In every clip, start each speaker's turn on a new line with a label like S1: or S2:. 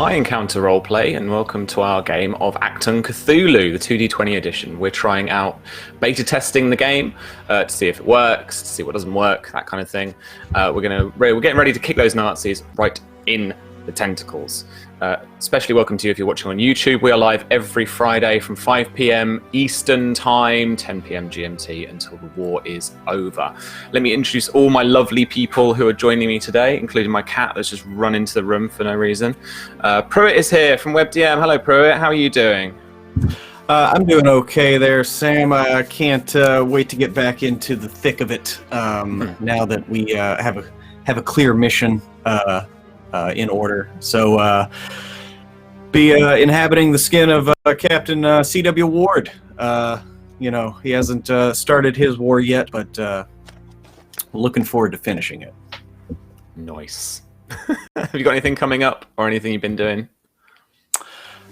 S1: Hi Encounter Roleplay, and welcome to our game of Achtung, Cthulhu, the 2D20 edition. We're trying out beta testing the game to see if it works, to see what doesn't work, that kind of thing. We're getting ready to kick those Nazis right in the tentacles. Especially welcome to you if you're watching on YouTube. We are live every Friday from 5 p.m. Eastern Time, 10 p.m. GMT until the war is over. Let me introduce all my lovely people who are joining me today, including my cat that's just run into the room for no reason. Pruitt is here from WebDM. Hello, Pruitt. How are you doing?
S2: I'm doing okay there, Sam. I can't wait to get back into the thick of it now that we have a clear mission in order. So be inhabiting the skin of Captain C.W. Ward. He hasn't started his war yet, but looking forward to finishing it.
S1: Nice. Have you got anything coming up or anything you've been doing?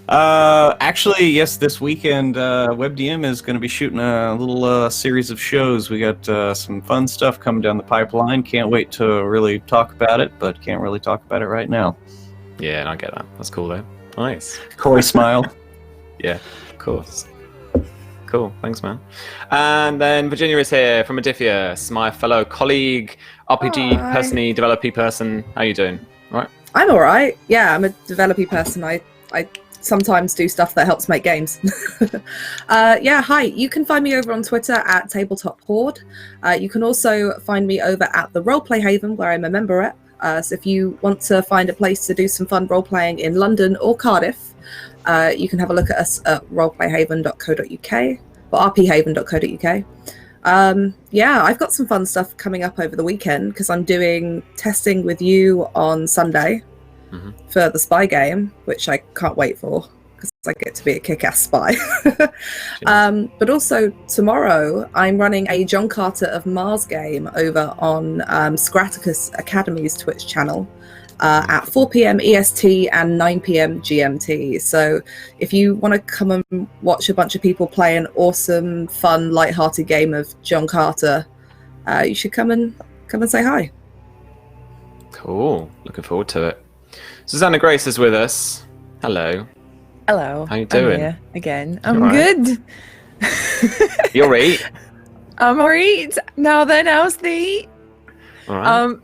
S2: Actually, yes, this weekend, WebDM is going to be shooting a little series of shows. We got some fun stuff coming down the pipeline. Can't wait to really talk about it, but can't really talk about it right now.
S1: Yeah, and I get that. That's cool, though. Nice.
S2: Coy smile.
S1: Yeah, of course. Cool, thanks, man. And then Virginia is here from Modiphius, my fellow colleague, RPG person-y, developer person. How you doing? All right?
S3: I'm all right. Yeah, I'm a developer person. I sometimes do stuff that helps make games. Yeah, hi. You can find me over on Twitter at Tabletop Horde. You can also find me over at the Roleplay Haven, where I'm a member rep. So if you want to find a place to do some fun role-playing in London or Cardiff, you can have a look at us at roleplayhaven.co.uk or rphaven.co.uk. Yeah, I've got some fun stuff coming up over the weekend because I'm doing testing with you on Sunday. For the spy game, which I can't wait for because I get to be a kick-ass spy. But also tomorrow I'm running a John Carter of Mars game over on Scraticus Academy's Twitch channel at 4 p.m. EST and 9 p.m. GMT. So if you want to come and watch a bunch of people play an awesome, fun, light-hearted game of John Carter, you should come and say hi.
S1: Cool. Looking forward to it. Susanna Grace is with us. Hello.
S4: Hello.
S1: How you doing?
S4: I'm here again. I'm good.
S1: You're right.
S4: I'm alright. Now then, how's the?
S1: All right.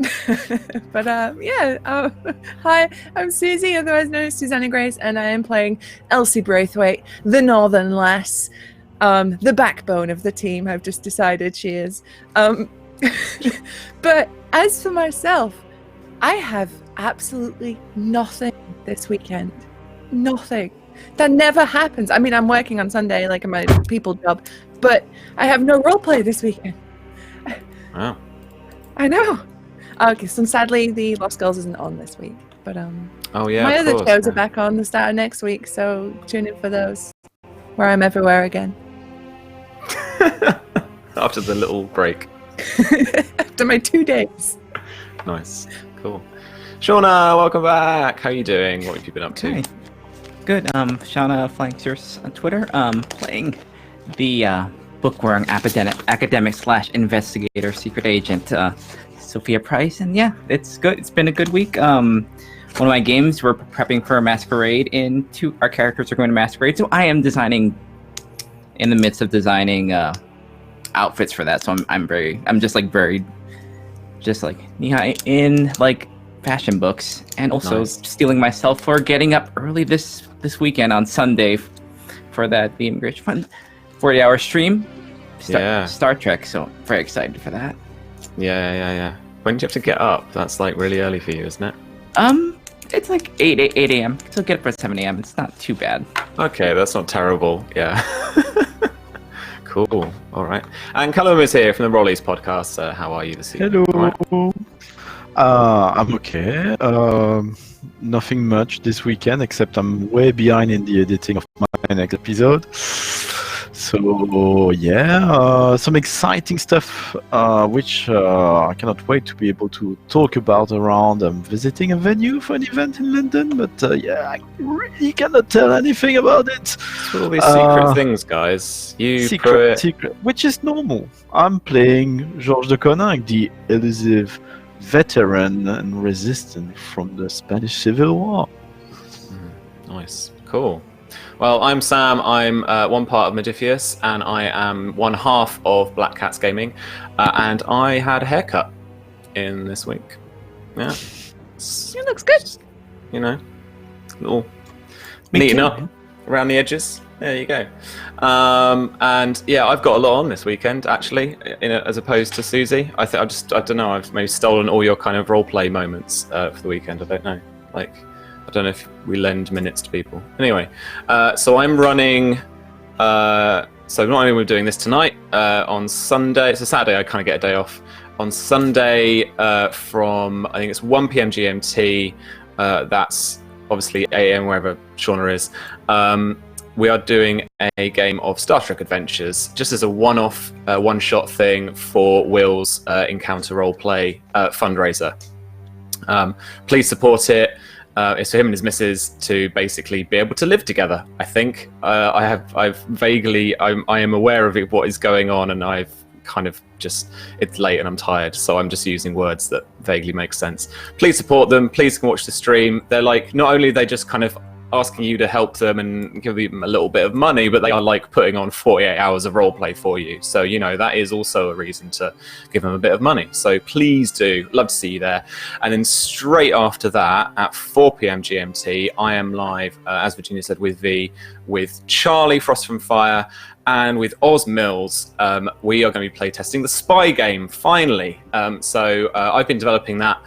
S4: Hi, I'm Susie, otherwise known as Susanna Grace, and I am playing Elsie Braithwaite, the Northern Lass, the backbone of the team. I've just decided she is. But as for myself, I have absolutely nothing this weekend. Nothing. That never happens. I mean, I'm working on Sunday, like in my people job, but I have no roleplay this weekend.
S1: Wow.
S4: I know. Okay, so sadly, the Lost Girls isn't on this week, but
S1: oh yeah,
S4: my
S1: of
S4: other
S1: course,
S4: shows
S1: yeah.
S4: are back on the start of next week, so tune in for those, where I'm everywhere again.
S1: After the little break.
S4: After my 2 days.
S1: Nice. Cool. Shauna, welcome back. How are you doing? What have you been up to?
S5: Hi. Good. Shauna Flanksers on Twitter. Playing the bookworm academic/investigator secret agent Sophia Price, and yeah, it's good. It's been a good week. One of my games, we're prepping for a masquerade. Our characters are going to masquerade, so I am in the midst of designing outfits for that. So I'm just in like fashion books, and also stealing myself for getting up early this weekend on Sunday for that The Immigration Fund 40-hour stream. Star Trek, so very excited for that.
S1: Yeah. When do you have to get up? That's like really early for you, isn't it?
S5: It's like 8 a.m. So get up at 7 a.m. It's not too bad.
S1: Okay, that's not terrible. Yeah. Cool. All right. And Callum is here from the Rollies podcast. How are you this evening?
S6: Hello.
S1: All right.
S6: I'm okay. Nothing much this weekend, except I'm way behind in the editing of my next episode. So yeah, some exciting stuff, which I cannot wait to be able to talk about around. I'm visiting a venue for an event in London, but yeah, I really cannot tell anything about it.
S1: It's all these secret things, guys.
S6: Secret, which is normal. I'm playing Georges de Coninck, the elusive veteran and resistant from the Spanish Civil War.
S1: Nice. Cool. Well, I'm Sam. I'm one part of Modifius, and I am one half of Black Cats Gaming. And I had a haircut in this week. Yeah.
S4: It looks good.
S1: You know, little neaten up around the edges. There you go. And yeah, I've got a lot on this weekend, actually, as opposed to Susie. I don't know, I've maybe stolen all your kind of roleplay moments for the weekend. I don't know. I don't know if we lend minutes to people. Anyway, so I'm running. So not only are we doing this tonight, on Sunday, it's a Saturday, I kind of get a day off. On Sunday from, I think it's 1 p.m. GMT, that's obviously 8 a.m. wherever Shauna is. We are doing a game of Star Trek Adventures, just as a one-off, one-shot thing for Will's Encounter Roleplay fundraiser. Please support it. It's for him and his missus to basically be able to live together. I think I am aware of what is going on, and I've kind of just, it's late and I'm tired, so I'm just using words that vaguely make sense. Please support them. Please come watch the stream. They're like, not only are they just kind of asking you to help them and give them a little bit of money, but they are like putting on 48 hours of roleplay for you. So, you know, that is also a reason to give them a bit of money. So please do. Love to see you there. And then straight after that, at 4 p.m. GMT, I am live, as Virginia said, with Charlie Frost from Fire and with Oz Mills. We are going to be playtesting the Spy game, finally. So I've been developing that.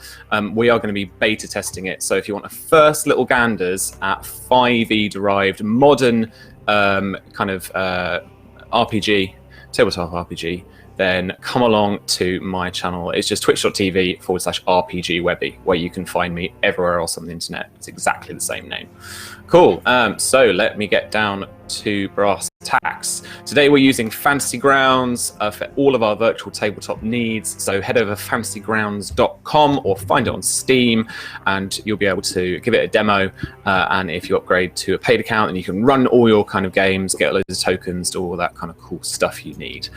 S1: We are going to be beta testing it. So if you want a first little ganders at 5e derived modern kind of RPG, tabletop RPG, then come along to my channel. It's just twitch.tv/RPG Webby, where you can find me everywhere else on the internet. It's exactly the same name. Cool. So let me get down to brass tacks. Today we're using Fantasy Grounds for all of our virtual tabletop needs. So head over fantasygrounds.com or find it on Steam, and you'll be able to give it a demo. And if you upgrade to a paid account, then you can run all your kind of games, get loads of tokens, do all that kind of cool stuff you need.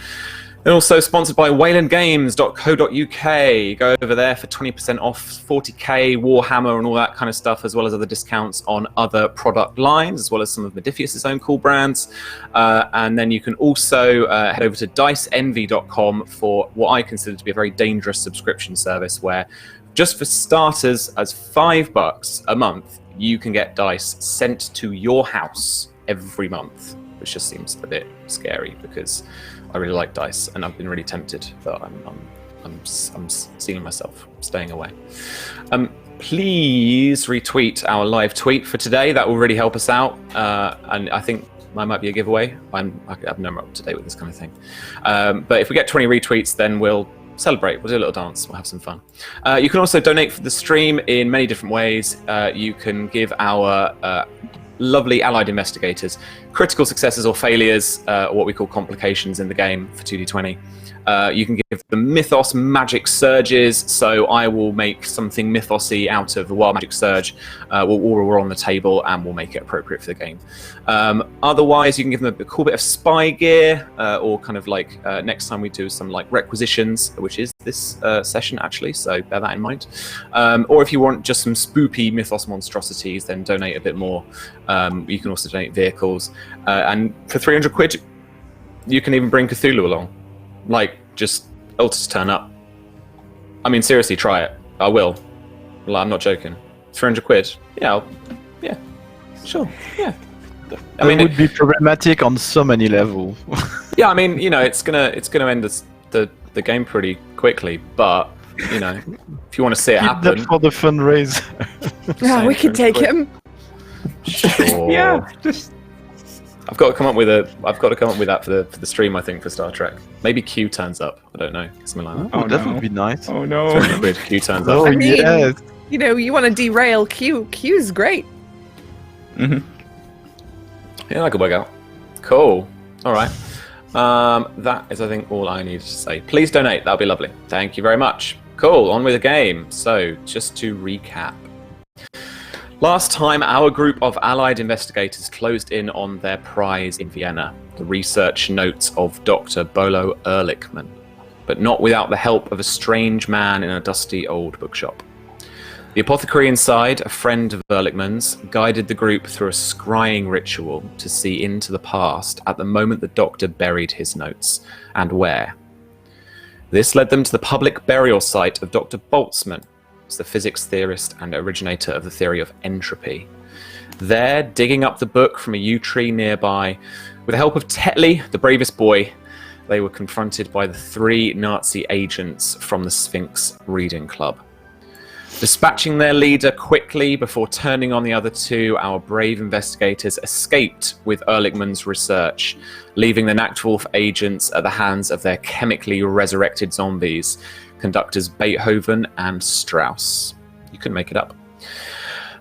S1: And also sponsored by waylandgames.co.uk. Go over there for 20% off 40k, Warhammer, and all that kind of stuff, as well as other discounts on other product lines, as well as some of Modifius' own cool brands. And then you can also head over to diceenvy.com for what I consider to be a very dangerous subscription service, where just for starters, as $5 a month, you can get dice sent to your house every month, which just seems a bit scary because I really like dice, and I've been really tempted, but I'm seeing myself staying away. Please retweet our live tweet for today. That will really help us out, and I think I might be a giveaway. I'm never up to date with this kind of thing, but if we get 20 retweets, then we'll celebrate. We'll do a little dance. We'll have some fun. You can also donate for the stream in many different ways. You can give our lovely allied investigators critical successes or failures, or what we call complications in the game for 2d20. You can give them mythos magic surges, so I will make something mythosy out of the wild magic surge. We're on the table and we'll make it appropriate for the game. Otherwise, you can give them a cool bit of spy gear, or kind of like next time we do some like requisitions, which is this session actually, so bear that in mind. Or if you want just some spoopy mythos monstrosities, then donate a bit more. You can also donate vehicles, and for 300 quid, you can even bring Cthulhu along. Like, I'll just turn up. I mean, seriously, try it. I will. Well, I'm not joking. 300 quid. Yeah, yeah, sure, yeah.
S6: I mean, it would be problematic on so many levels.
S1: Yeah, I mean, you know, it's gonna end the game pretty quickly, but you know, if you want to see it happen,
S6: that for the fundraiser.
S4: Yeah, we could take him.
S1: Sure.
S5: Yeah, just.
S1: I've got to come up with that for the stream. I think for Star Trek, maybe Q turns up. I don't know, something like that.
S6: Oh, that would be nice.
S5: Oh no.
S1: Q turns up.
S6: Oh,
S4: I mean,
S6: yes.
S4: you know, you want to derail Q. Q's great.
S5: Mm-hmm.
S1: Yeah, that could work out. Cool. All right. That is, I think, all I needed to say. Please donate. That'll be lovely. Thank you very much. Cool. On with the game. So, just to recap. Last time, our group of allied investigators closed in on their prize in Vienna, the research notes of Dr. Bolo Ehrlichman, but not without the help of a strange man in a dusty old bookshop. The apothecary inside, a friend of Ehrlichman's, guided the group through a scrying ritual to see into the past at the moment the doctor buried his notes, and where. This led them to the public burial site of Dr. Boltzmann, the physics theorist and originator of the theory of entropy. There, digging up the book from a yew tree nearby, with the help of Tetley, the bravest boy, they were confronted by the 3 Nazi agents from the Sphinx Reading Club. Dispatching their leader quickly before turning on the other 2, our brave investigators escaped with Ehrlichman's research, leaving the Nachtwolf agents at the hands of their chemically resurrected zombies, conductors Beethoven and Strauss. You couldn't make it up.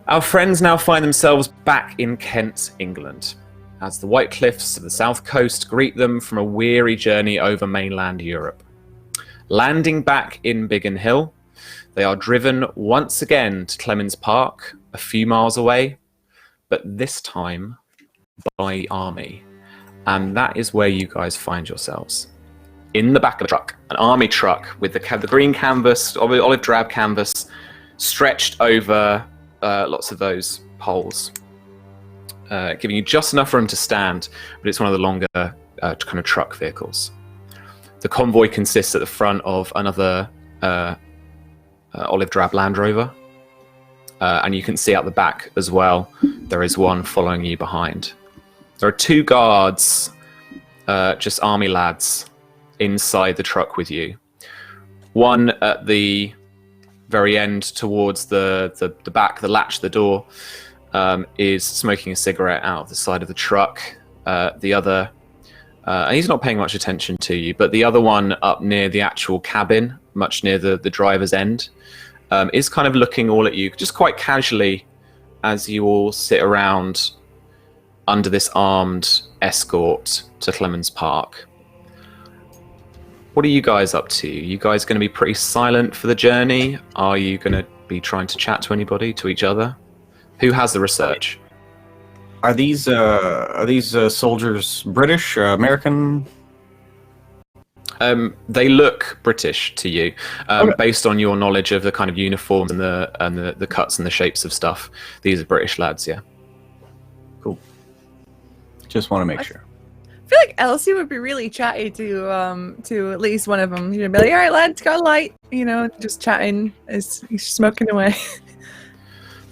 S1: Our friends now find themselves back in Kent, England, as the white cliffs of the south coast greet them from a weary journey over mainland Europe. Landing back in Biggin Hill, they are driven once again to Clements Park, a few miles away, but this time by army. And that is where you guys find yourselves. In the back of the truck, an army truck with the green canvas, olive drab canvas, stretched over lots of those poles, giving you just enough room to stand, but it's one of the longer kind of truck vehicles. The convoy consists at the front of another olive drab Land Rover, and you can see out the back as well, there is one following you behind. There are 2 guards, just army lads, inside the truck with you. One at the very end towards the back, the latch, the door, is smoking a cigarette out of the side of the truck. The other, and he's not paying much attention to you, but the other one up near the actual cabin, much near the driver's end, is kind of looking all at you, just quite casually, as you all sit around under this armed escort to Clements Park. What are you guys up to? You guys going to be pretty silent for the journey? Are you going to be trying to chat to anybody, to each other? Who has the research?
S2: Are these soldiers British, American?
S1: They look British to you,
S2: Okay.
S1: based on your knowledge of the kind of uniforms and the cuts and the shapes of stuff. These are British lads, yeah.
S2: Cool. Just want to make sure.
S4: I feel like Elsie would be really chatty to at least one of them. You'd be like, "All right, lads, got a light," just chatting as he's smoking away.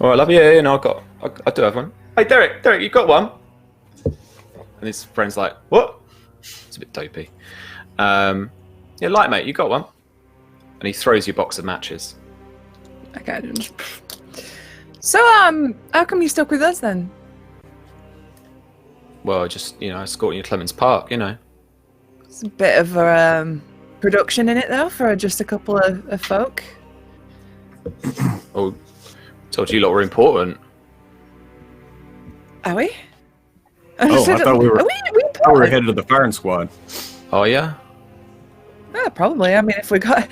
S1: Oh, I love you. I do have one. Hey, Derek, you got one? And his friend's like, "What?" It's a bit dopey. Yeah, light, mate, you got one. And he throws you a box of matches.
S4: Okay. So, how come you stuck with us then?
S1: Well, just, escorting you to Clements Park,
S4: It's a bit of a production in it, though, for just a couple of folk.
S1: Oh, told you lot were important.
S4: Are we?
S2: Oh, I thought we were.
S4: Are we
S2: I were headed to the firing squad.
S1: Oh, yeah?
S4: Yeah, probably. I mean, if we got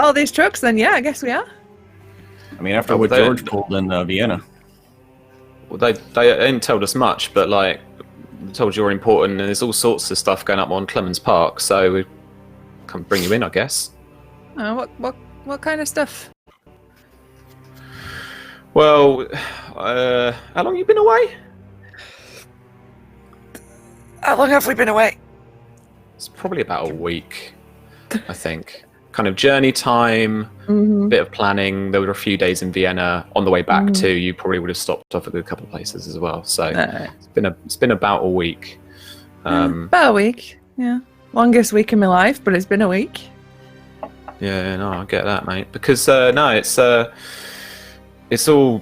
S4: all these trucks, then yeah, I guess we are.
S2: I mean, after what George pulled in Vienna.
S1: Well, they didn't tell us much, but, they told you were important, and there's all sorts of stuff going up on Clements Park, so we can bring you in, I guess.
S4: What kind of stuff?
S1: Well, how long have you been away?
S4: How long have we been away?
S1: It's probably about a week, I think. Kind of journey time,
S4: Mm-hmm.
S1: bit of planning. There were a few days in Vienna. On the way back too, you probably would have stopped off at a couple of places as well. So it's been about a week.
S4: About a week, yeah. Longest week in my life, but it's been a week.
S1: Yeah, no, I get that, mate. Because it's all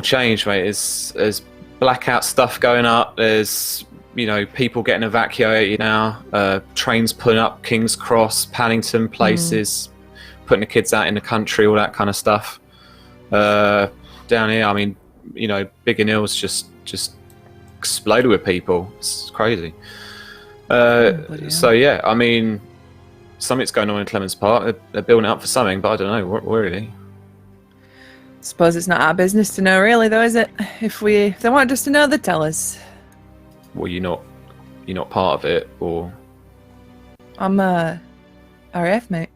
S1: changed, mate. There's blackout stuff going up. There's people getting evacuated now. Trains pulling up King's Cross, Paddington, places, putting the kids out in the country, all that kind of stuff. Down here, I mean, Biggin Hill's just exploded with people. It's crazy. So yeah, I mean, something's going on in Clements Park. They're building it up for something, but I don't know what really.
S4: Suppose it's not our business to know, really, though, is it? If they want us to know, they tell us.
S1: Well, you're not part of it, or
S4: I'm RAF, mate.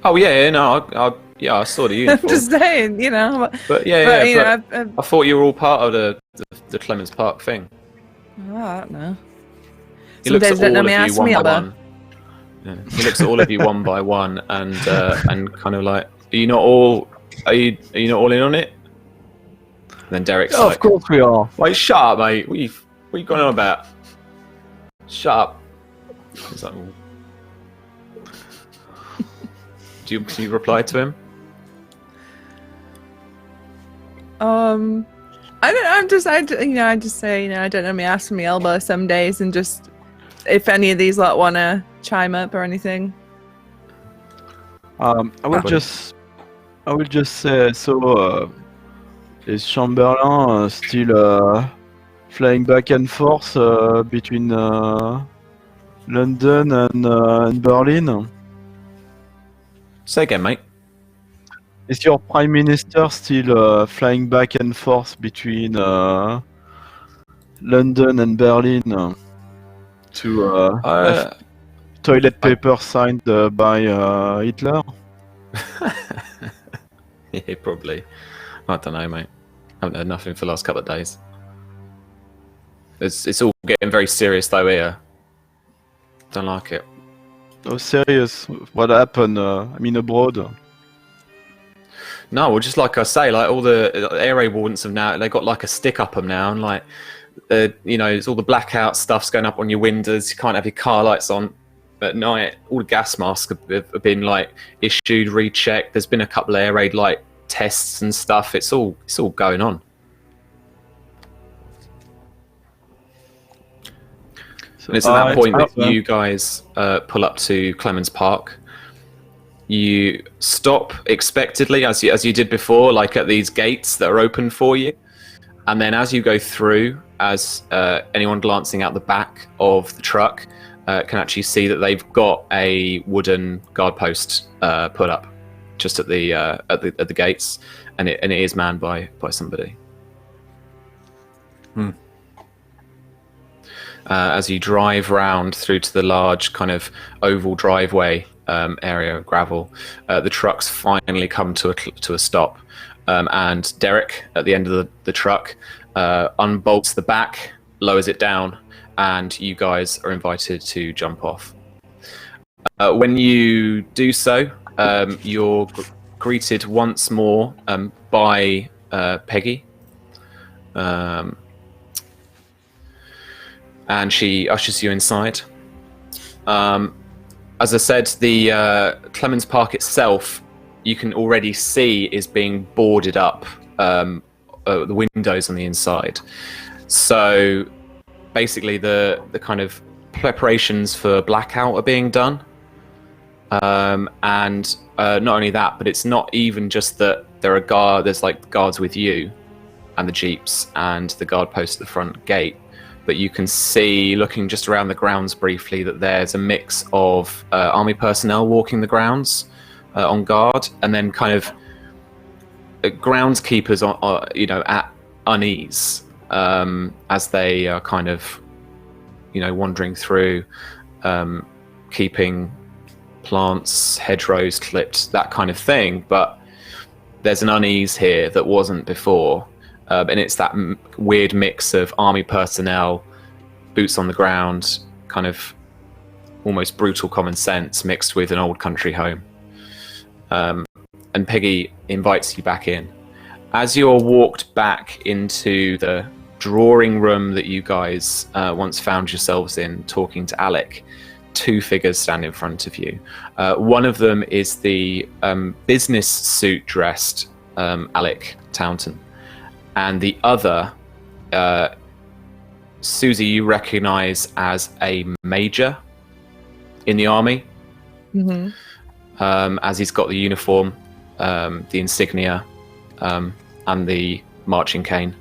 S1: Oh yeah, no, I saw the uniform.
S4: I'm just saying, you know.
S1: But I thought you were all part of the Clements Park thing.
S4: I don't know.
S1: He
S4: Some
S1: looks
S4: days
S1: at
S4: don't know
S1: all
S4: me,
S1: of you
S4: ask
S1: one
S4: me,
S1: by
S4: Elbow.
S1: one. Yeah. He looks at all of you one by one, and kind of like, are you not all in on it? And then Derek's
S6: Yeah,
S1: like,
S6: of course we are.
S1: "Wait, shut up, mate. What are you going on about? Shut up." He's like, "Well." Do you reply to him?
S4: I just say, I don't know me, ask me, Elbow some days, and just if any of these lot want to chime up or anything.
S6: I will just say, so is Chamberlain still flying back and forth between London and Berlin?
S1: Say again, mate.
S6: Is your Prime Minister still flying back and forth between London and Berlin to have toilet paper signed by Hitler?
S1: Yeah, probably. I don't know, mate. I haven't heard nothing for the last couple of days. It's all getting very serious though here. Don't like it.
S6: Oh, serious? What happened? Abroad?
S1: No, well, just like I say, like all the air raid wardens have now, they got like a stick up them now, and like, it's all the blackout stuff's going up on your windows. You can't have your car lights on at night. All the gas masks have been like issued, rechecked. There's been a couple of air raid like tests and stuff. It's all going on. And it's at that point that you guys pull up to Clements Park. You stop expectedly, as you did before, like at these gates that are open for you. And then as you go through, as anyone glancing out the back of the truck can actually see that they've got a wooden guard post put up just at the gates, and it is manned by somebody. As you drive round through to the large kind of oval driveway area of gravel, the trucks finally come to a stop, and Derek at the end of the truck unbolts the back, lowers it down, and you guys are invited to jump off. When you do so, you're greeted once more by Peggy. And she ushers you inside. As I said, the Clements Park itself, you can already see is being boarded up, the windows on the inside. So basically the kind of preparations for blackout are being done. And not only that, but it's not even just that there's like guards with you and the jeeps and the guard post at the front gate. But you can see, looking just around the grounds briefly, that there's a mix of army personnel walking the grounds on guard, and then kind of groundskeepers at unease as they are kind of wandering through, keeping plants, hedgerows clipped, that kind of thing. But there's an unease here that wasn't before. And it's that weird mix of army personnel, boots on the ground, kind of almost brutal common sense mixed with an old country home. And Peggy invites you back in. As you're walked back into the drawing room that you guys once found yourselves in, talking to Alec, two figures stand in front of you. One of them is the business suit dressed Alec Taunton. And the other, Susie, you recognize as a major in the army.
S4: Mm-hmm.
S1: As he's got the uniform, the insignia, and the marching cane.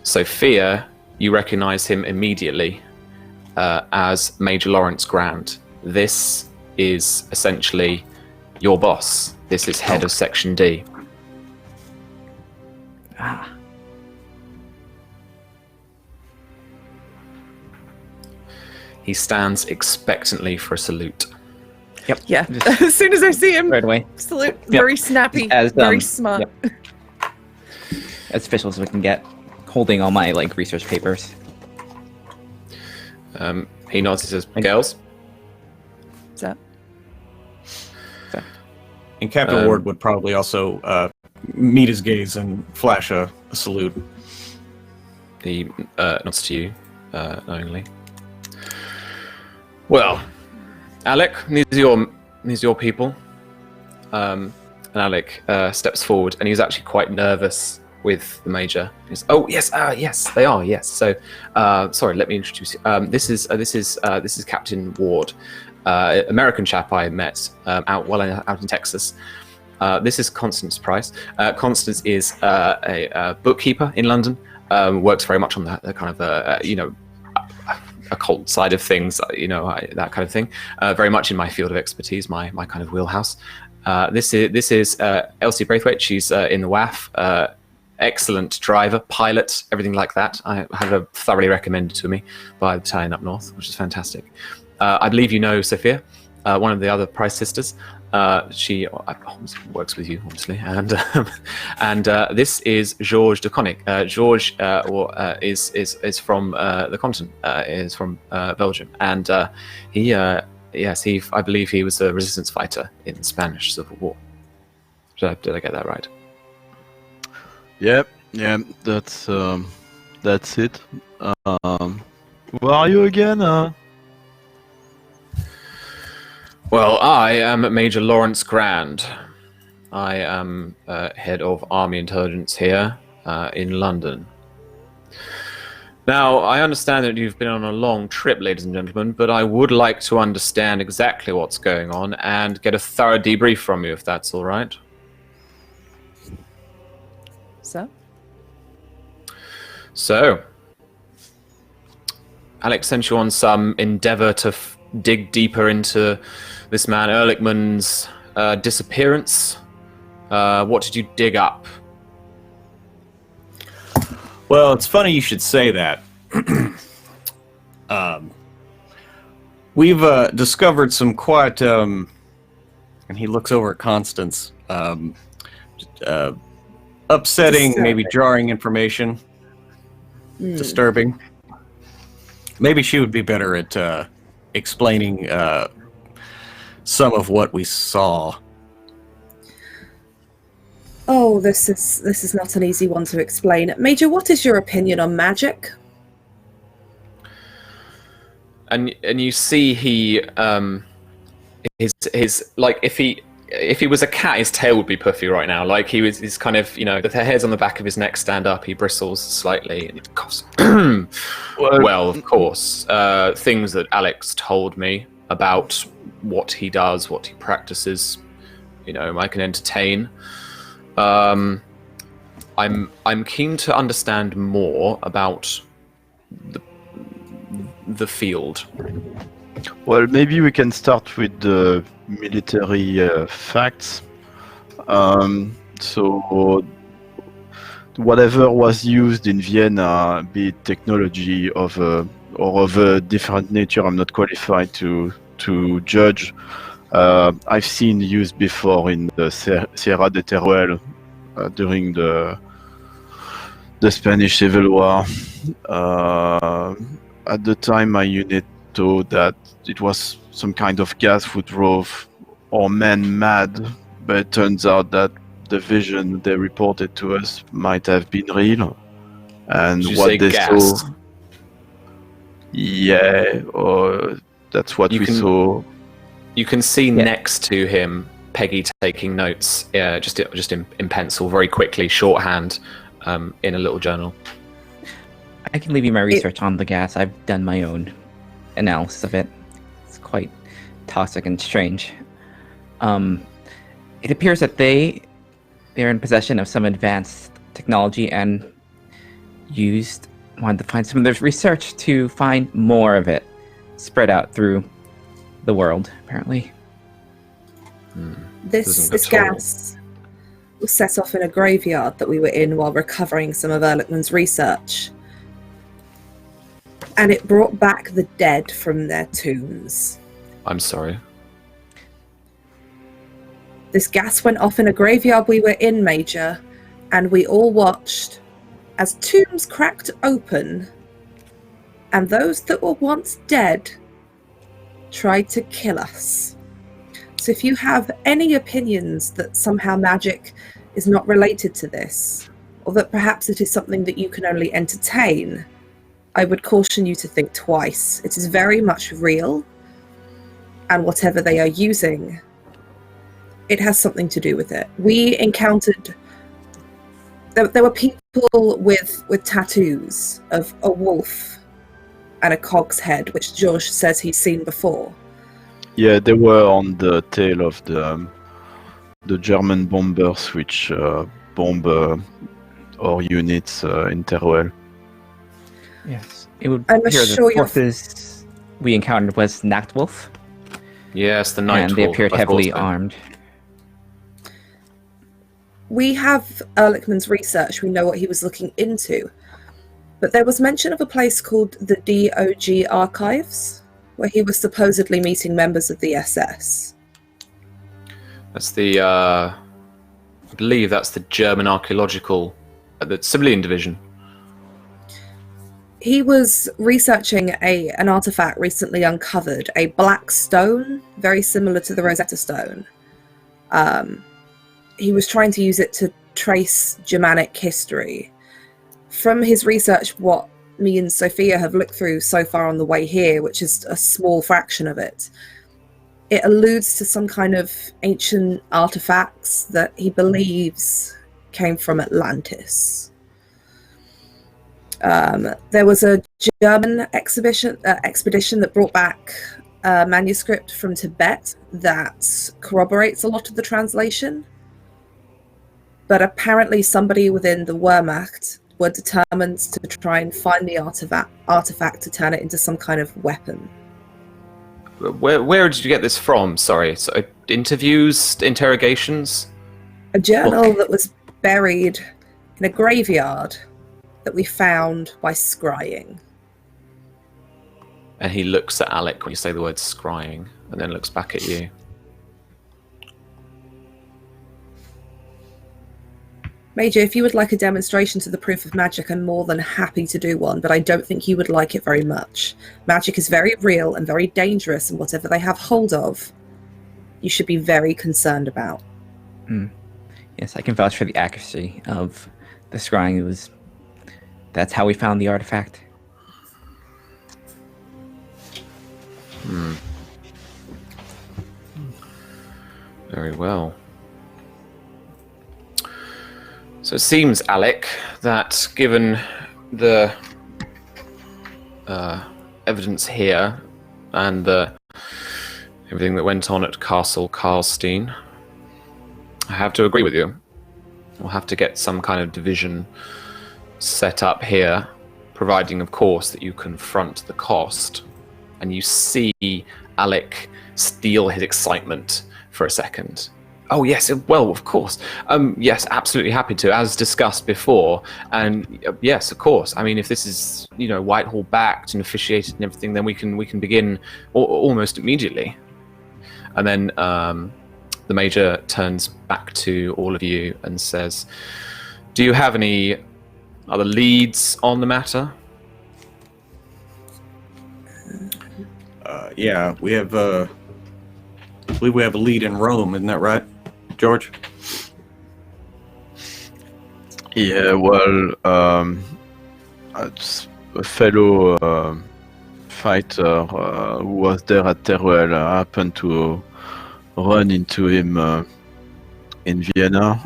S1: Sophia, you recognize him immediately as Major Lawrence Grand. This is essentially your boss. This is head of Section D.
S2: He stands expectantly for a salute.
S4: Yeah.
S5: Just
S4: As soon as I see him,
S5: right away.
S4: salute.
S5: Yep.
S4: Very snappy.
S5: As,
S4: very smart.
S5: yep. As official as we can get, holding all my like research papers.
S1: He nods. He says, "Girls."
S4: So,
S2: And Captain Ward would probably also meet his gaze and flash a salute.
S1: He nods to you, knowingly. Well, Alec, these are your people. And Alec steps forward, and he's actually quite nervous with the Major. He's, oh yes, yes, they are. Yes. So, sorry, let me introduce you. This is Captain Ward, American chap I met out in Texas. This is Constance Price. Constance is a bookkeeper in London. Works very much on the kind of occult side of things, that kind of thing. Very much in my field of expertise, my kind of wheelhouse. This is Elsie Braithwaite. She's in the WAF. Excellent driver, pilot, everything like that. I have her thoroughly recommended to me by the battalion up north, which is fantastic. I believe you know Sophia, one of the other Price sisters. She works with you, obviously, and this is Georges de Connick. Georges is from the continent, is from Belgium, and I believe he was a resistance fighter in the Spanish Civil War. Did I get that right?
S6: Yeah, that's it. Where are you again?
S1: Well, I am Major Lawrence Grand. I am head of Army Intelligence here in London. Now, I understand that you've been on a long trip, ladies and gentlemen, but I would like to understand exactly what's going on and get a thorough debrief from you, if that's all right. So, Alex sent you on some endeavor to dig deeper into this man Ehrlichman's disappearance. What did you dig up?
S2: Well, it's funny you should say that. We've discovered some quite, and he looks over at Constance, upsetting, maybe jarring information. Disturbing. Maybe she would be better at explaining some of what we saw.
S3: Oh, this is not an easy one to explain. Major, what is your opinion on magic?
S1: And you see he his like if he was a cat, his tail would be puffy right now. Like he's kind of, the hairs on the back of his neck stand up. He bristles slightly and he coughs. Well, of course, things that Alex told me about what he does, what he practices, I can entertain. I'm keen to understand more about the field.
S6: Well, maybe we can start with the military facts. So, whatever was used in Vienna, be it technology or of a different nature, I'm not qualified to judge. I've seen used before in the Sierra de Teruel during the Spanish Civil War. At the time, my unit thought that it was some kind of gas would drove our men mad, but it turns out that the vision they reported to us might have been real. And
S1: Did you
S6: what
S1: say
S6: they
S1: gas?
S6: saw, yeah, or that's what we saw.
S1: You can see next to him Peggy taking notes, just in pencil, very quickly, shorthand, in a little journal.
S5: I can leave you my research on the gas. I've done my own analysis of it. It's quite toxic and strange. It appears that they're in possession of some advanced technology and wanted to find some of their research to find more of it spread out through the world, apparently.
S3: This gas was set off in a graveyard that we were in while recovering some of Ehrlichman's research. And it brought back the dead from their tombs.
S1: I'm sorry.
S3: This gas went off in a graveyard we were in, Major, and we all watched as tombs cracked open, and those that were once dead tried to kill us. So if you have any opinions that somehow magic is not related to this, or that perhaps it is something that you can only entertain, I would caution you to think twice. It is very much real, and whatever they are using, it has something to do with it. We encountered... There were people with tattoos of a wolf and a cog's head, which George says he's seen before.
S6: Yeah, they were on the tail of the German bombers which bomb our units in Teruel.
S5: Yes, it would
S3: I'm
S5: appear
S3: sure
S5: the forces we encountered was Nachtwolf,
S1: Yes, the Night
S5: and they
S1: Wolf,
S5: appeared
S1: I
S5: heavily
S1: thought so.
S5: armed.
S3: We have Ehrlichman's research. We know what he was looking into. But there was mention of a place called the DOG Archives, where he was supposedly meeting members of the SS.
S1: That's the, I believe that's the German archaeological, the civilian division.
S3: He was researching an artifact recently uncovered, a black stone, very similar to the Rosetta Stone. He was trying to use it to trace Germanic history. From his research, what me and Sophia have looked through so far on the way here, which is a small fraction of it, it alludes to some kind of ancient artifacts that he believes came from Atlantis. There was a German expedition that brought back a manuscript from Tibet that corroborates a lot of the translation. But apparently somebody within the Wehrmacht were determined to try and find the artifact to turn it into some kind of weapon.
S1: Where did you get this from? Sorry, so interviews, interrogations?
S3: A journal that was buried in a graveyard that we found by scrying.
S1: And he looks at Alec when you say the word scrying, and then looks back at you.
S3: Major, if you would like a demonstration to the proof of magic, I'm more than happy to do one, but I don't think you would like it very much. Magic is very real and very dangerous, and whatever they have hold of, you should be very concerned about.
S5: Yes, I can vouch for the accuracy of the scrying. That's how we found the artifact.
S1: Very well. So it seems, Alec, that given the evidence here and everything that went on at Castle Karlstein, I have to agree with you. We'll have to get some kind of division set up here, providing, of course, that you confront the cost. And you see Alec steal his excitement for a second. Oh, yes, well, of course. Yes, absolutely happy to, as discussed before. And yes, of course. I mean, if this is, Whitehall backed and officiated and everything, then we can begin almost immediately. And then the Major turns back to all of you and says, do you have any other leads on the matter?
S2: Yeah, we have I believe we have a lead in Rome, isn't that right, George?
S6: Yeah, well, a fellow fighter who was there at Teruel happened to run into him in Vienna.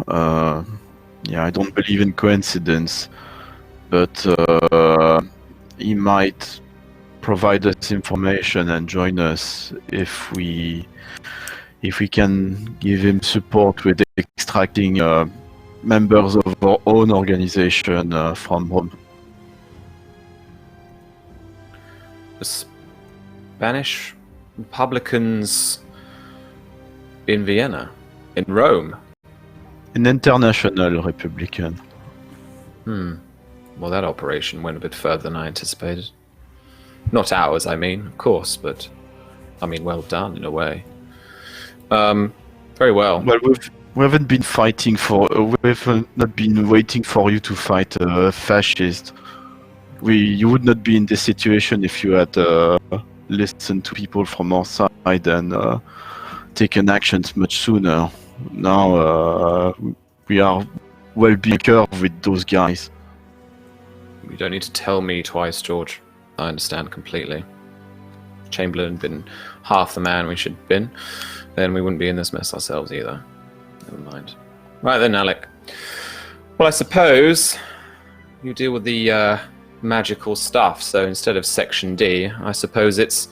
S6: Yeah, I don't believe in coincidence, but he might provide us information and join us if we can give him support with extracting members of our own organization from Rome.
S1: The Spanish Republicans in Vienna, in Rome.
S6: An international Republican.
S1: Well, that operation went a bit further than I anticipated. Not ours, I mean, of course, but I mean, well done in a way. Very well.
S6: Well, we haven't been fighting for. We've not been waiting for you to fight a fascist. You would not be in this situation if you had listened to people from our side and taken actions much sooner. Now we are well beaten with those guys.
S1: You don't need to tell me twice, George. I understand completely. Chamberlain had been half the man we should have been, then we wouldn't be in this mess ourselves either. Never mind. Right then, Alec. Well, I suppose you deal with the magical stuff, so instead of Section D, I suppose it's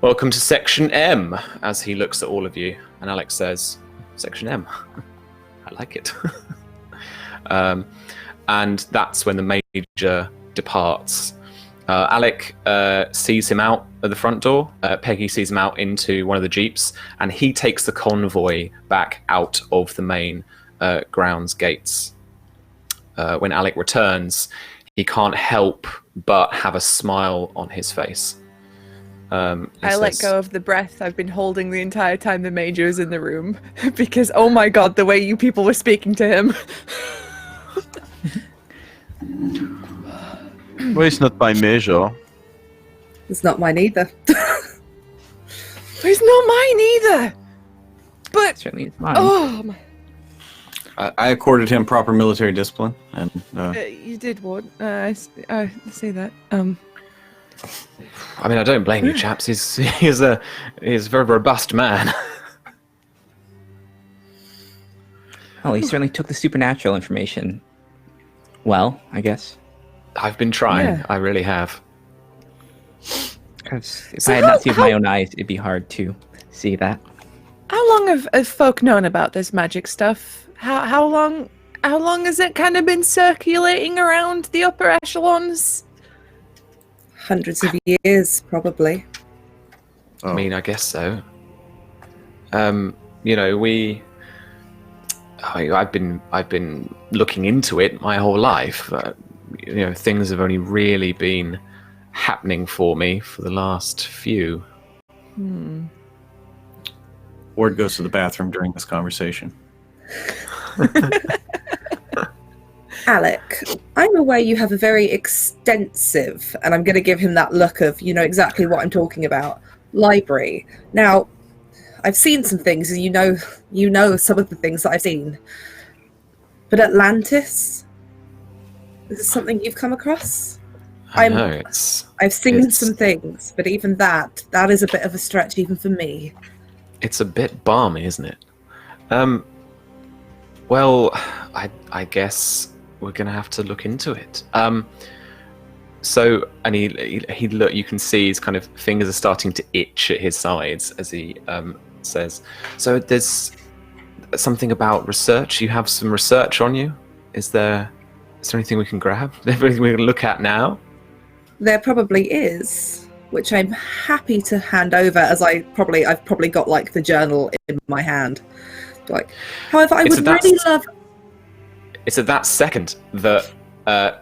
S1: welcome to Section M, as he looks at all of you, and Alec says, Section M. I like it. And that's when the Major departs. Alec sees him out at the front door. Peggy sees him out into one of the jeeps, and he takes the convoy back out of the main grounds gates. When Alec returns, he can't help but have a smile on his face.
S4: I let go of the breath I've been holding the entire time the Major is in the room, because oh my god, the way you people were speaking to him.
S6: Well, it's not my Major.
S3: It's not mine either.
S4: It's not mine either. But
S5: Certainly it's mine.
S4: oh my.
S2: I accorded him proper military discipline, and
S4: You did, Ward. I say that.
S1: I mean, I don't blame you, chaps. He's a very robust man.
S5: Well, he certainly took the supernatural information well, I guess.
S1: I've been trying.
S4: Yeah.
S1: I really have.
S5: 'Cause if
S4: So
S5: I had not
S4: how-
S5: seen with my own eyes, it'd be hard to see that.
S4: How long have folk known about this magic stuff? How long has it kind of been circulating around the upper echelons?
S3: Hundreds of years, probably.
S1: I mean, I guess so. You know, I've been looking into it my whole life. You know, things have only really been happening for me for the last few.
S2: Ward goes to the bathroom during this conversation.
S3: Alec, I'm aware you have a very extensive, and I'm going to give him that look of, you know exactly what I'm talking about, library. Now, I've seen some things, and you know some of the things that I've seen. But Atlantis? Is this something you've come across?
S1: I know
S3: I've seen
S1: it's-
S3: some things, but even that is a bit of a stretch even for me.
S1: it's a bit balmy, isn't it? Well, I guess we're gonna have to look into it. So, and he look. You can see his kind of fingers are starting to itch at his sides as he says. So there's something about research. You have some research on you. Is there anything we can grab? Everything we can look at now?
S3: There probably is, which I'm happy to hand over, as I've probably got like the journal in my hand. Like, however, I
S1: It's
S3: would
S1: that-
S3: really love.
S1: It's at that second that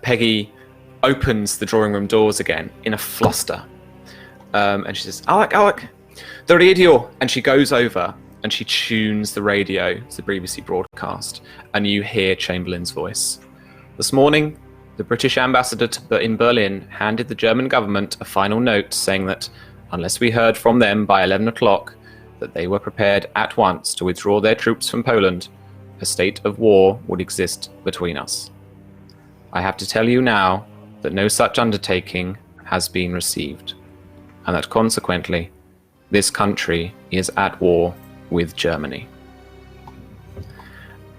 S1: Peggy opens the drawing room doors again in a fluster, and she says, "Alec, the radio!" And she goes over and she tunes the radio to the BBC broadcast, and you hear Chamberlain's voice. This morning, the British ambassador in Berlin handed the German government a final note saying that unless we heard from them by 11 o'clock, that they were prepared at once to withdraw their troops from Poland, a state of war would exist between us. I have to tell you now that no such undertaking has been received, and that consequently, this country is at war with Germany.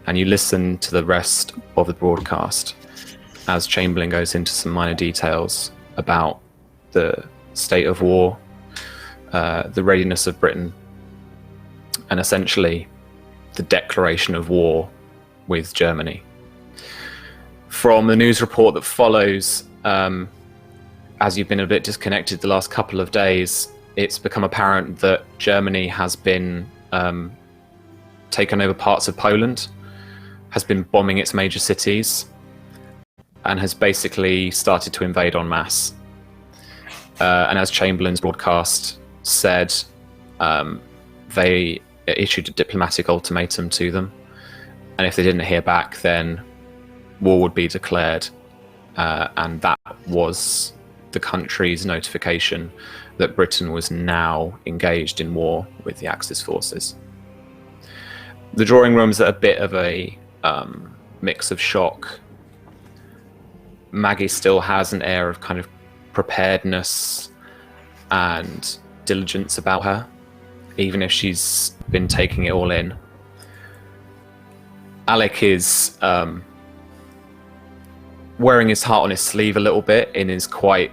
S1: And you listen to the rest of the broadcast as Chamberlain goes into some minor details about the state of war, the readiness of Britain, and essentially the declaration of war with Germany. From the news report that follows, as you've been a bit disconnected the last couple of days, it's become apparent that Germany has been taken over parts of Poland, has been bombing its major cities, and has basically started to invade en masse. And as Chamberlain's broadcast said, they issued a diplomatic ultimatum to them, and if they didn't hear back, then war would be declared, and that was the country's notification that Britain was now engaged in war with the Axis forces. The drawing room's at a bit of a mix of shock. Maggie still has an air of kind of preparedness and diligence about her, even if she's been taking it all in. Alec is wearing his heart on his sleeve a little bit and is quite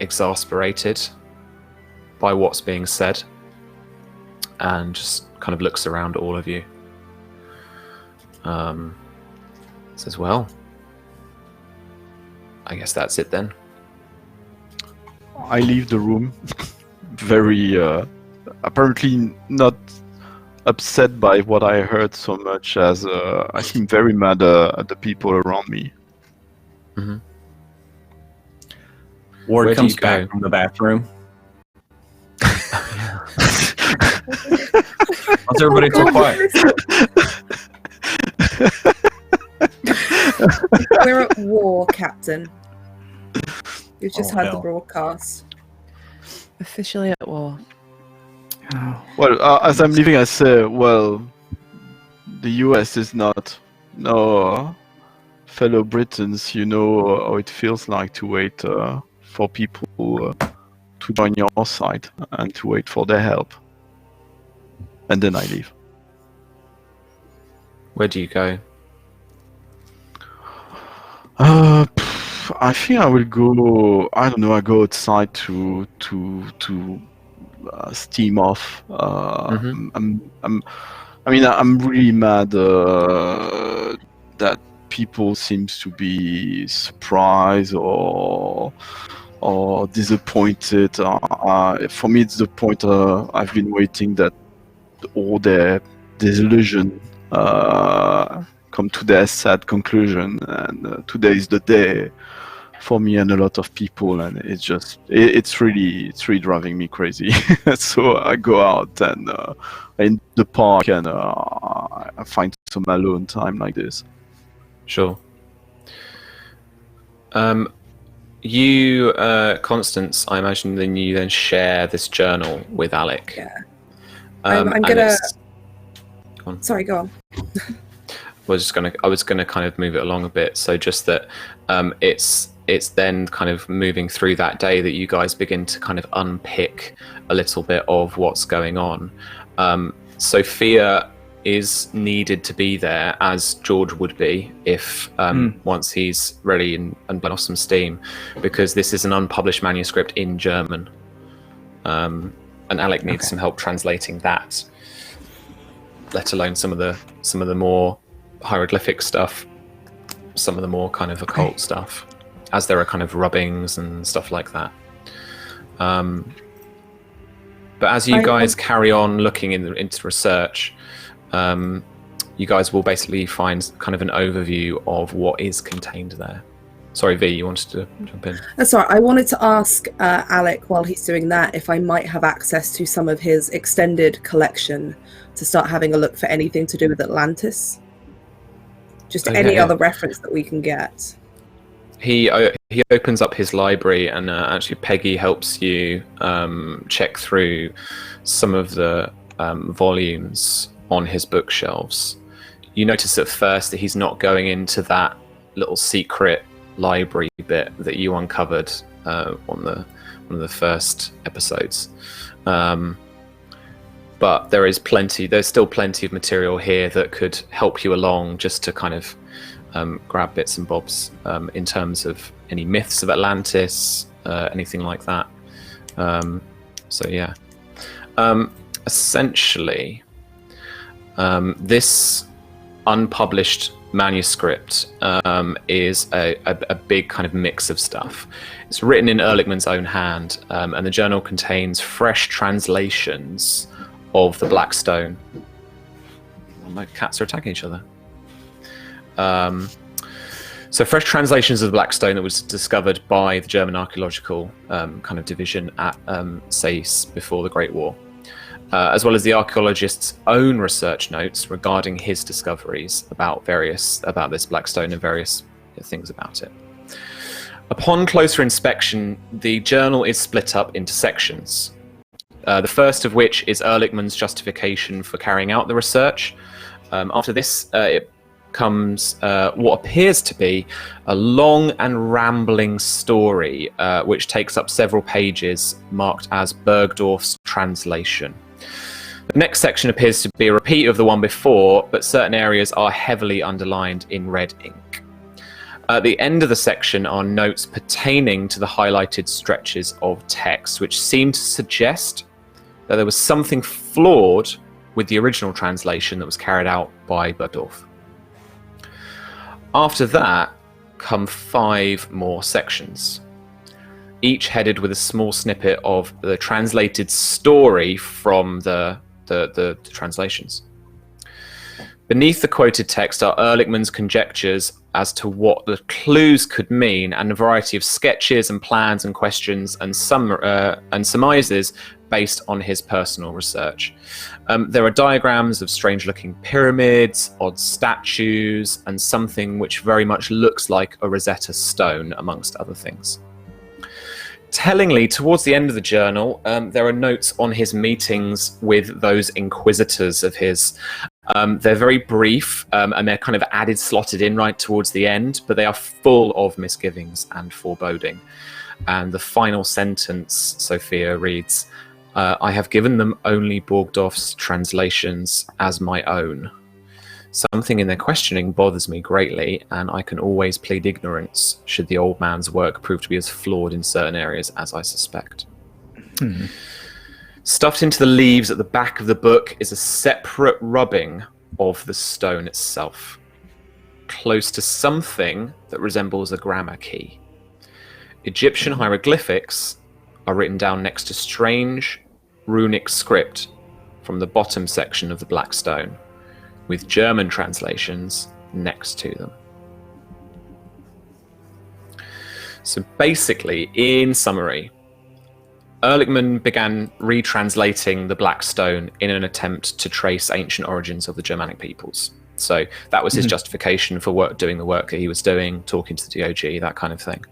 S1: exasperated by what's being said, and just kind of looks around at all of you. Says, well, I guess that's it then.
S6: I leave the room, very apparently not upset by what I heard so much as I seem very mad at the people around me.
S1: Mm-hmm.
S2: Ward
S1: Where do
S2: comes
S1: you go?
S2: back from the bathroom. What's everybody so quiet?
S3: We're at war, Captain. We've just
S2: Oh,
S3: had
S2: hell.
S3: the broadcast.
S4: Officially at war.
S6: Well, as I'm leaving, I say, well, the US is not no fellow Britons. You know how it feels like to wait for people to join your side and to wait for their help. And then I leave.
S1: Where do you go?
S6: I think I will go. I don't know. I go outside to steam off. I'm really mad that people seems to be surprised or disappointed. For me, it's the point I've been waiting that all their disillusion come to their sad conclusion, and today is the day for me and a lot of people, and it's really driving me crazy. So I go out and in the park and I find some alone time like this.
S1: Sure. You, Constance, I imagine then you then share this journal with Alec.
S3: Yeah.
S1: Um,
S3: I'm
S1: and
S3: gonna.
S1: it's- Go on.
S3: Sorry, go on.
S1: I was gonna kind of move it along a bit. So just that, it's then kind of moving through that day that you guys begin to kind of unpick a little bit of what's going on. Sophia is needed to be there, as George would be if once he's ready and blown off some steam, because this is an unpublished manuscript in German, and Alec needs some help translating that, let alone some of the more hieroglyphic stuff, some of the more kind of occult stuff, as there are kind of rubbings and stuff like that. But as you guys carry on looking into research, you guys will basically find kind of an overview of what is contained there. Sorry, V, you wanted to jump in?
S3: That's all right. I wanted to ask Alec, while he's doing that, if I might have access to some of his extended collection to start having a look for anything to do with Atlantis. Just any other reference that we can get.
S1: He opens up his library, and actually Peggy helps you check through some of the volumes on his bookshelves. You notice at first that he's not going into that little secret library bit that you uncovered on one of the first episodes. But there's still plenty of material here that could help you along, just to kind of grab bits and bobs in terms of any myths of Atlantis, anything like that. So yeah, essentially, this unpublished manuscript is a big kind of mix of stuff. It's written in Ehrlichman's own hand, and the journal contains fresh translations of the Black Stone. My cats are attacking each other. So fresh translations of the Black Stone that was discovered by the German archaeological kind of division at Sais before the Great War. as well as the archaeologist's own research notes regarding his discoveries about this black stone and various things about it. Upon closer inspection, the journal is split up into sections. The first of which is Ehrlichman's justification for carrying out the research. After this, it comes what appears to be a long and rambling story, which takes up several pages, marked as Bergdorf's translation. The next section appears to be a repeat of the one before, but certain areas are heavily underlined in red ink. At the end of the section are notes pertaining to the highlighted stretches of text, which seem to suggest that there was something flawed with the original translation that was carried out by Bergdorf. After that come 5 more sections, each headed with a small snippet of the translated story from the translations. Beneath the quoted text are Ehrlichman's conjectures as to what the clues could mean, and a variety of sketches and plans and questions and surmises based on his personal research. There are diagrams of strange-looking pyramids, odd statues, and something which very much looks like a Rosetta Stone, amongst other things. Tellingly, towards the end of the journal, there are notes on his meetings with those inquisitors of his. They're very brief, and they're kind of slotted in right towards the end, but they are full of misgivings and foreboding. And the final sentence, Sophia reads, I have given them only Bergdorf's translations as my own. Something in their questioning bothers me greatly, and I can always plead ignorance should the old man's work prove to be as flawed in certain areas as I suspect. Stuffed into the leaves at the back of the book is a separate rubbing of the stone itself, close to something that resembles a grammar key. Egyptian hieroglyphics are written down next to strange runic script from the bottom section of the black stone, with German translations next to them. So basically, in summary, Ehrlichman began retranslating the Black Stone in an attempt to trace ancient origins of the Germanic peoples. So that was his justification for doing the work that he was doing, talking to the DOG, that kind of thing.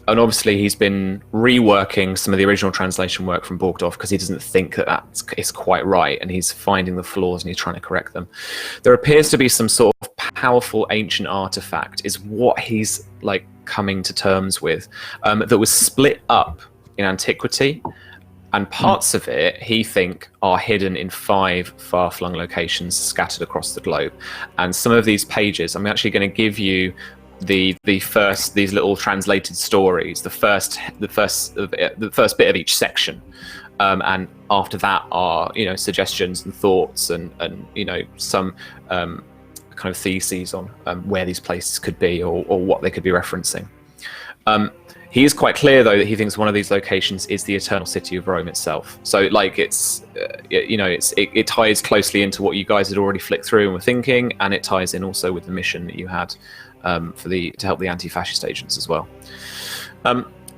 S1: And obviously he's been reworking some of the original translation work from Bergdorf because he doesn't think that is quite right, and he's finding the flaws and he's trying to correct them. There appears to be some sort of powerful ancient artifact, is what he's coming to terms with, that was split up in antiquity, and parts of it he think are hidden in 5 far-flung locations scattered across the globe. And some of these pages, I'm actually going to give you these little translated stories, the first bit of each section, and after that are suggestions and thoughts and some kind of theses on where these places could be or what they could be referencing. He is quite clear though that he thinks one of these locations is the Eternal City of Rome itself. So it ties closely into what you guys had already flicked through and were thinking, and it ties in also with the mission that you had to help the anti-fascist agents as well.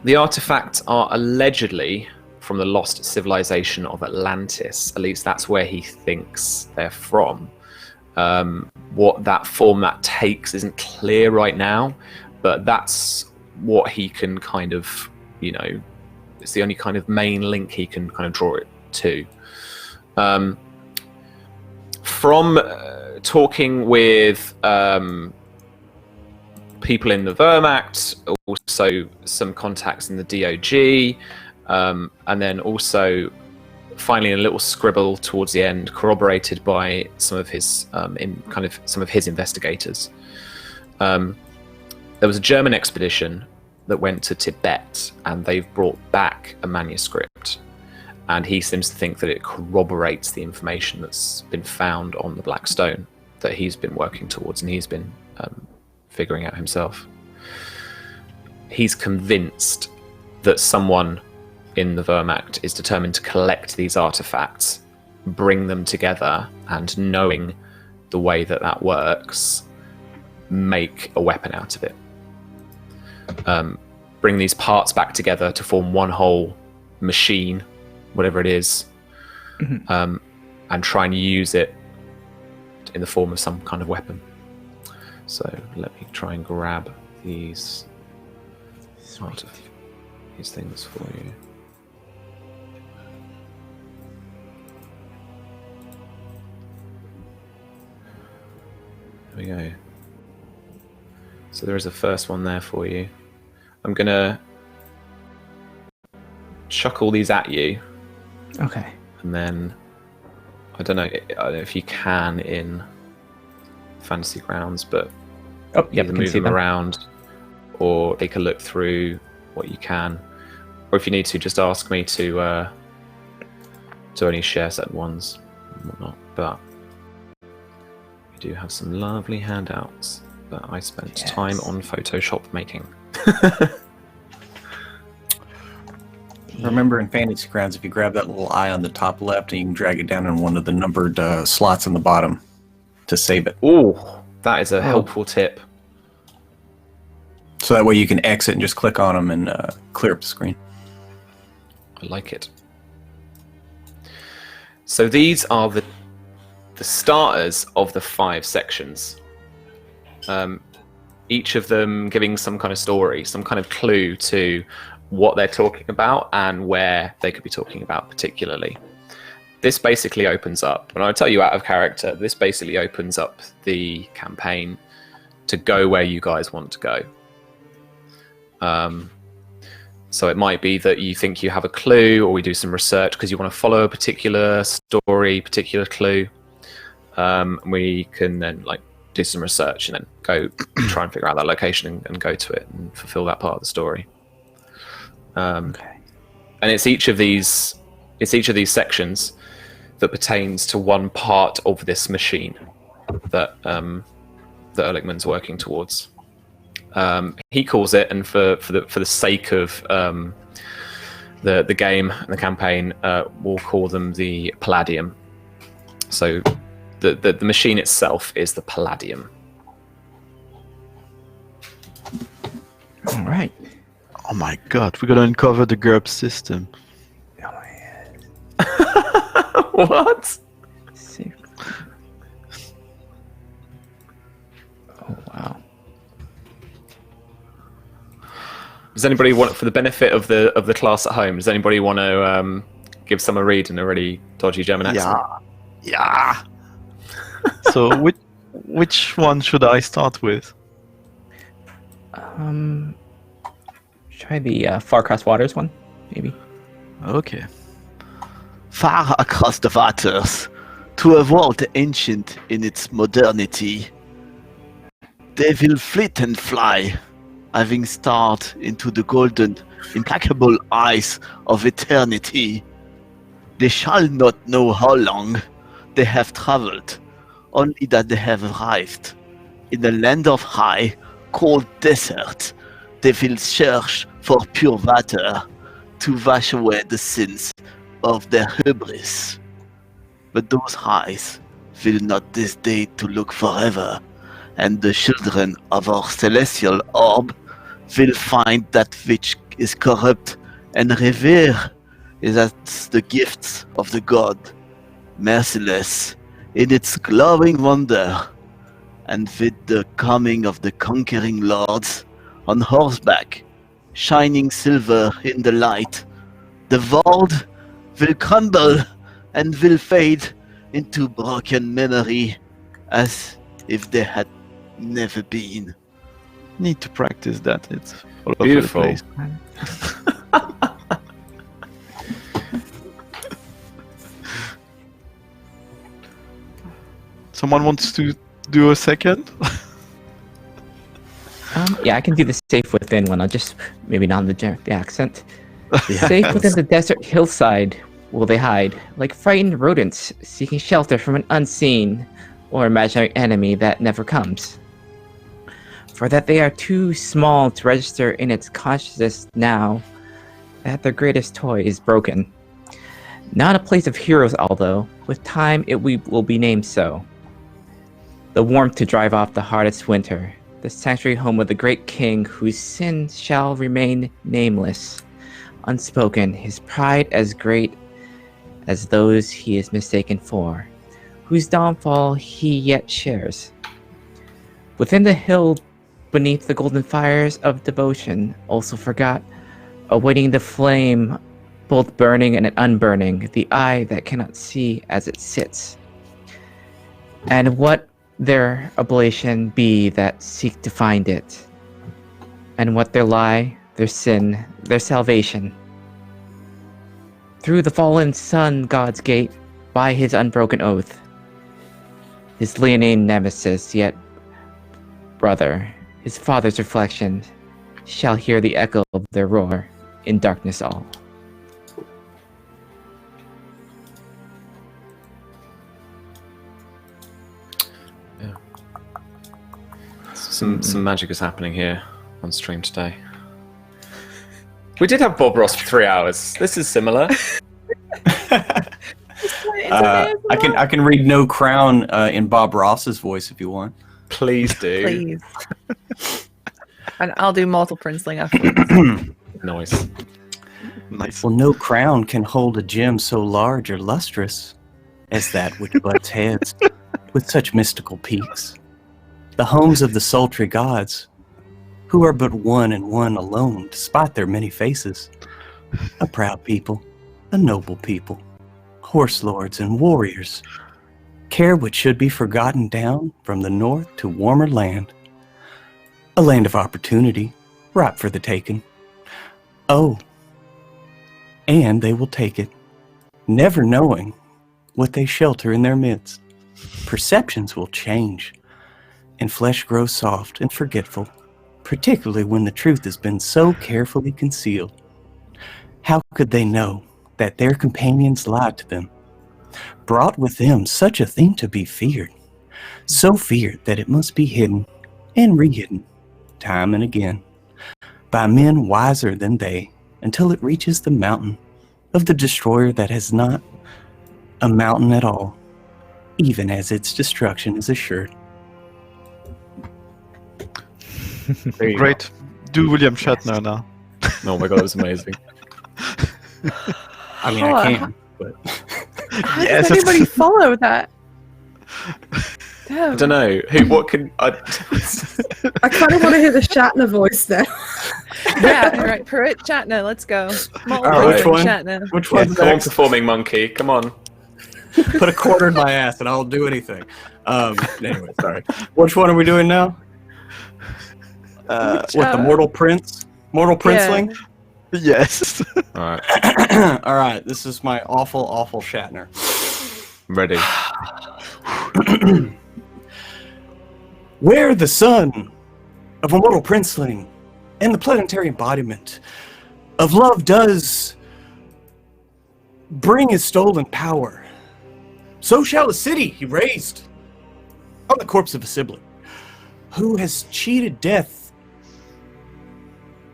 S1: The artifacts are allegedly from the lost civilization of Atlantis. At least that's where he thinks they're from. What that form that takes isn't clear right now, but that's what he can kind of, it's the only kind of main link he can kind of draw it to. From talking with people in the Wehrmacht, also some contacts in the DOG, and then also finally a little scribble towards the end, corroborated by some of his investigators. There was a German expedition that went to Tibet, and they've brought back a manuscript, and he seems to think that it corroborates the information that's been found on the Black Stone that he's been working towards and he's been figuring out himself. He's convinced that someone in the Wehrmacht is determined to collect these artifacts, bring them together, and knowing the way that works, make a weapon out of it. Bring these parts back together to form one whole machine whatever it is, and try and use it in the form of some kind of weapon. So let me try and grab these these things for you. There we go. So there is a first one there for you. I'm gonna chuck all these at you.
S5: Okay.
S1: And then I don't know if you can in Fantasy Grounds, but either move them around or take a look through what you can. Or if you need to, just ask me to only share certain ones and whatnot. But we do have some lovely handouts that I spent time on Photoshop making.
S2: Remember in Fantasy Grounds, if you grab that little eye on the top left, and you can drag it down in one of the numbered slots on the bottom to save it.
S1: Oh, that is a helpful tip.
S2: So that way you can exit and just click on them and clear up the screen.
S1: I like it. So these are the starters of the 5 sections. Each of them giving some kind of story, some kind of clue to what they're talking about and where they could be talking about particularly. This basically opens up, and I'll tell you out of character, this basically opens up the campaign to go where you guys want to go. So it might be that you think you have a clue, or we do some research because you want to follow a particular story, particular clue. We can then do some research and then go try and figure out that location and go to it and fulfill that part of the story. And it's each of these sections that pertains to one part of this machine that Ehrlichman's working towards. He calls it, and for the sake of the game and the campaign, we'll call them the Palladium. So the machine itself is the Palladium.
S5: All right.
S6: Oh my god, we're gonna uncover the GURPS system.
S5: Oh my god.
S1: What?
S5: Oh wow.
S1: Does anybody want, for the benefit of the class at home, does anybody want to give some a read in a really dodgy German accent?
S6: Yeah. So which one should I start with?
S5: Try the Far Across Waters one, maybe.
S6: Okay. Far across the waters, to a world ancient in its modernity, they will flit and fly, having starred into the golden, implacable eyes of eternity. They shall not know how long they have traveled, only that they have arrived. In the land of high, cold desert, they will search for pure water to wash away the sins of their hubris. But those eyes will not disdain to look forever, and the children of our celestial orb will find that which is corrupt and revere is as the gifts of the god, merciless in its glowing wonder. And with the coming of the conquering lords on horseback, shining silver in the light, the world will crumble and will fade into broken memory as if they had never been. Need to practice that. It's all over
S1: Beautiful.
S6: the place. Someone wants to do a second?
S5: Yeah, I can do the safe within one. I'll just maybe not in the accent. Safe within the desert hillside will they hide, like frightened rodents seeking shelter from an unseen or imaginary enemy that never comes. For that they are too small to register in its consciousness now that their greatest toy is broken. Not a place of heroes, although, with time it will be named so. The warmth to drive off the hardest winter, the sanctuary home of the great king whose sin shall remain nameless, unspoken, his pride as great as those he is mistaken for, whose downfall he yet shares. Within the hill, beneath the golden fires of devotion, also forgot, awaiting the flame, both burning and unburning, the eye that cannot see as it sits. And what their oblation be that seek to find it? And what their lie, their sin, their salvation? Through the fallen sun God's gate, by his unbroken oath, his leonine nemesis, yet brother, his father's reflection, shall hear the echo of their roar in darkness all.
S1: Yeah. Some magic is happening here on stream today. We did have Bob Ross for 3 hours. This is similar.
S2: I can read No Crown in Bob Ross's voice if you want.
S1: Please do.
S4: Please. And I'll do Mortal Princeling afterwards.
S1: Nice.
S2: Well, no crown can hold a gem so large or lustrous as that which butts heads with such mystical peaks. The homes of the sultry gods, who are but one and one alone, despite their many faces. A proud people, a noble people, horse lords and warriors, care which should be forgotten down from the north to warmer land. A land of opportunity, ripe for the taking. Oh, and they will take it, never knowing what they shelter in their midst. Perceptions will change, and flesh grows soft and forgetful, particularly when the truth has been so carefully concealed. How could they know that their companions lied to them, brought with them such a thing to be feared, so feared that it must be hidden and re-hidden, time and again, by men wiser than they, until it reaches the mountain of the destroyer that has not a mountain at all, even as its destruction is assured.
S6: Great. Do William Shatner now.
S1: Oh my god, it was amazing.
S2: I mean, I can, but
S4: How does anybody follow that? Damn.
S1: I don't know. What can I
S3: kind of want to hear the Shatner voice now.
S4: Yeah, right. Pruitt Shatner, let's go.
S2: Which one?
S4: Shatner.
S2: Which
S1: Yeah,
S2: one's
S1: come on,
S2: next?
S1: performing monkey. Come on.
S2: Put a quarter in my ass and I'll do anything. Anyway, sorry. Which one are we doing now? What, the Mortal Prince? Mortal Princeling?
S6: Yes.
S1: All right.
S2: All right, this is my awful, awful Shatner.
S1: Ready.
S2: Where the son of a mortal princeling and the planetary embodiment of love does bring his stolen power, so shall a city he raised on the corpse of a sibling who has cheated death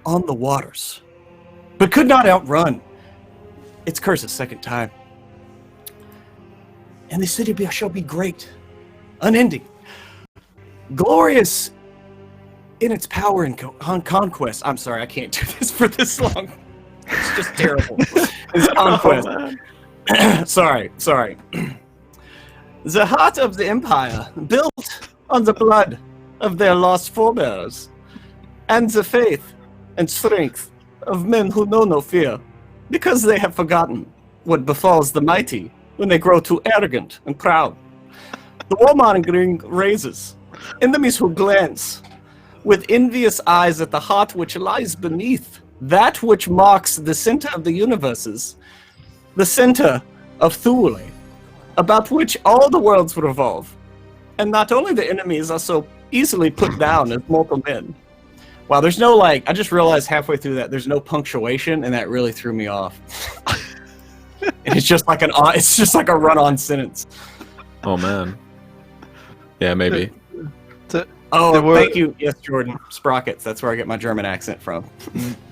S2: on the waters, but could not outrun its curse a second time. And the city shall be great, unending, glorious in its power and conquest. I'm sorry, I can't do this for this long. It's just terrible. It's conquest. Sorry. The heart of the empire, built on the blood of their lost forebears, and the faith and strength of men who know no fear, because they have forgotten what befalls the mighty when they grow too arrogant and proud. The warmongering raises enemies who glance with envious eyes at the heart which lies beneath, that which marks the center of the universes, the center of Cthulhu, about which all the worlds revolve. And not only the enemies are so easily put down as mortal men. Wow, there's no I just realized halfway through that there's no punctuation, and that really threw me off. It's just like a run-on sentence.
S1: Oh man. Yeah, maybe.
S2: Thank you. Yes, Jordan. Sprockets. That's where I get my German accent from.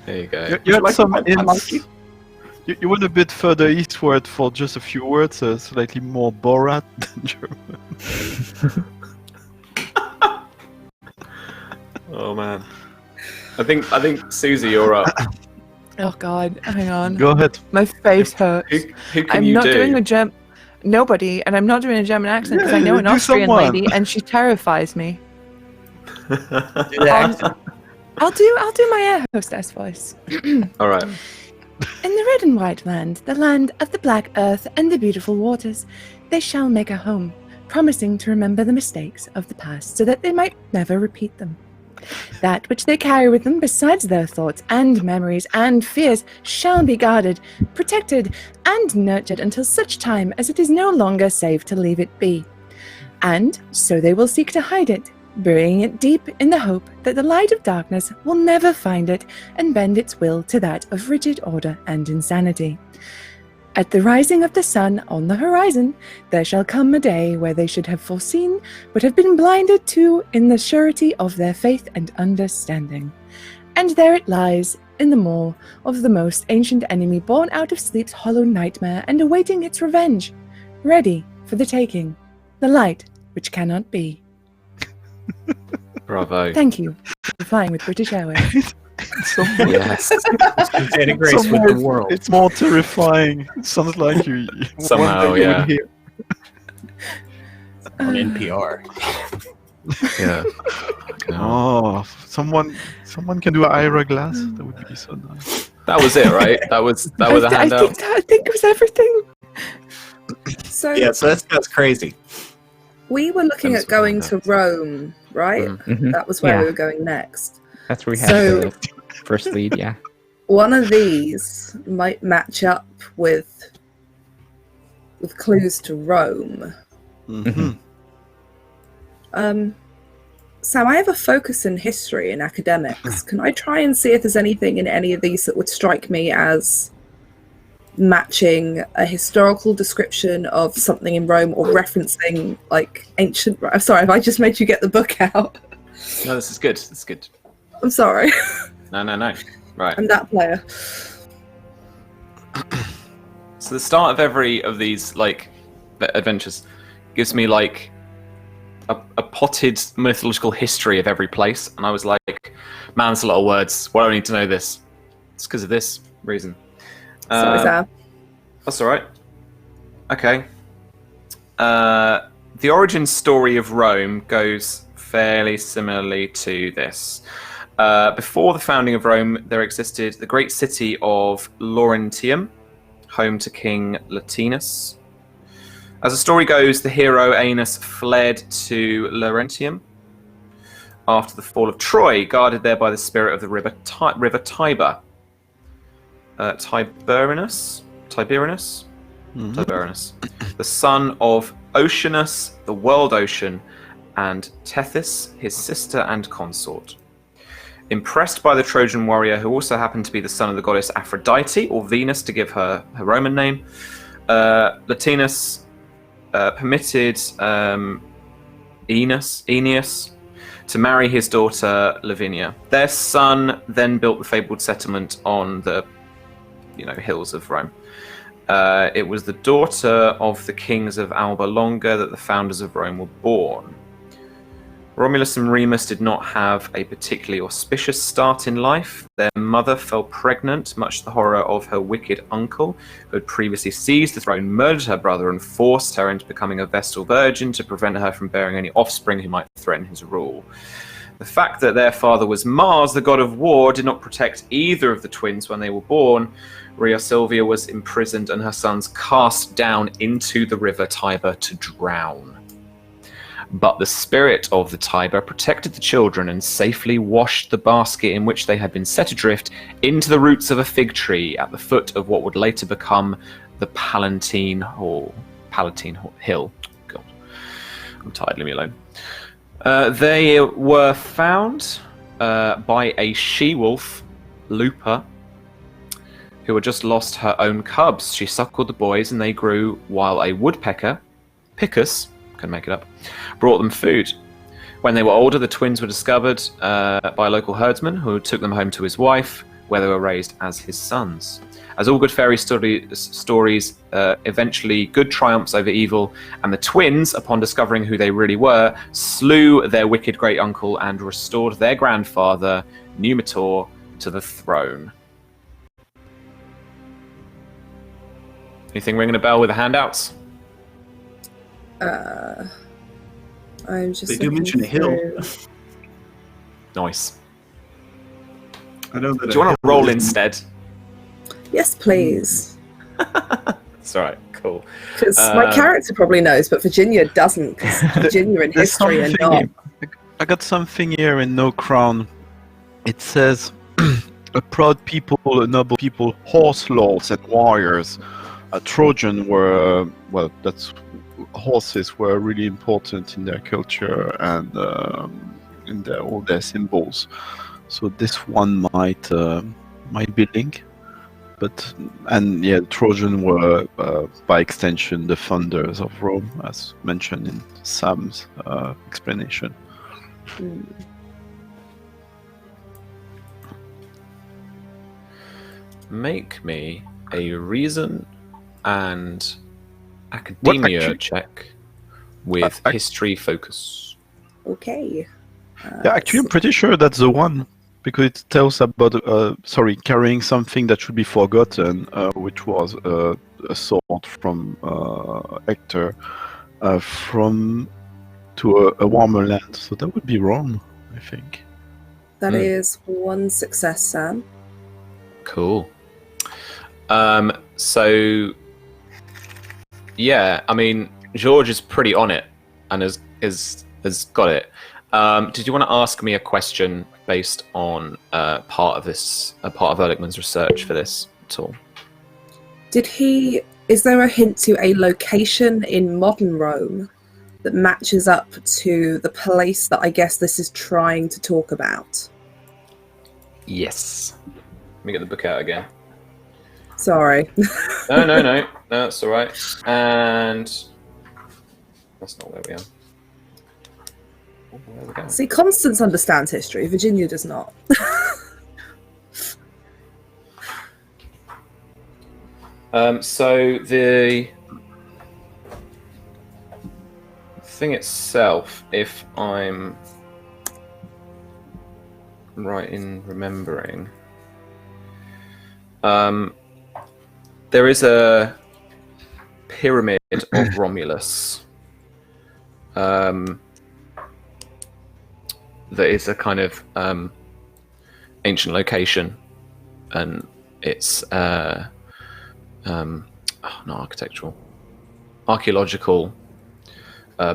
S1: There you go.
S6: You had some
S2: I like you.
S6: You went a bit further eastward for just a few words, slightly more Borat than German.
S1: Oh man. I think Susie, you're up.
S4: Oh God, hang on.
S6: Go ahead.
S4: My face hurts.
S1: Who can
S4: I'm
S1: you
S4: not
S1: do?
S4: doing a nobody, and I'm not doing a German accent because I know an
S6: do
S4: Austrian
S6: someone.
S4: lady, and she terrifies me.
S2: Do the accent.
S4: I'll do my air hostess voice.
S1: All right.
S4: In the red and white land, the land of the black earth and the beautiful waters, they shall make a home, promising to remember the mistakes of the past so that they might never repeat them. That which they carry with them besides their thoughts and memories and fears shall be guarded, protected, and nurtured until such time as it is no longer safe to leave it be. And so they will seek to hide it, burying it deep in the hope that the light of darkness will never find it and bend its will to that of rigid order and insanity. At the rising of the sun on the horizon, there shall come a day where they should have foreseen, but have been blinded to in the surety of their faith and understanding. And there it lies, in the maw of the most ancient enemy born out of sleep's hollow nightmare and awaiting its revenge, ready for the taking, the light which cannot be.
S1: Bravo.
S4: Thank you for flying with British Airways.
S1: Yes.
S2: Integrates with the world.
S6: It's more terrifying. It sounds like you
S1: Somehow,
S6: one day you
S1: yeah.
S6: would hear.
S2: On NPR.
S1: Yeah.
S6: Oh, someone can do Ira Glass. That would be so nice.
S1: That was it, right? That was a handout.
S4: I think it was everything.
S3: So
S2: Yeah, so that's crazy.
S3: we were looking
S1: Depends
S3: at going
S1: what
S3: to Rome, right?
S5: Mhm.
S3: That was where
S5: Yeah.
S3: we were going next.
S5: That's where we had
S3: So-
S5: the first lead, yeah.
S3: One of these might match up with clues to Rome.
S6: Mhm.
S3: Sam, I have a focus in history and academics. Can I try and see if there's anything in any of these that would strike me as matching a historical description of something in Rome or referencing like ancient? I'm sorry, have I just made you get the book out?
S1: No, this is good. This is good.
S3: I'm sorry.
S1: No. Right.
S3: I'm that player.
S1: So the start of every of these like adventures gives me like a potted mythological history of every place, and I was like, man, that's a lot of words. Why do I need to know this? It's because of this reason.
S3: Sorry, Sam.
S1: That's all right. Okay. The origin story of Rome goes fairly similarly to this. Before the founding of Rome, there existed the great city of Laurentium, home to King Latinus. As the story goes, the hero Aeneas fled to Laurentium after the fall of Troy, guarded there by the spirit of the river Tiber. Tiberinus, the son of Oceanus, the world ocean, and Tethys, his sister and consort. Impressed by the Trojan warrior, who also happened to be the son of the goddess Aphrodite, or Venus to give her Roman name, Latinus permitted Aeneas to marry his daughter Lavinia. Their son then built the fabled settlement on the hills of Rome. It was the daughter of the kings of Alba Longa that the founders of Rome were born. Romulus and Remus did not have a particularly auspicious start in life. Their mother fell pregnant, much to the horror of her wicked uncle, who had previously seized the throne, murdered her brother, and forced her into becoming a Vestal Virgin to prevent her from bearing any offspring who might threaten his rule. The fact that their father was Mars, the god of war, did not protect either of the twins when they were born. Rhea Silvia was imprisoned and her sons cast down into the river Tiber to drown. But the spirit of the Tiber protected the children and safely washed the basket in which they had been set adrift into the roots of a fig tree at the foot of what would later become the Palatine Hill. God, I'm tired, leave me alone. They were found by a she-wolf, Lupa, who had just lost her own cubs. She suckled the boys and they grew, while a woodpecker, Picus, can make it up, brought them food. When they were older, the twins were discovered by a local herdsman who took them home to his wife, where they were raised as his sons. As all good fairy stories, eventually good triumphs over evil, and the twins, upon discovering who they really were, slew their wicked great uncle and restored their grandfather, Numitor, to the throne. Anything ringing a bell with the handouts?
S3: I'm just.
S2: They do
S3: looking
S2: mention a hill.
S3: through.
S1: Nice.
S2: I know that.
S1: Do you want to roll instead?
S3: Yes, please.
S1: It's all right. Cool.
S3: Because my character probably knows, but Virginia doesn't. Because Virginia and
S6: There's
S3: history are
S6: something
S3: not.
S6: here. I got something here in No Crown. It says, a proud people, a noble people, horse lords and warriors. Trojan were, well, that's horses were really important in their culture and in all their symbols. So this one might be linked. But and yeah, Trojan were by extension the founders of Rome, as mentioned in Sam's explanation.
S1: Make me a reason and academia check with history focus.
S3: Okay.
S6: Yeah, actually, I'm pretty sure that's the one. Because it tells about, carrying something that should be forgotten, which was a sword from Hector to a warmer land. So that would be Rome, I think.
S3: That is one success, Sam.
S1: Cool. So, yeah, I mean, George is pretty on it and has got it. Did you want to ask me a question based on part of Ehrlichman's research for this at all?
S3: Is there a hint to a location in modern Rome that matches up to the place that I guess this is trying to talk about?
S1: Yes. Let me get the book out again.
S3: Sorry.
S1: No, that's all right. And that's not where we are. Where are we going?
S3: See, Constance understands history. Virginia does not.
S1: So the thing itself, if I'm right in remembering, there is a pyramid of Romulus. That is a kind of ancient location, and it's not architectural, archaeological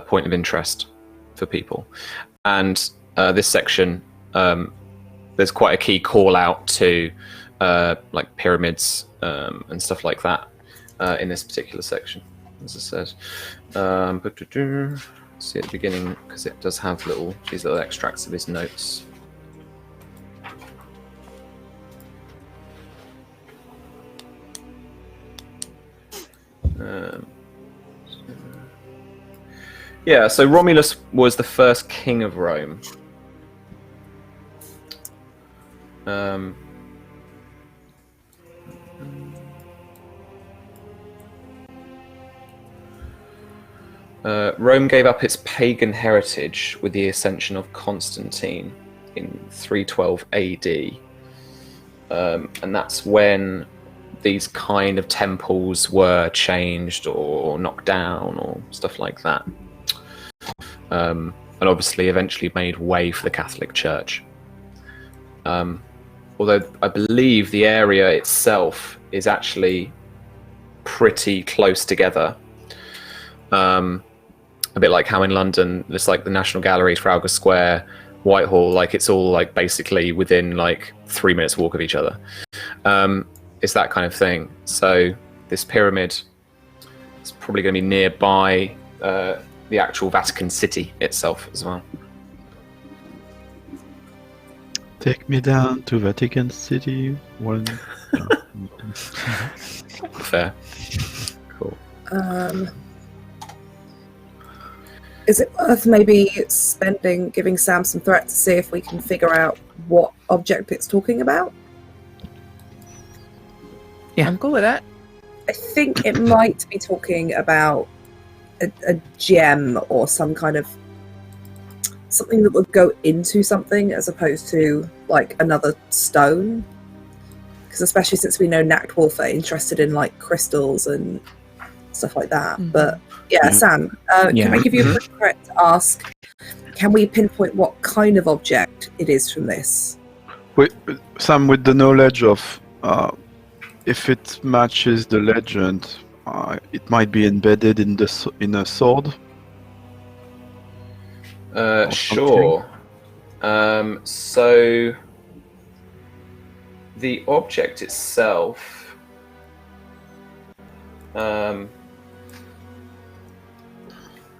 S1: point of interest for people. And this section, there's quite a key call out to like pyramids and stuff like that in this particular section, as I said. See at the beginning, because it does have these little extracts of his notes. Yeah, so Romulus was the first king of Rome. Rome gave up its pagan heritage with the ascension of Constantine in 312 AD. And that's when these kind of temples were changed or knocked down or stuff like that. And obviously eventually made way for the Catholic Church. Although I believe the area itself is actually pretty close together. A bit like how in London, there's like the National Gallery, Trafalgar Square, Whitehall, like it's all like basically within like 3 minutes walk of each other. It's that kind of thing. So this pyramid is probably going to be nearby the actual Vatican City itself as well.
S6: Take me down to Vatican City.
S1: Fair. Cool.
S3: Is it worth maybe giving Sam some threat to see if we can figure out what object it's talking about?
S4: Yeah, I'm cool with that.
S3: I think it might be talking about a gem or some kind of something that would go into something as opposed to like another stone. because especially since we know Nact Wolf are interested in like crystals and stuff like that. But yeah, Sam, can I give you a quick credit to ask, can we pinpoint what kind of object it is from this?
S6: Sam, with the knowledge of if it matches the legend, it might be embedded in a sword.
S1: Sure. So the object itself,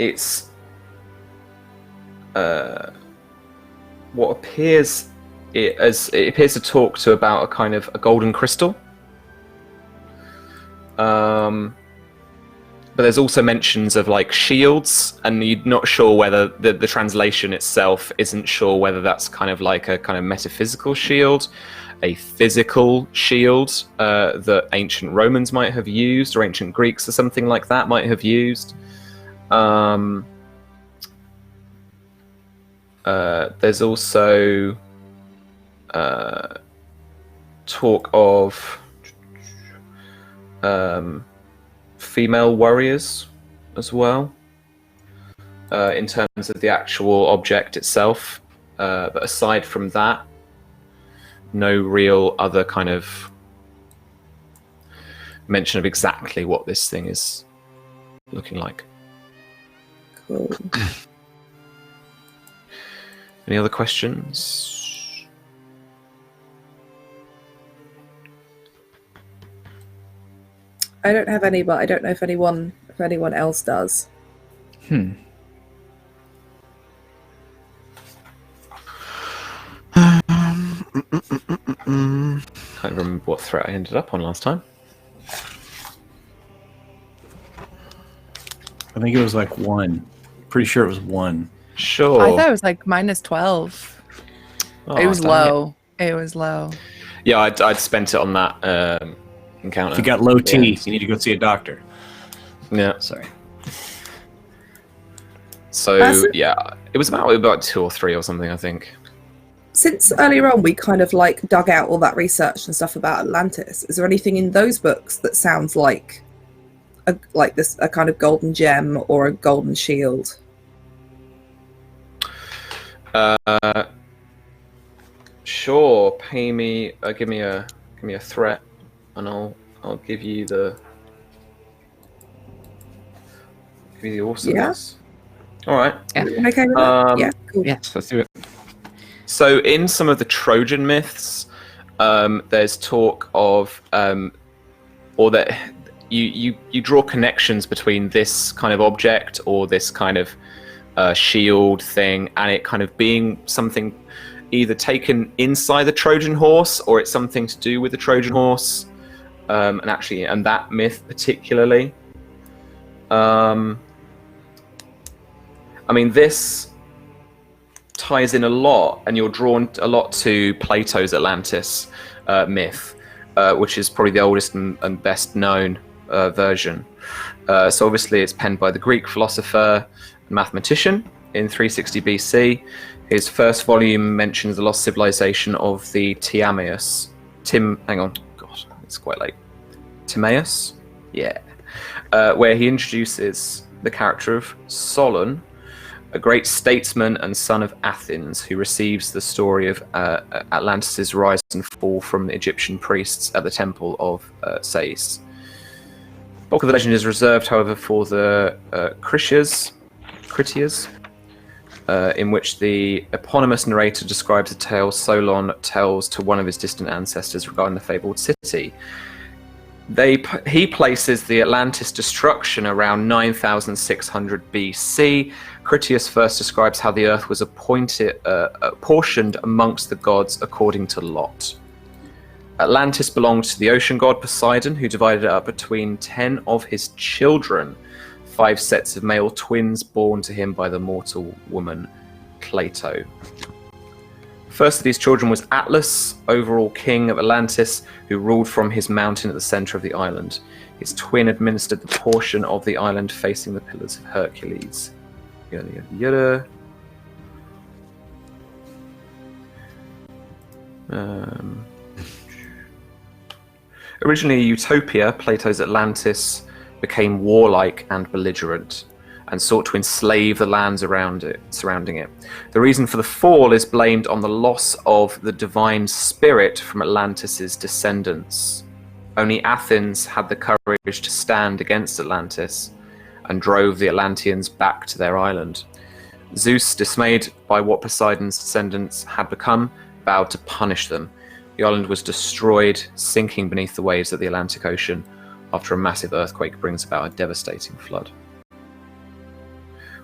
S1: it's what appears it appears to talk to about a kind of a golden crystal. But there's also mentions of like shields, and you're not sure whether the translation itself isn't sure whether that's kind of like a kind of metaphysical shield, a physical shield that ancient Romans might have used, or ancient Greeks or something like that might have used. There's also talk of female warriors as well, in terms of the actual object itself. But aside from that, no real other kind of mention of exactly what this thing is looking like.
S3: Cool.
S1: Any other questions?
S3: I don't have any, but I don't know if anyone else does.
S1: Can't remember what threat I ended up on last time.
S2: I think it was like 1. Pretty sure it was 1.
S1: Sure.
S4: I thought it was like -12. It was low. It was low.
S1: Yeah, I'd spent it on that encounter.
S2: If you got low T, you need to go see a doctor.
S1: Yeah.
S2: Sorry.
S1: So yeah, it was about 2 or 3 or something, I think.
S3: Since earlier on we kind of like dug out all that research and stuff about Atlantis, is there anything in those books that sounds like a kind of golden gem or a golden shield?
S1: Sure. Pay me. Give me a threat, and I'll give you the awesomeness. Yeah. All right.
S5: Yeah.
S3: Okay with that? Yeah. Cool.
S5: Yes, let's do it.
S1: So in some of the Trojan myths, there's talk of, or that you draw connections between this kind of object or this kind of shield thing, and it kind of being something either taken inside the Trojan horse, or it's something to do with the Trojan horse, and that myth particularly. I mean, this ties in a lot, and you're drawn a lot to Plato's Atlantis myth, which is probably the oldest and best known version. So obviously it's penned by the Greek philosopher and mathematician in 360 BC. His first volume mentions the lost civilization of the Timaeus. Hang on, God, it's quite late. Timaeus? Yeah. Where he introduces the character of Solon, a great statesman and son of Athens, who receives the story of Atlantis' rise and fall from the Egyptian priests at the temple of Sais. The bulk of the legend is reserved, however, for the Critias, in which the eponymous narrator describes a tale Solon tells to one of his distant ancestors regarding the fabled city. He places the Atlantis destruction around 9600 BC. Critias first describes how the earth was apportioned amongst the gods according to lot. Atlantis belonged to the ocean god Poseidon, who divided it up between 10 of his children, 5 sets of male twins born to him by the mortal woman Plato. First of these children was Atlas, overall king of Atlantis, who ruled from his mountain at the center of the island. His twin administered the portion of the island facing the Pillars of Hercules. Yada, yada, yada. Originally a utopia, Plato's Atlantis became warlike and belligerent and sought to enslave the lands surrounding it. The reason for the fall is blamed on the loss of the divine spirit from Atlantis's descendants. Only Athens had the courage to stand against Atlantis and drove the Atlanteans back to their island. Zeus, dismayed by what Poseidon's descendants had become, vowed to punish them. The island was destroyed, sinking beneath the waves of the Atlantic Ocean after a massive earthquake brings about a devastating flood.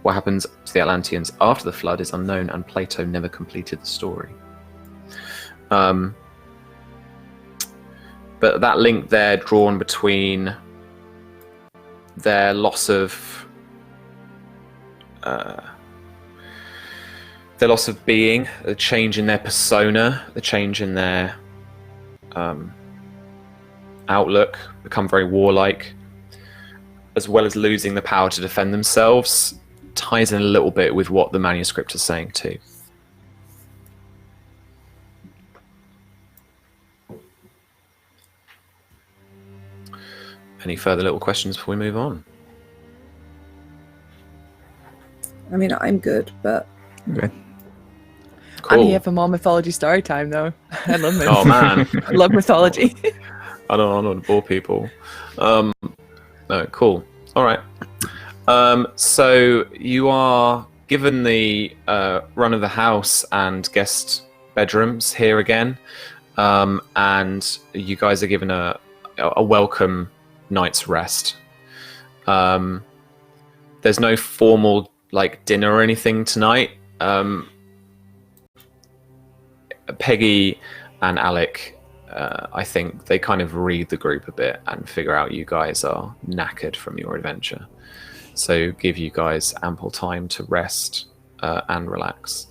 S1: What happens to the Atlanteans after the flood is unknown, and Plato never completed the story. But that link there drawn between their loss of being, the change in their persona, the change in their outlook, become very warlike, as well as losing the power to defend themselves, ties in a little bit with what the manuscript is saying too. Any further little questions before we move on?
S3: I mean, I'm good, but
S5: Okay.
S1: Cool.
S4: I'm here for more mythology story time, though. I love myth.
S1: Oh man,
S4: I love mythology.
S1: I don't want to bore people. No, cool. All right. So you are given the run of the house and guest bedrooms here again, and you guys are given a welcome night's rest. There's no formal dinner or anything tonight. Peggy and Alec, I think they kind of read the group a bit and figure out you guys are knackered from your adventure. So give you guys ample time to rest and relax.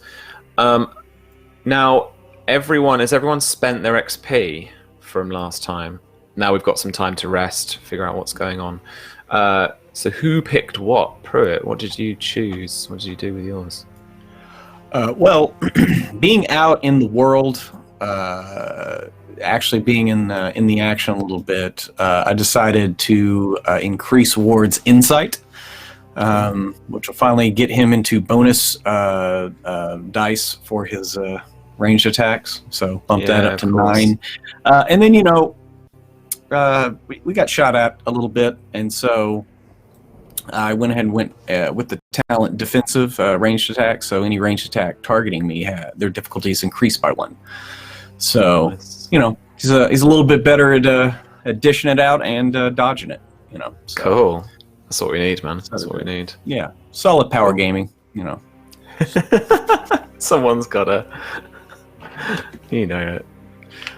S1: Now, has everyone spent their XP from last time? Now we've got some time to rest, figure out what's going on. So who picked what? Pruitt, what did you choose? What did you do with yours?
S2: Well, being out in the world, actually being in the action a little bit, I decided to increase Ward's insight, which will finally get him into bonus dice for his ranged attacks. So bump that up to 9. And then, we got shot at a little bit, and so I went ahead and went with the talent defensive ranged attack. So any ranged attack targeting me, their difficulty is increased by 1. So
S1: Nice.
S2: He's a little bit better at dishing it out and dodging it. So,
S1: Cool. That's what we need, man. That's what we need.
S2: yeah, solid power gaming.
S1: Someone's gotta. You know it.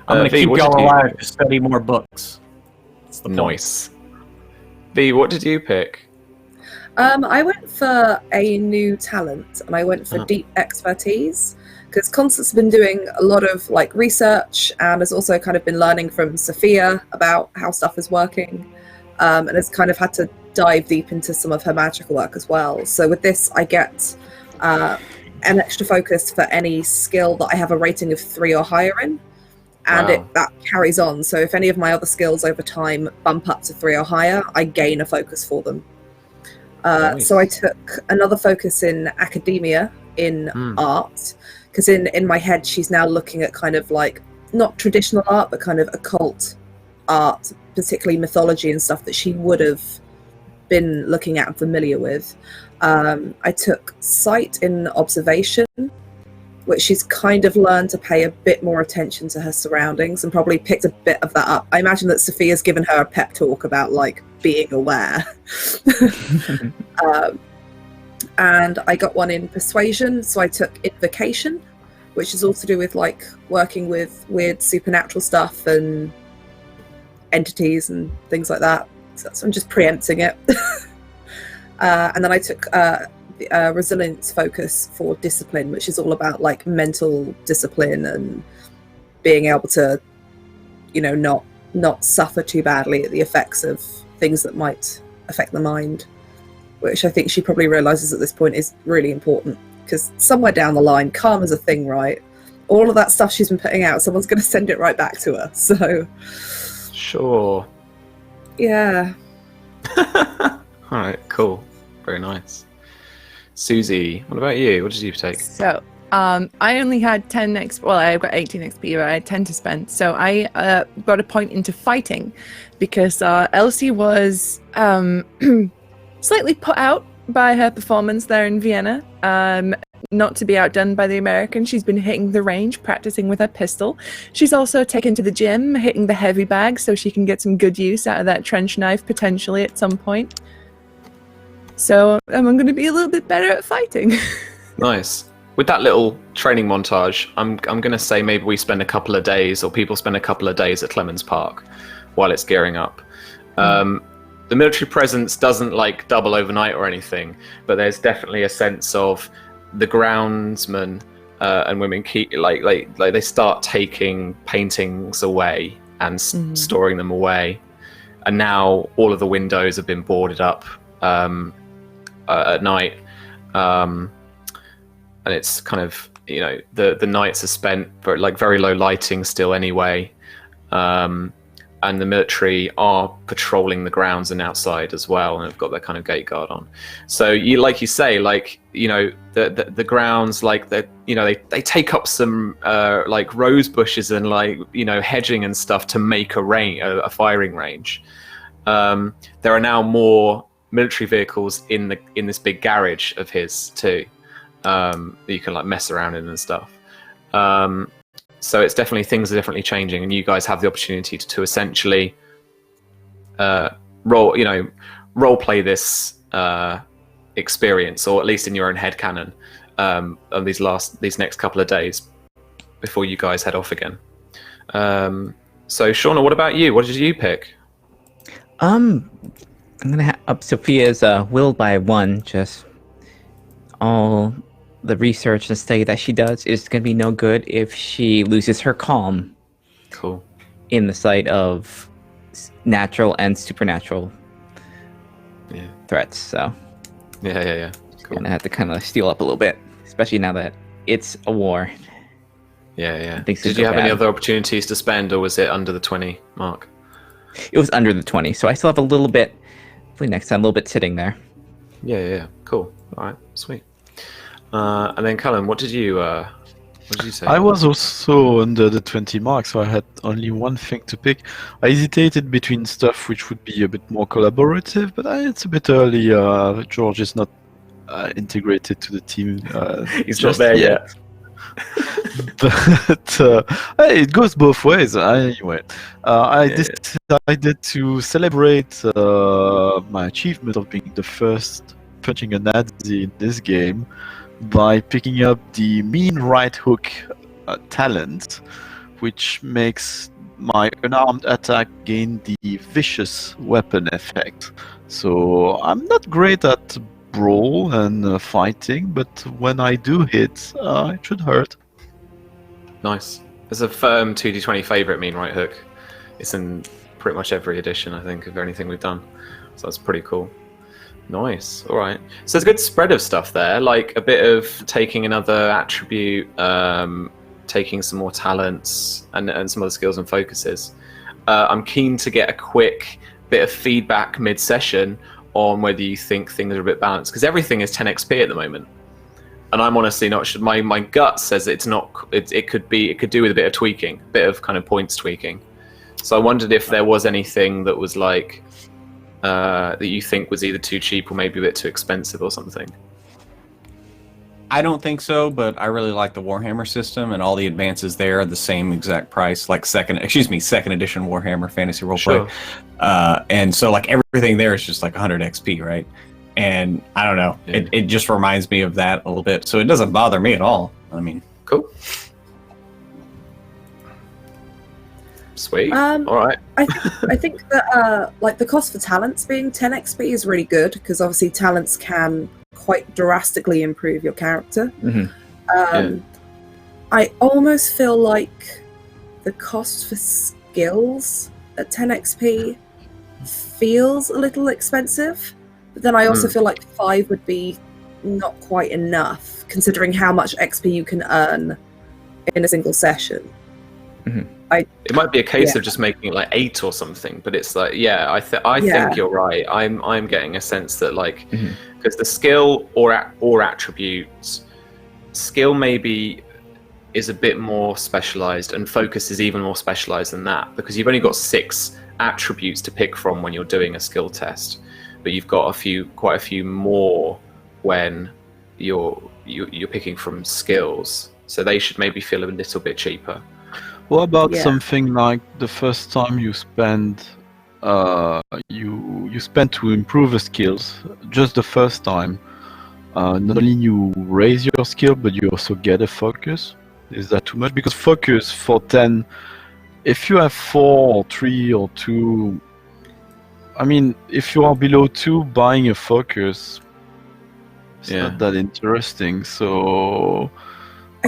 S2: I'm gonna
S1: V,
S2: keep
S1: what
S2: y'all
S1: did you-
S2: alive to study more books. That's the point.
S1: Nice. V, what did you pick?
S3: I went for a new talent, and I went for deep expertise, because Constance's been doing a lot of research and has also kind of been learning from Sophia about how stuff is working, and has kind of had to dive deep into some of her magical work as well. So with this, I get an extra focus for any skill that I have a rating of 3 or higher in, and
S1: Wow.
S3: that carries on. So if any of my other skills over time bump up to 3 or higher, I gain a focus for them.
S1: Nice.
S3: So I took another focus in academia, in art, because in my head she's now looking at kind of not traditional art, but kind of occult art, particularly mythology and stuff that she would have been looking at and familiar with. I took sight in observation, which she's kind of learned to pay a bit more attention to her surroundings and probably picked a bit of that up. I imagine that Sophia's given her a pep talk about being aware. And I got one in persuasion, so I took invocation, which is all to do with working with weird supernatural stuff and entities and things like that. So I'm just preempting it. And then I took resilience focus for discipline, which is all about mental discipline and being able to not suffer too badly at the effects of things that might affect the mind, which I think she probably realizes at this point is really important, because somewhere down the line, karma's a thing, right? All of that stuff she's been putting out, someone's going to send it right back to her. So
S1: Sure.
S3: Yeah.
S1: All right, cool. Very nice. Susie, what about you? What did you take?
S4: So, I only had 10 XP. Well, I've got 18 XP, but I had 10 to spend. So I got a point into fighting because Elsie was slightly put out by her performance there in Vienna. Not to be outdone by the American, she's been hitting the range, practicing with her pistol. She's also taken to the gym, hitting the heavy bag so she can get some good use out of that trench knife potentially at some point. So I'm going to be a little bit better at fighting.
S1: Nice. With that little training montage, I'm going to say maybe we spend a couple of days, or people spend a couple of days at Clements Park while it's gearing up. The military presence doesn't like double overnight or anything, but there's definitely a sense of the groundsmen and women keep like they start taking paintings away and storing them away, and now all of the windows have been boarded up at night, and it's kind of, you know, the nights are spent for like very low lighting still anyway, and the military are patrolling the grounds and outside as well, and have got their kind of gate guard on. So you, like you say, like, you know, the grounds, like they take up some like rose bushes and, like, you know, hedging and stuff to make a firing range. There are now more military vehicles in this big garage of his too, that you can like mess around in and stuff. So it's definitely, things are definitely changing, and you guys have the opportunity to essentially role play this experience, or at least in your own headcanon, on these next couple of days before you guys head off again. So Shauna, what about you? What did you pick?
S5: I'm gonna up Sophia's will by 1. Just all the research and study that she does is going to be no good if she loses her calm.
S1: Cool.
S5: In the sight of natural and supernatural threats. So
S1: Yeah. Cool.
S5: Gonna have to kind of steal up a little bit, especially now that it's a war.
S1: Yeah.
S5: Things
S1: Did you have any other opportunities to spend, or was it under the 20 mark?
S5: It was under the 20, so I still have a little bit. Hopefully next time, a little bit sitting there.
S1: Yeah. Cool. All right. Sweet. And then Callum, what did you say?
S6: I was also under the 20 mark, so I had only one thing to pick. I hesitated between stuff which would be a bit more collaborative, but it's a bit early. George is not integrated to the team.
S1: He's not there yet.
S6: But it goes both ways. Anyway, I decided to celebrate my achievement of being the first punching a Nazi in this game by picking up the mean right hook talent, which makes my unarmed attack gain the vicious weapon effect. So I'm not great at brawl and fighting, but when I do hit, it should hurt.
S1: Nice. There's a firm 2d20 favorite mean right hook. It's in pretty much every edition, I think, of anything we've done. So that's pretty cool. Nice. All right. So there's a good spread of stuff there, like a bit of taking another attribute, taking some more talents, and some other skills and focuses. I'm keen to get a quick bit of feedback mid-session on whether you think things are a bit balanced, because everything is 10 XP at the moment, and I'm honestly not sure. My gut says it's not. It could do with a bit of tweaking, a bit of kind of points tweaking. So I wondered if there was anything that was like that you think was either too cheap or maybe a bit too expensive or something.
S2: I don't think so, but I really like the Warhammer system, and all the advances there are the same exact price, like second edition Warhammer Fantasy Roleplay.
S1: Sure.
S2: And so like everything there is just like 100 XP, right? And I don't know, it just reminds me of that a little bit, so it doesn't bother me at all. I mean,
S1: cool. Sweet. All right.
S3: I think that like the cost for talents being 10 XP is really good, because obviously talents can quite drastically improve your character. I almost feel like the cost for skills at 10 XP feels a little expensive, but then I also feel like 5 would be not quite enough, considering how much XP you can earn in a single session.
S1: It might be a case
S3: Yeah.
S1: of just making it like 8 or something, but it's like, yeah, I
S3: Yeah.
S1: think you're right. I'm getting a sense that like,
S5: Mhm.
S1: because the skill or attributes, skill maybe is a bit more specialized, and focus is even more specialized than that, because you've only got 6 attributes to pick from when you're doing a skill test, but you've got quite a few more when you're picking from skills. So they should maybe feel a little bit cheaper.
S6: What about
S3: Yeah.
S6: something like the first time you spend you spend to improve the skills, just the first time, not only you raise your skill, but you also get a focus? Is that too much? Because focus for 10, if you have 4 or 3 or 2, I mean, if you are below 2, buying a focus is
S1: Yeah.
S6: not that interesting. So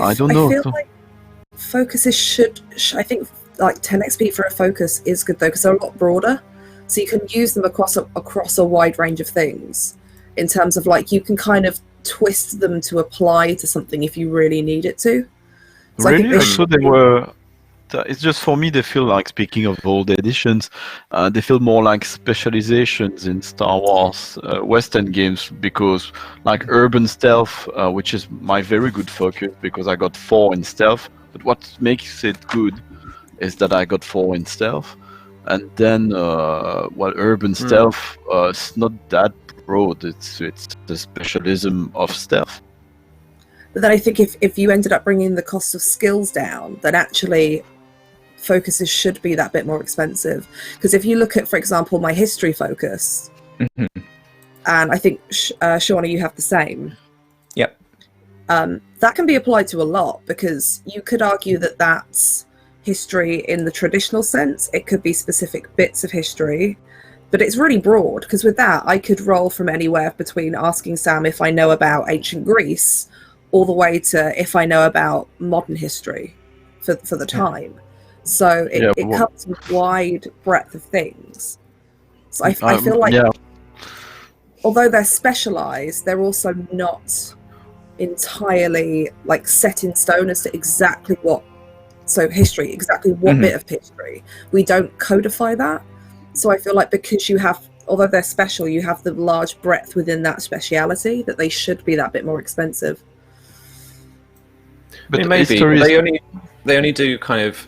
S6: I don't
S3: I
S6: know.
S3: feel like focuses should. I think like 10 XP for a focus is good though, because they're a lot broader, so you can use them across a wide range of things. In terms of like, you can kind of twist them to apply to something if you really need it to. So I think
S6: Really?
S3: they
S6: I thought they were. It's just for me, they feel like, speaking of old editions, they feel more like specializations in Star Wars Western games, because like urban stealth, which is my very good focus because I got 4 in stealth, but what makes it good is that I got 4 in stealth, and then urban stealth, it's not that broad, it's the specialism of stealth.
S3: But then I think if you ended up bringing the cost of skills down, then actually focuses should be that bit more expensive. Because if you look at, for example, my history focus,
S5: Mhm.
S3: and I think Shauna, you have the same.
S5: Yep.
S3: That can be applied to a lot, because you could argue that that's history in the traditional sense. It could be specific bits of history, but it's really broad, because with that I could roll from anywhere between asking Sam if I know about ancient Greece all the way to if I know about modern history for the time. So it covers a wide breadth of things. So I feel like although they're specialized, they're also not entirely like set in stone as to exactly what bit of history. We don't codify that. So I feel like because you have, although they're special, you have the large breadth within that speciality, that they should be that bit more expensive.
S1: But maybe they only do kind of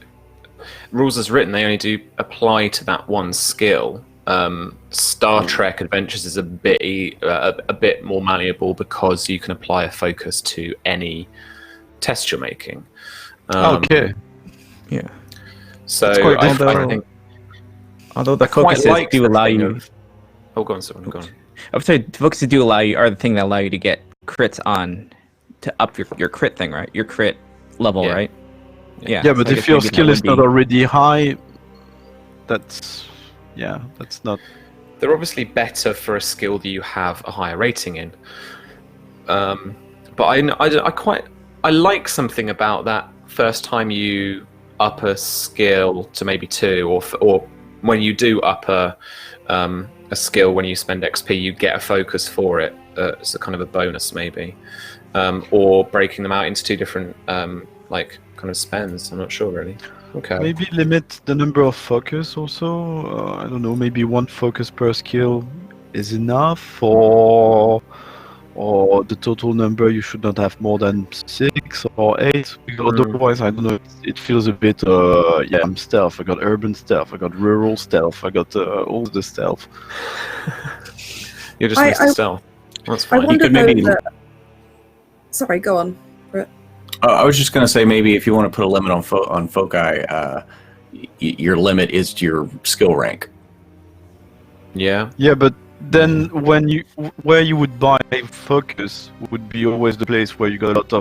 S1: rules as written. They only do apply to that one skill. Star Trek Adventures is a bit more malleable, because you can apply a focus to any test you're making.
S6: Okay.
S5: Yeah.
S1: So
S6: quite
S1: I think,
S5: Although the
S1: I quite
S5: focuses
S1: like
S5: do
S1: the
S5: allow
S1: thing
S5: you.
S1: of- Oh, go on, Simon. Go on.
S5: I'm sorry, the focuses do allow you, are the thing that allow you to get crits on, to up your crit thing, right? Your crit level,
S1: Yeah.
S5: right?
S6: Yeah,
S5: so
S6: but
S5: I
S6: if
S5: guess
S6: your
S5: maybe that
S6: skill
S5: would
S6: is not
S5: be-
S6: already high, that's not.
S1: They're obviously better for a skill that you have a higher rating in. But I like something about that first time you up a skill to maybe 2, or when you do up a skill, when you spend XP, you get a focus for it. It's a kind of a bonus maybe, or breaking them out into 2 different like kind of spends. I'm not sure really. Okay.
S6: Maybe limit the number of focus also. I don't know, maybe 1 focus per skill is enough, or the total number you should not have more than 6 or 8. Because otherwise, I don't know, it feels a bit. I'm stealth. I got urban stealth. I got rural stealth. I got all the stealth.
S1: You're just Mr. Stealth. That's
S3: I
S1: fine.
S3: wonder
S2: could
S3: though
S2: maybe-
S3: that... Sorry, go on.
S2: I was just going to say, maybe if you want to put a limit on foci, your limit is to your skill rank.
S1: Yeah.
S6: Yeah, but then where you would buy focus would be always the place where you got a lot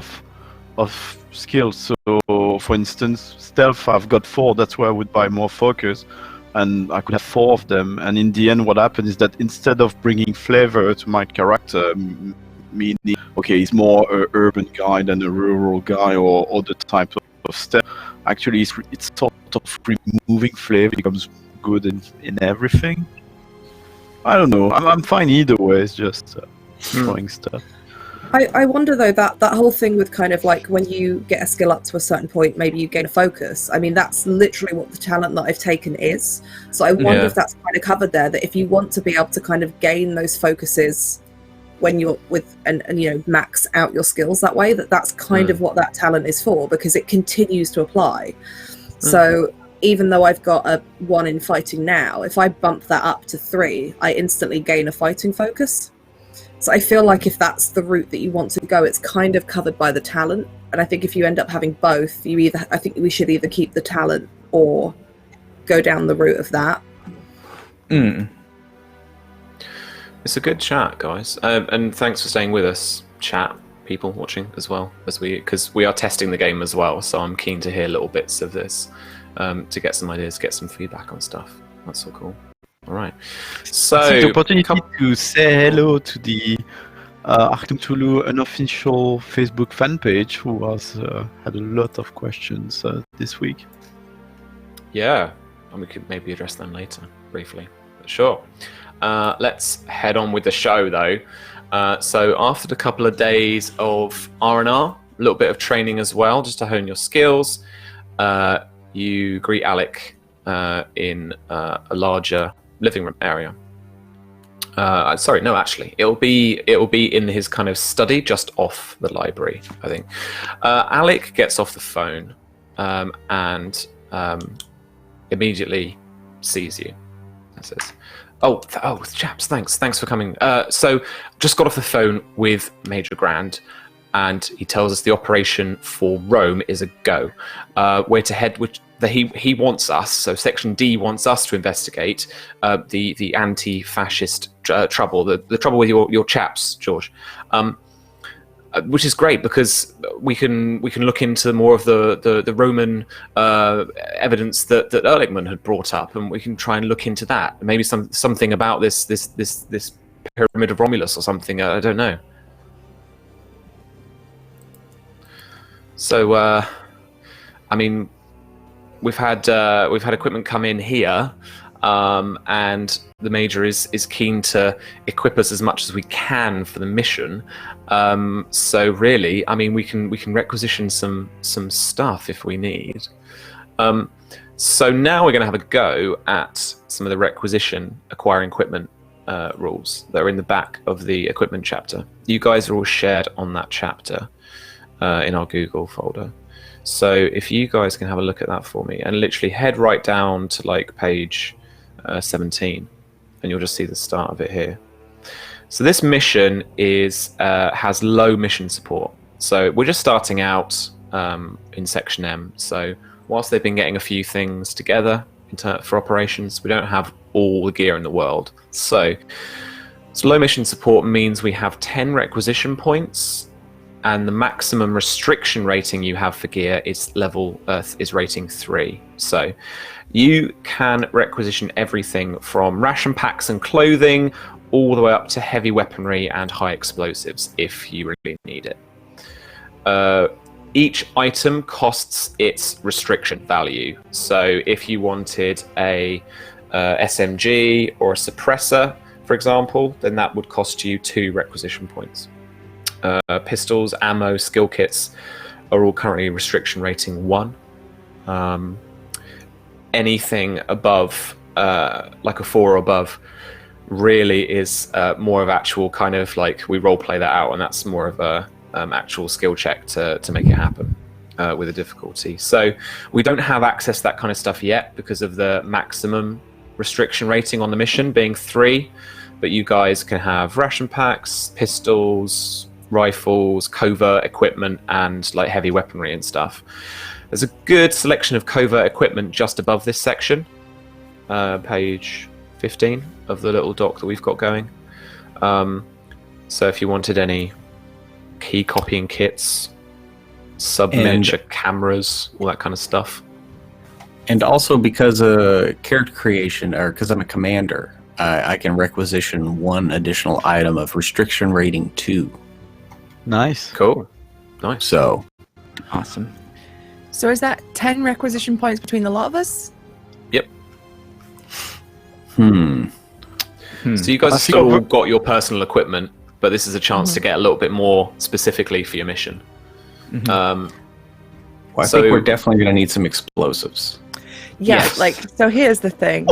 S6: of skills. So, for instance, stealth, I've got 4. That's where I would buy more focus, and I could have 4 of them. And in the end, what happened is that instead of bringing flavor to my character, meaning, okay, he's more an urban guy than a rural guy, or other type of stealth, actually it's sort of removing flavor. It becomes good in everything. I don't know. I'm fine either way. It's just throwing stuff.
S3: I wonder though that whole thing with kind of like when you get a skill up to a certain point, maybe you gain a focus. I mean, that's literally what the talent that I've taken is. So I wonder if that's kind of covered there, that if you want to be able to kind of gain those focuses when you're with and you know, max out your skills that way, that's kind of what that talent is for, because it continues to apply. So even though I've got a 1 in fighting now, if I bump that up to 3, I instantly gain a fighting focus. So I feel like if that's the route that you want to go, it's kind of covered by the talent. And I think if you end up having both, I think we should either keep the talent or go down the route of that.
S1: It's a good chat, guys, and thanks for staying with us, chat people watching as well, because we are testing the game as well. So I'm keen to hear little bits of this, to get some ideas, get some feedback on stuff. That's so cool. All right. So
S6: it's the opportunity to say hello to the Achtung Cthulhu unofficial Facebook fan page, who has had a lot of questions this week.
S1: Yeah, and we could maybe address them later briefly. But sure. Let's head on with the show, though. So after a couple of days of R&R, a little bit of training as well, just to hone your skills, you greet Alec in a larger living room area. Sorry, no, actually, it'll be in his kind of study, just off the library, I think. Alec gets off the phone and immediately sees you. That says, "Oh, chaps, thanks for coming." So, just got off the phone with Major Grand, and he tells us the operation for Rome is a go. We're to head, which he wants us. So, Section D wants us to investigate the anti-fascist trouble, the trouble with your chaps, George. Which is great because we can look into more of the Roman evidence that Ehrlichman had brought up, and we can try and look into that. Maybe something about this pyramid of Romulus or something. I don't know. So, I mean, we've had equipment come in here, and the Major is keen to equip us as much as we can for the mission. So really, I mean, we can requisition some stuff if we need. So now we're going to have a go at some of the requisition acquiring equipment rules that are in the back of the equipment chapter. You guys are all shared on that chapter in our Google folder. So if you guys can have a look at that for me and literally head right down to like page 17, and you'll just see the start of it here. So this mission has low mission support. So we're just starting out in Section M. So whilst they've been getting a few things together for operations, we don't have all the gear in the world. So low mission support means we have 10 requisition points, and the maximum restriction rating you have for gear is rating 3. So you can requisition everything from ration packs and clothing all the way up to heavy weaponry and high explosives if you really need it. Each item costs its restriction value. So if you wanted a SMG or a suppressor, for example, then that would cost you 2 requisition points. Pistols, ammo, skill kits are all currently restriction rating 1. Anything above, like a 4 or above, really is more of actual kind of like we role play that out, and that's more of a actual skill check to make it happen with a difficulty. So we don't have access to that kind of stuff yet because of the maximum restriction rating on the mission being 3. But you guys can have ration packs, pistols, rifles, covert equipment, and like heavy weaponry and stuff. There's a good selection of covert equipment just above this section, page 15 of the little doc that we've got going. So if you wanted any key copying kits, sub-miniature cameras, all that kind of stuff.
S2: And also because of character creation, or because I'm a commander, I can requisition 1 additional item of restriction rating 2.
S6: Nice.
S1: Cool. Nice.
S2: So
S5: Awesome.
S4: So is that 10 requisition points between the lot of us?
S1: Yep.
S2: Hmm.
S1: So you guys have still got your personal equipment, but this is a chance to get a little bit more specifically for your mission.
S2: Well, I
S1: So-
S2: think we're definitely going to need some explosives.
S4: Yeah,
S5: Yes.
S4: like, so here's the thing.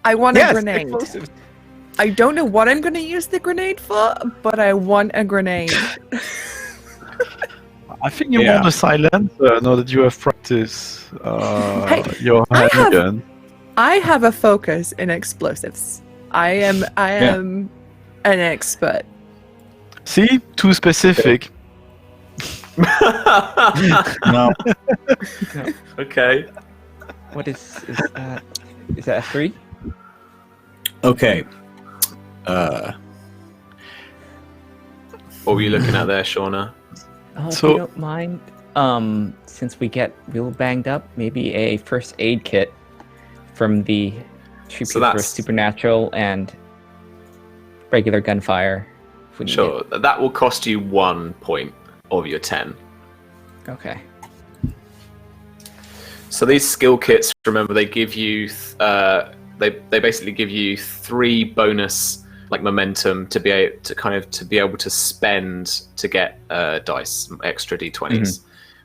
S4: I want a grenade.
S5: explosives.
S4: I don't know what I'm going to use the grenade for, but I want a grenade.
S6: I think you
S2: Yeah.
S6: want a silencer now that you have practiced
S4: Hey,
S6: your
S4: I have-
S6: handgun.
S4: I have a focus in explosives. I am an expert.
S6: See, too specific.
S2: No.
S1: Okay.
S5: What is that? Is that a 3?
S2: Okay.
S1: What were you looking at there, Shauna?
S5: Oh, if
S6: So-
S5: you don't mind, since we get real banged up, maybe a first aid kit from the treat
S1: So
S5: people for
S1: that's-
S5: supernatural and regular gunfire. If we need
S1: Sure. That will cost you 1 point of your 10.
S5: it. Okay.
S1: So these skill kits, remember, they give you they basically give you 3 bonus like momentum to be able to spend to get dice, extra d20s.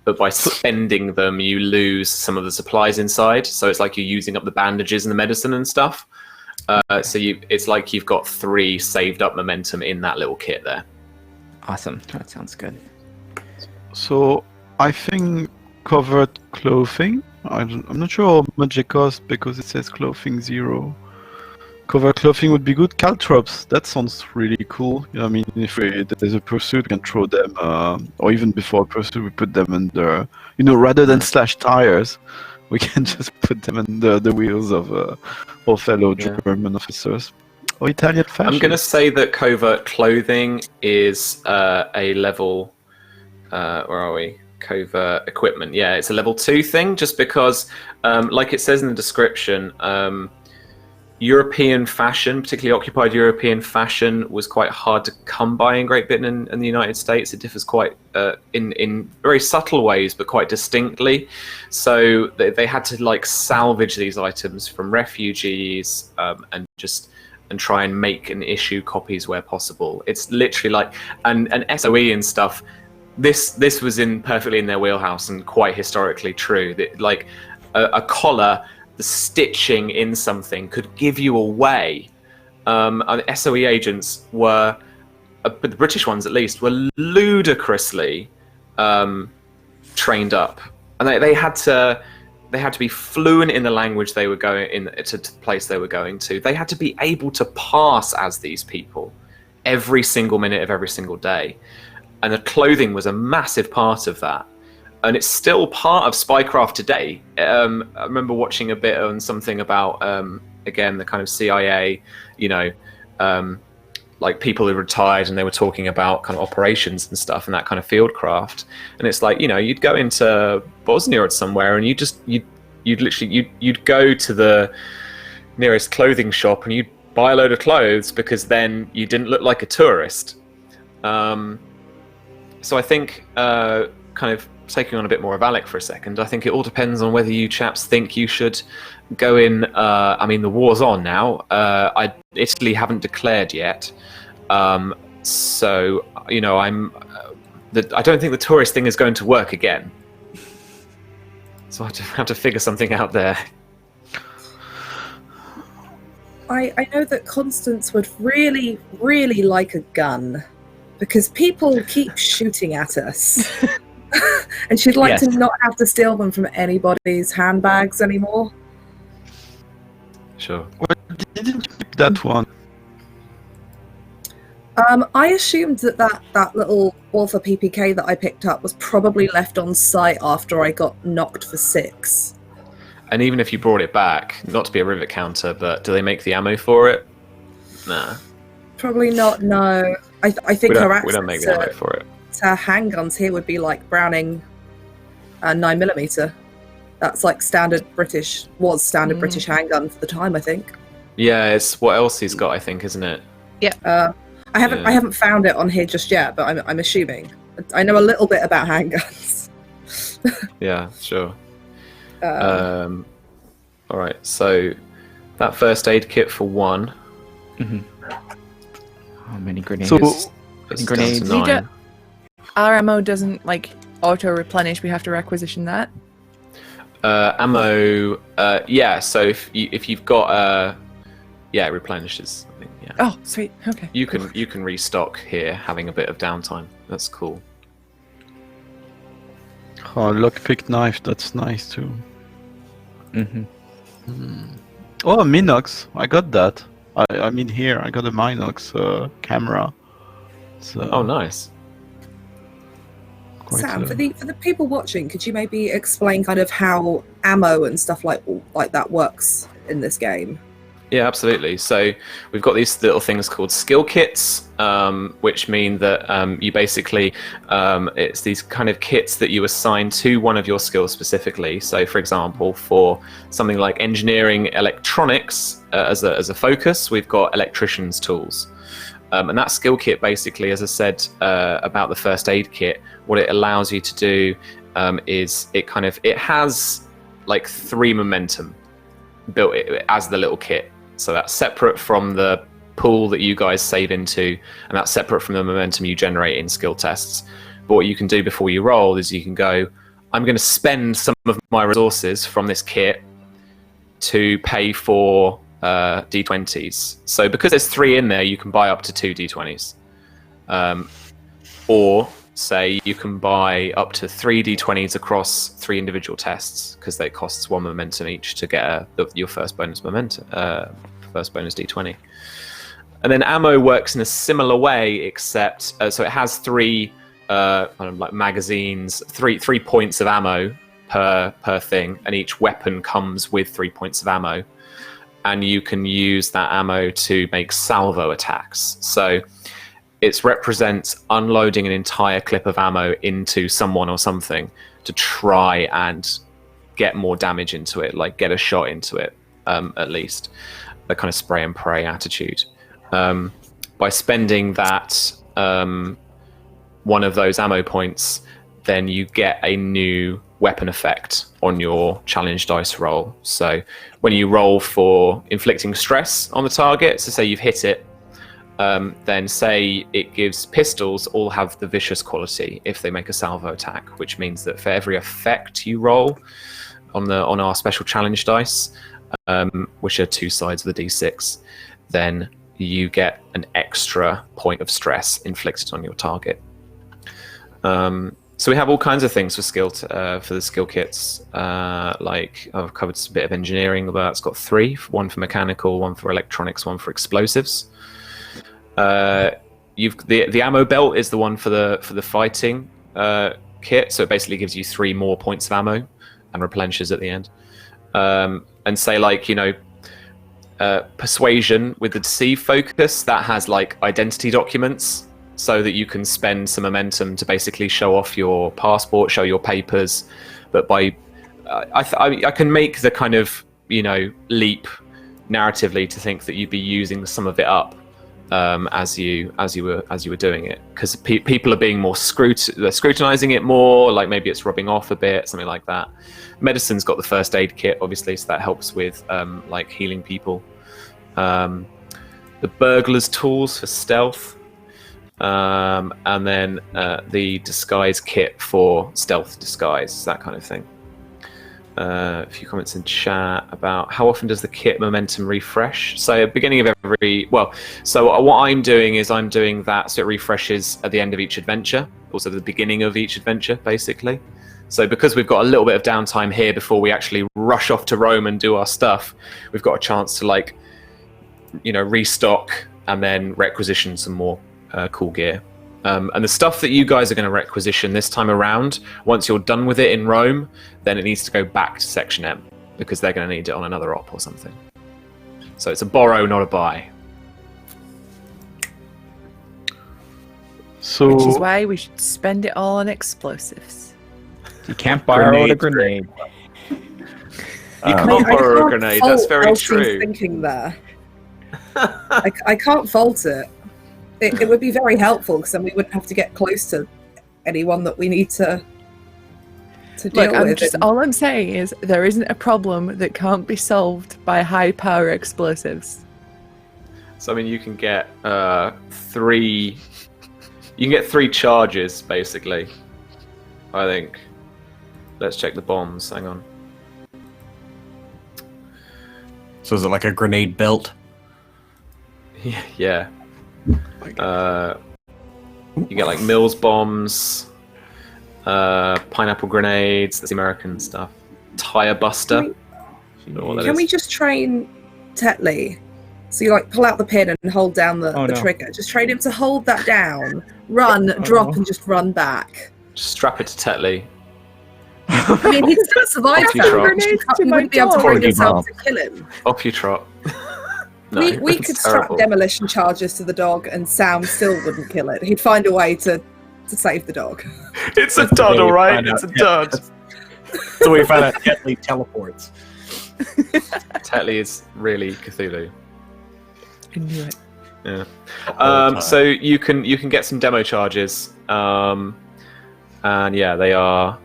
S1: But by spending them, you lose some of the supplies inside. So it's like you're using up the bandages and the medicine and stuff. So it's like you've got 3 saved up momentum in that little kit there.
S5: Awesome. That sounds good.
S6: So I think covered clothing. I'm not sure how much it costs because it says clothing 0. Covered clothing would be good. Caltrops, that sounds really cool. I mean, if there's a pursuit, we can throw them, or even before a pursuit, we put them under, rather than slash tires, we can just put them under the wheels of our fellow German officers. Or Italian fashion.
S1: I'm going to say that covert clothing is a level. Where are we? Covert equipment. Yeah, it's a level 2 thing. Just because, like it says in the description, European fashion, particularly occupied European fashion, was quite hard to come by in Great Britain and the United States. It differs quite in very subtle ways, but quite distinctly. So they had to like salvage these items from refugees and try and make and issue copies where possible. It's literally like and SOE and stuff. This was perfectly in their wheelhouse and quite historically true. That like a collar, the stitching in something could give you away. And SOE agents were, but the British ones at least, were ludicrously trained up, and they had to be fluent in the language they were going in to the place they were going to. They had to be able to pass as these people every single minute of every single day, and the clothing was a massive part of that. And it's still part of spycraft today. I remember watching a bit on something about, again, the kind of CIA, like people who retired and they were talking about kind of operations and stuff and that kind of field craft. And it's like, you'd go into Bosnia or somewhere and you'd go to the nearest clothing shop and you'd buy a load of clothes because then you didn't look like a tourist. So I think kind of taking on a bit more of Alec for a second, I think it all depends on whether you chaps think you should go in. I mean, the war's on now. Italy haven't declared yet, so I don't think the tourist thing is going to work again. So I have to figure something out there.
S3: I know that Constance would really, really like a gun because people keep shooting at us. And she'd like to not have to steal them from anybody's handbags anymore.
S1: Sure.
S6: Well, didn't you pick that one?
S3: I assumed that little Walther PPK that I picked up was probably left on site after I got knocked for 6.
S1: And even if you brought it back, not to be a rivet counter, but do they make the ammo for it? Nah.
S3: Probably not, no. I think
S1: We
S3: her
S1: don't make the ammo
S3: access
S1: for it.
S3: to handguns here would be like Browning 9mm. That's like standard British British handgun for the time, I think.
S1: Yeah, it's what else he's got, I think, isn't it?
S3: I haven't found it on here just yet, but I'm assuming. I know a little bit about handguns.
S1: Yeah, sure. All right, so that first aid kit for 1.
S5: Mm-hmm. Oh, many grenades.
S6: So-
S1: It's
S5: Grenades.
S1: down to
S4: We
S1: 9.
S4: Our ammo doesn't like auto replenish. We have to requisition that.
S1: Ammo, yeah. So if you've got yeah, it replenishes. I think, yeah.
S4: Oh, sweet. Okay.
S1: You can restock here, having a bit of downtime. That's cool.
S6: Oh, lockpick knife, that's nice too.
S5: Mm-hmm.
S6: Oh, a Minox, I got that. I mean here, I got a Minox camera. So
S1: Oh, nice.
S6: quite,
S3: Sam, for the people watching, could you maybe explain kind of how ammo and stuff like that works in this game?
S1: Yeah, absolutely. So we've got these little things called skill kits, which mean that you basically, it's these kind of kits that you assign to one of your skills specifically. So for example, for something like engineering electronics as a focus, we've got electrician's tools. And that skill kit basically, as I said about the first aid kit, what it allows you to do is it has like 3 momentum built as the little kit. So that's separate from the pool that you guys save into, and that's separate from the momentum you generate in skill tests. But what you can do before you roll is you can go, I'm going to spend some of my resources from this kit to pay for D20s. So because there's 3 in there, you can buy up to 2 D20s. Or say you can buy up to 3 D20s across 3 individual tests, because they costs 1 momentum each to get your first bonus momentum, first bonus D20. And then ammo works in a similar way, except so it has 3 kind of like magazines, 3 points of ammo per thing, and each weapon comes with 3 points of ammo, and you can use that ammo to make salvo attacks. So it represents unloading an entire clip of ammo into someone or something to try and get more damage into it, like get a shot into it, at least. The kind of spray and pray attitude. By spending that one of those ammo points, then you get a new weapon effect on your challenge dice roll. So when you roll for inflicting stress on the target, so say you've hit it, then say it gives pistols all have the vicious quality if they make a salvo attack, which means that for every effect you roll on our special challenge dice, which are 2 sides of the d6, then you get an extra point of stress inflicted on your target. So we have all kinds of things for the skill kits. Like I've covered a bit of engineering, but it's got 3: 1 for mechanical, 1 for electronics, 1 for explosives. The ammo belt is the one for the fighting kit, so it basically gives you 3 more points of ammo and replenishes at the end. And say like, persuasion with the deceive focus, that has like identity documents, so that you can spend some momentum to basically show off your passport, show your papers. But by I can make the kind of leap narratively to think that you'd be using some of it up as you were doing it, because people are being more they're scrutinizing it more, like maybe it's rubbing off a bit, something like that. Medicine's got the first aid kit, obviously, so that helps with like healing people. The burglar's tools for stealth, and then the disguise kit for stealth disguise, that kind of thing. A few comments in chat about how often does the kit momentum refresh. So beginning of so what I'm doing is I'm doing that so it refreshes at the end of each adventure, also the beginning of each adventure, basically. So because we've got a little bit of downtime here before we actually rush off to Rome and do our stuff, we've got a chance to restock and then requisition some more cool gear. And the stuff that you guys are going to requisition this time around, once you're done with it in Rome, then it needs to go back to Section M, because they're going to need it on another op or something. So it's a borrow, not a buy.
S6: So
S4: Which is why we should spend it all on explosives.
S5: You can't borrow a grenade.
S1: You can't borrow a grenade, that's very
S3: Elston's
S1: true.
S3: thinking there. I can't fault it. It would be very helpful, because then we wouldn't have to get close to anyone that we need to deal with.
S4: All I'm saying is there isn't a problem that can't be solved by high power explosives.
S1: So I mean, you can get 3. You can get 3 charges basically. I think. Let's check the bombs. Hang on.
S2: So is it like a grenade belt?
S1: Yeah. You get like Mills bombs, pineapple grenades. That's the American stuff. Tire buster.
S3: Can we just train Tetley? So you like pull out the pin and hold down the trigger. Just train him to hold that down, run, drop, and just run back.
S1: Just strap it to Tetley.
S3: I mean, he'd still survive
S1: Off you
S3: that.
S1: trot.
S3: He wouldn't be able to bring himself to kill him.
S1: Off you trot. No,
S3: we
S1: it's
S3: could
S1: terrible.
S3: strap demolition charges to the dog, and Sam still wouldn't kill it. He'd find a way to save the dog.
S1: It's a dud, all right. It's a dud.
S2: So we find out Tetley teleports.
S1: Tetley is really Cthulhu.
S4: I knew it.
S1: Yeah. So you can get some demo charges, and yeah, they are.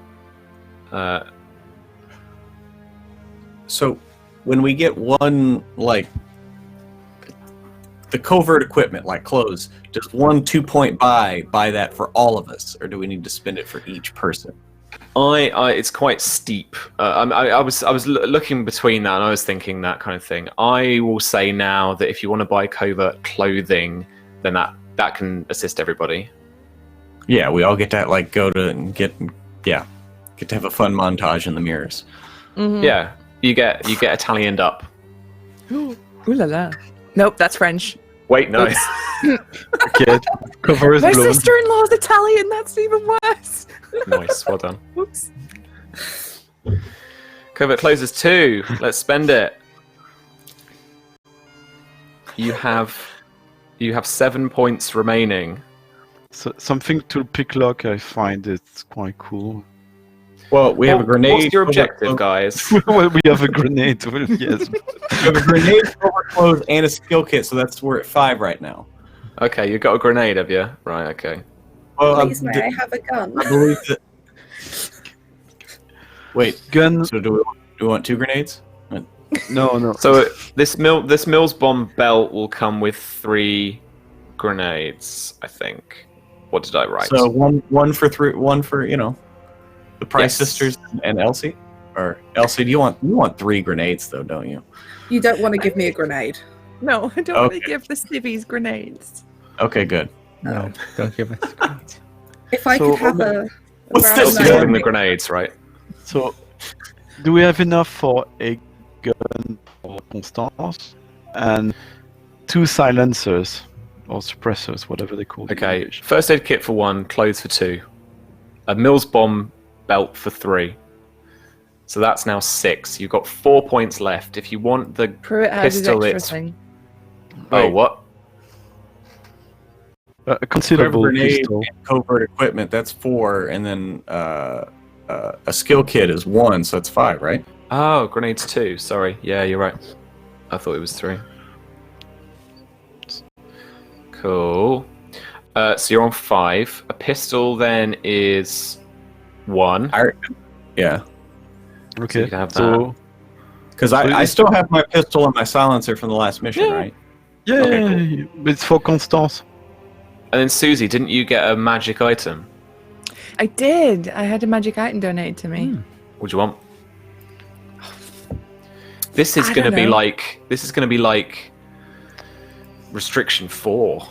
S2: So when we get one, like the covert equipment, like clothes, does one 2-point buy that for all of us, or do we need to spend it for each person?
S1: It's quite steep. I was looking between that, and I was thinking that kind of thing. I will say now that if you want to buy covert clothing, then that can assist everybody.
S2: Yeah, we all get to like go to and get to have a fun montage in the mirrors.
S4: Mm-hmm.
S1: Yeah, you get Italianed up.
S4: Ooh la la. Nope, that's French.
S1: Wait, no.
S6: Okay, cover is
S4: My
S6: blown.
S4: sister-in-law's Italian. That's even worse.
S1: Nice, well done.
S4: Whoops.
S1: Covert closes 2. Let's spend it. You have 7 points remaining.
S6: So, something to pick lock, I find it's quite cool.
S2: Well, we have a grenade.
S1: What's your objective, guys?
S6: Well, we have a grenade. Well, yes.
S2: We have a grenade, covert clothes, and a skill kit, so we're at 5 right now.
S1: Okay, you got a grenade, have you? Right. Okay.
S2: Well,
S3: Please, may I have a gun?
S2: I believe that. Wait,
S6: Gun.
S2: so do we want 2 grenades?
S6: No.
S1: So this Mills bomb belt will come with 3 grenades, I think. What did I write?
S2: So one for 3, one for the Price
S1: Yes.
S2: Sisters and Elsie. Or Elsie, you want 3 grenades though, don't you?
S3: You don't want to give me a grenade.
S4: No, I don't want
S2: Okay.
S4: to give the civvies grenades.
S2: Okay, good.
S5: No, don't give us grenades.
S3: If I
S6: So,
S3: could have a
S2: what's
S3: brown
S2: this
S1: Elsie
S3: nose-
S1: holding the grenades, right?
S6: So, do we have enough for a gun for Constance and 2 silencers or suppressors, whatever they call them?
S1: Okay. First aid kit for 1, clothes for 2, a Mills bomb belt for 3. So that's now 6. You've got 4 points left. If you want the
S4: Pruitt has his
S1: pistol,
S4: extra
S1: it's
S4: thing.
S1: oh what?
S6: A considerable
S2: grenade
S6: pistol.
S2: and covert equipment, that's 4, and then a skill kit is 1, so it's 5, right?
S1: Oh, grenades 2. Sorry. Yeah, you're right. I thought it was 3. Cool. So you're on 5. A pistol then is 1.
S2: Yeah,
S6: Okay,
S1: you can have
S6: so
S2: because I still have my pistol and my silencer from the last mission, right?
S6: yeah,
S2: Okay,
S6: it's for Constance.
S1: And then Susie, didn't you get a magic item?
S4: I did. I had a magic item donated to me.
S1: What do you want? This is
S4: I
S1: going to
S4: don't
S1: be
S4: know.
S1: like restriction 4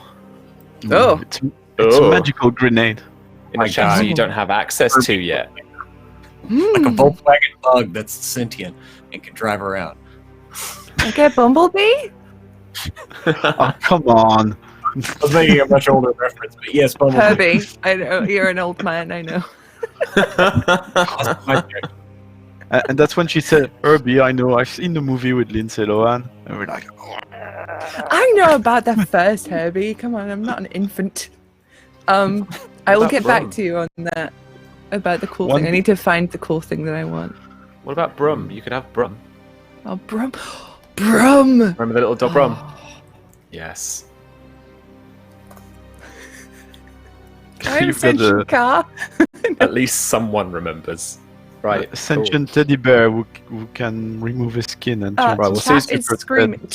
S4: Oh.
S6: It's
S1: Oh.
S6: a magical grenade.
S1: in
S2: My
S1: a chapter
S2: God.
S1: you don't have access to yet.
S2: like a Volkswagen Bug that's sentient and can drive around.
S4: Like a bumblebee?
S6: Oh, come on.
S2: I was making a much older reference, but yes, Bumblebee.
S4: Herbie. I know. You're an old man. I know.
S6: And that's when she said, Herbie, I know, I've seen the movie with Lindsay Lohan. And we're like,
S4: I know about the first Herbie. Come on, I'm not an infant. I will
S1: about
S4: get back
S1: Brum?
S4: to you on that. About the cool
S2: One-
S4: thing. I need to find the cool thing that I want.
S1: What about Brum? You could have Brum.
S4: Oh, Brum. Brum!
S1: Remember the little dog Brum? Yes.
S4: Can I have a
S6: You've got
S4: sentient
S6: a-
S4: car?
S1: At least someone remembers. Right.
S6: Sentient teddy bear who can remove his skin and turn
S1: Right, we'll
S6: to
S1: see
S4: Chat is
S6: super
S4: screaming.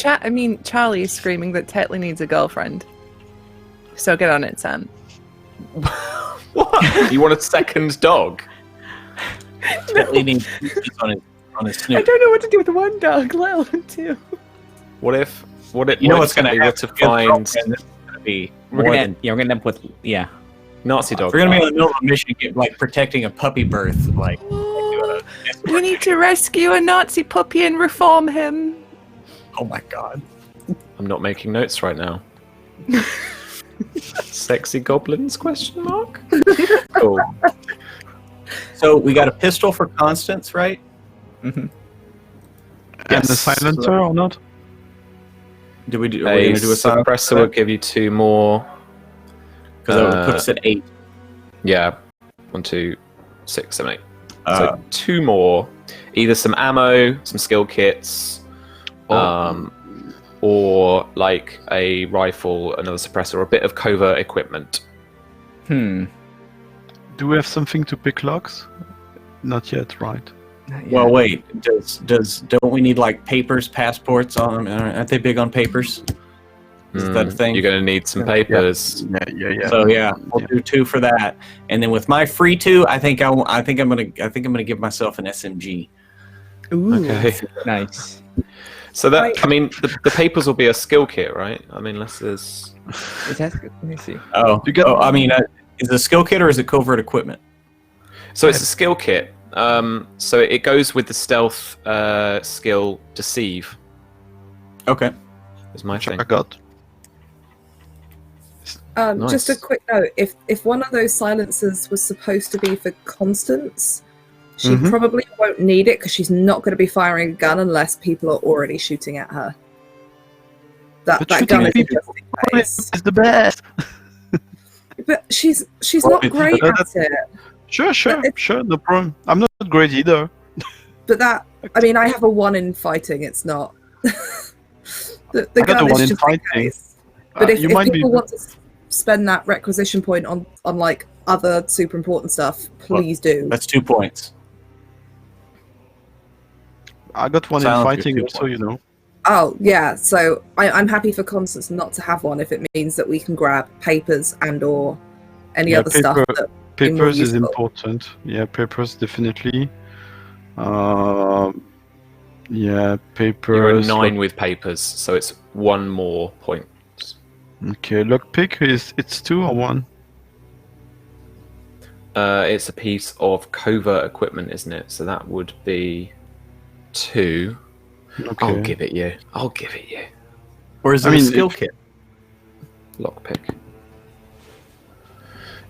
S4: Charlie is screaming that Tetley needs a girlfriend. So get on it, Sam.
S1: What? You want a second dog?
S2: Tetley needs on his
S4: I
S2: snoot.
S4: don't know what to do with one dog, let alone two.
S1: What if?
S2: You know what's going to
S1: Tetley were
S2: happen
S1: to find
S5: We're gonna end up with
S1: Nazi dog?
S2: We're going to be in the middle of a mission, like protecting a puppy birth. Like,
S4: We need to rescue a Nazi puppy and reform him.
S2: oh my god.
S1: I'm not making notes right now. Sexy goblins? Question mark. Cool.
S2: So we got a pistol for Constance, right?
S5: Mhm.
S6: And the silencer or not?
S2: Are we
S1: A
S2: going to do a
S1: suppressor will give you 2 more.
S2: Because that would put us at 8.
S1: Yeah. 1, 2, 6, 7, 8.
S2: Uh,
S1: So 2 more. Either some ammo, some skill kits, or like a rifle, another suppressor, or a bit of covert equipment.
S5: Hmm.
S6: Do we have something to pick locks? Not yet, right?
S2: well, wait. Don't we need like papers, passports on them? Aren't they big on papers? Is that a thing?
S1: You're going to need some papers.
S6: Yeah.
S2: So yeah, we'll do 2 for that, and then with my free 2, I think I'm gonna give myself an SMG.
S5: Ooh.
S1: Okay.
S5: Nice.
S1: So that, I mean, the papers will be a skill kit, right? I mean, unless there's...
S5: Is that? Let me see.
S2: Is it a skill kit or is it covert equipment?
S1: So it's a skill kit. So it goes with the stealth skill deceive.
S2: Okay.
S1: Is my thing.
S6: I got.
S1: Nice.
S3: Just a quick note: if one of those silencers was supposed to be for Constance, she
S2: Mhm.
S3: probably won't need it because she's not going to be firing a gun unless people are already shooting at her. That
S6: But
S3: gun
S6: shooting
S3: is
S6: people
S3: just in case.
S6: It's the best.
S3: But she's
S2: Well,
S3: not great at it.
S6: Sure, no problem. I'm not great either.
S3: But that, I mean, I have a 1 in fighting. It's not. the
S6: I got
S3: gun
S6: a
S3: is
S6: 1 in
S3: just in
S6: fighting.
S3: case. But if
S6: you might
S3: people
S6: be.
S3: want to spend that requisition point on like other super important stuff, please do.
S2: That's 2 points.
S6: I got 1
S2: Silence
S6: in
S2: with
S6: fighting
S2: 2
S6: also,
S2: points.
S6: you know.
S3: Oh yeah, so I'm happy for Constance not to have one if it means that we can grab papers and or any
S6: Yeah,
S3: other stuff. That be more
S6: Papers is
S3: useful.
S6: important. Yeah, papers definitely. Yeah, papers.
S1: You're a 9 with papers, so it's 1 more point.
S6: Okay, lockpick it's 2 or 1?
S1: It's a piece of covert equipment, isn't it? So that would be 2.
S6: Okay.
S1: I'll give it you.
S2: Or is it
S6: I
S2: a
S6: mean,
S2: skill
S6: if-
S2: kit?
S1: Lockpick.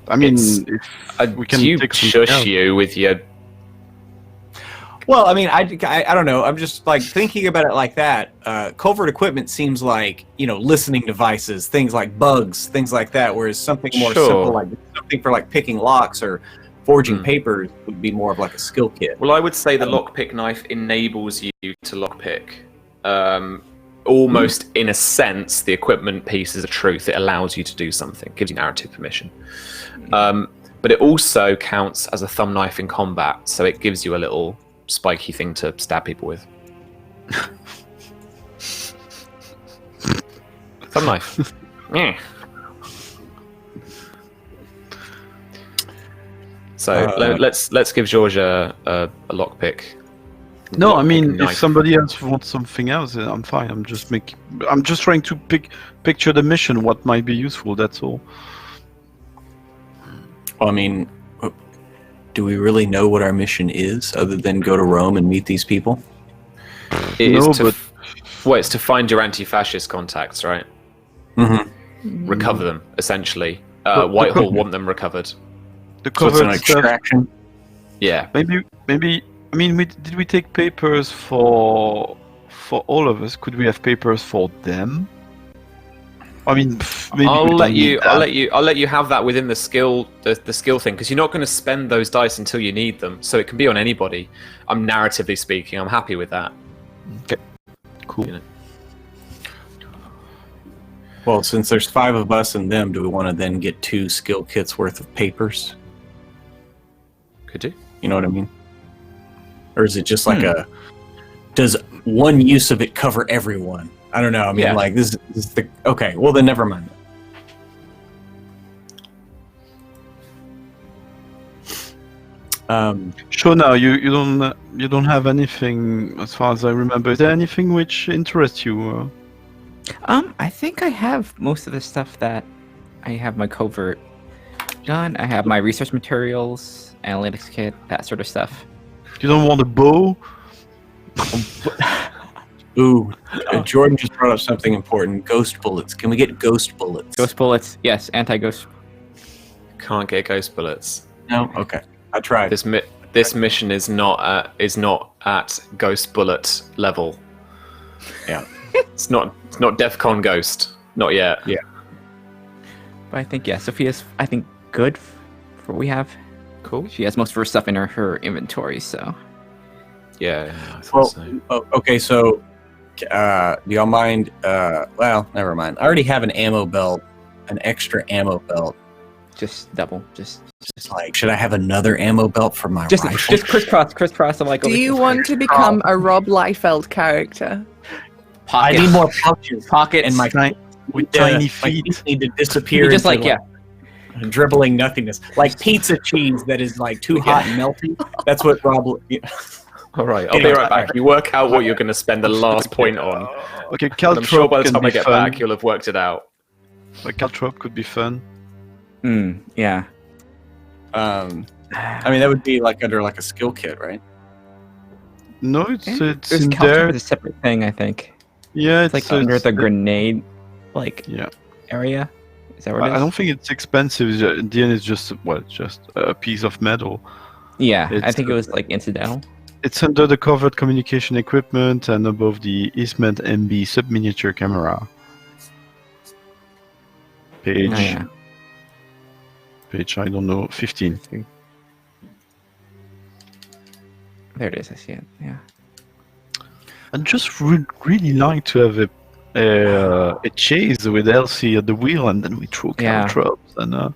S6: I mean,
S1: It's-
S6: if we can
S1: you
S6: take something
S1: shush
S6: else.
S1: you with your...
S2: Well, I mean, I don't know. I'm just like thinking about it like that. Covert equipment seems like, listening devices, things like bugs, things like that. Whereas something more
S1: Sure.
S2: simple, like something for like picking locks or forging papers, would be more of like a skill kit.
S1: Well, I would say the lockpick knife enables you to lockpick. Almost in a sense, the equipment piece is a truth. It allows you to do something, gives you narrative permission. But it also counts as a thumb knife in combat, so it gives you a little spiky thing to stab people with. Thumb knife. Yeah. So let's give George a lockpick.
S6: No, I mean,
S1: Knife.
S6: if somebody else wants something else, then I'm fine. I'm just trying to picture the mission. What might be useful. That's all.
S2: Well, I mean, do we really know what our mission is other than go to Rome and meet these people?
S1: It is
S6: No,
S1: to
S6: but-
S1: well, it's to find your anti-fascist contacts, right?
S2: Mm-hmm.
S1: Recover them, essentially.
S6: But-
S1: Whitehall want them recovered.
S6: The
S2: So it's an
S6: covered stuff.
S2: extraction.
S1: Yeah.
S6: Maybe. I mean, did we take papers for all of us? Could we have papers for them? I mean, maybe
S1: I'll
S6: we don't
S1: let
S6: need that.
S1: I'll let you have that within the skill thing, because you're not going to spend those dice until you need them. So it can be on anybody. I'm narratively speaking. I'm happy with that.
S6: Okay. Cool.
S1: You know.
S2: Well, since there's 5 of us and them, do we want to then get 2 skill kits worth of papers?
S1: Could do.
S2: You know what I mean? or is it just like does one use of it cover everyone? I don't know. I mean, like this is the okay. Well, then never mind.
S6: Sure. Now you don't have anything as far as I remember. Is there anything which interests you?
S5: I think I have most of the stuff that I have my covert done. I have my research materials, analytics kit, that sort of stuff.
S6: You don't want a bow?
S2: Ooh, Jordan just brought up something important. Ghost bullets. Can we get ghost bullets?
S5: Ghost bullets, yes. Anti-ghost.
S1: Can't get ghost bullets.
S2: No. Okay. I tried.
S1: This mission is not at ghost bullet level.
S2: Yeah.
S1: It's not DEFCON Ghost. Not yet.
S2: Yeah.
S5: But I think Sophia's good for what we have.
S1: Cool.
S5: She has most of her stuff in her inventory, so.
S1: Yeah, I thought so.
S2: Okay, so do y'all mind? Well, never mind. I already have an ammo belt, an extra ammo belt.
S5: Just double. Just
S2: like, should I have another ammo belt for my rifle?
S5: Just crisscross. I'm like,
S4: Do you want to become a Rob Liefeld character?
S5: Pockets.
S2: I need more pouches.
S5: Pockets
S2: And my
S6: with
S2: tiny
S6: tiny
S2: feet
S6: feet.
S2: need to disappear.
S5: You just
S2: into, dribbling nothingness, like pizza cheese that is like too hot and melty. That's what Rob.
S1: All right, I'll be right back. You work out what you're going to spend the last point on.
S6: Okay,
S1: And I'm sure by the time I get
S6: fun.
S1: back, you'll have worked it out.
S6: A caltrop could be fun.
S5: Yeah.
S2: I mean, that would be like under like a skill kit, right?
S6: No, it's
S5: There's
S6: in
S5: caltrop
S6: there.
S5: is a separate thing, I think.
S6: Yeah,
S5: It's like under the grenade, area. Is that what it is?
S6: I don't think it's expensive. In the end, it's just a piece of metal.
S5: Yeah, I
S6: It's-
S5: think it was like incidental.
S6: It's under the covered communication equipment and above the Eastman MB sub-miniature camera. Page,
S5: Oh, yeah.
S6: page, I don't know, 15.
S5: There it is. I see it. Yeah.
S6: I'd just really like to have a chase with Elsie at the wheel, and then we throw
S5: Yeah.
S6: caltrops and.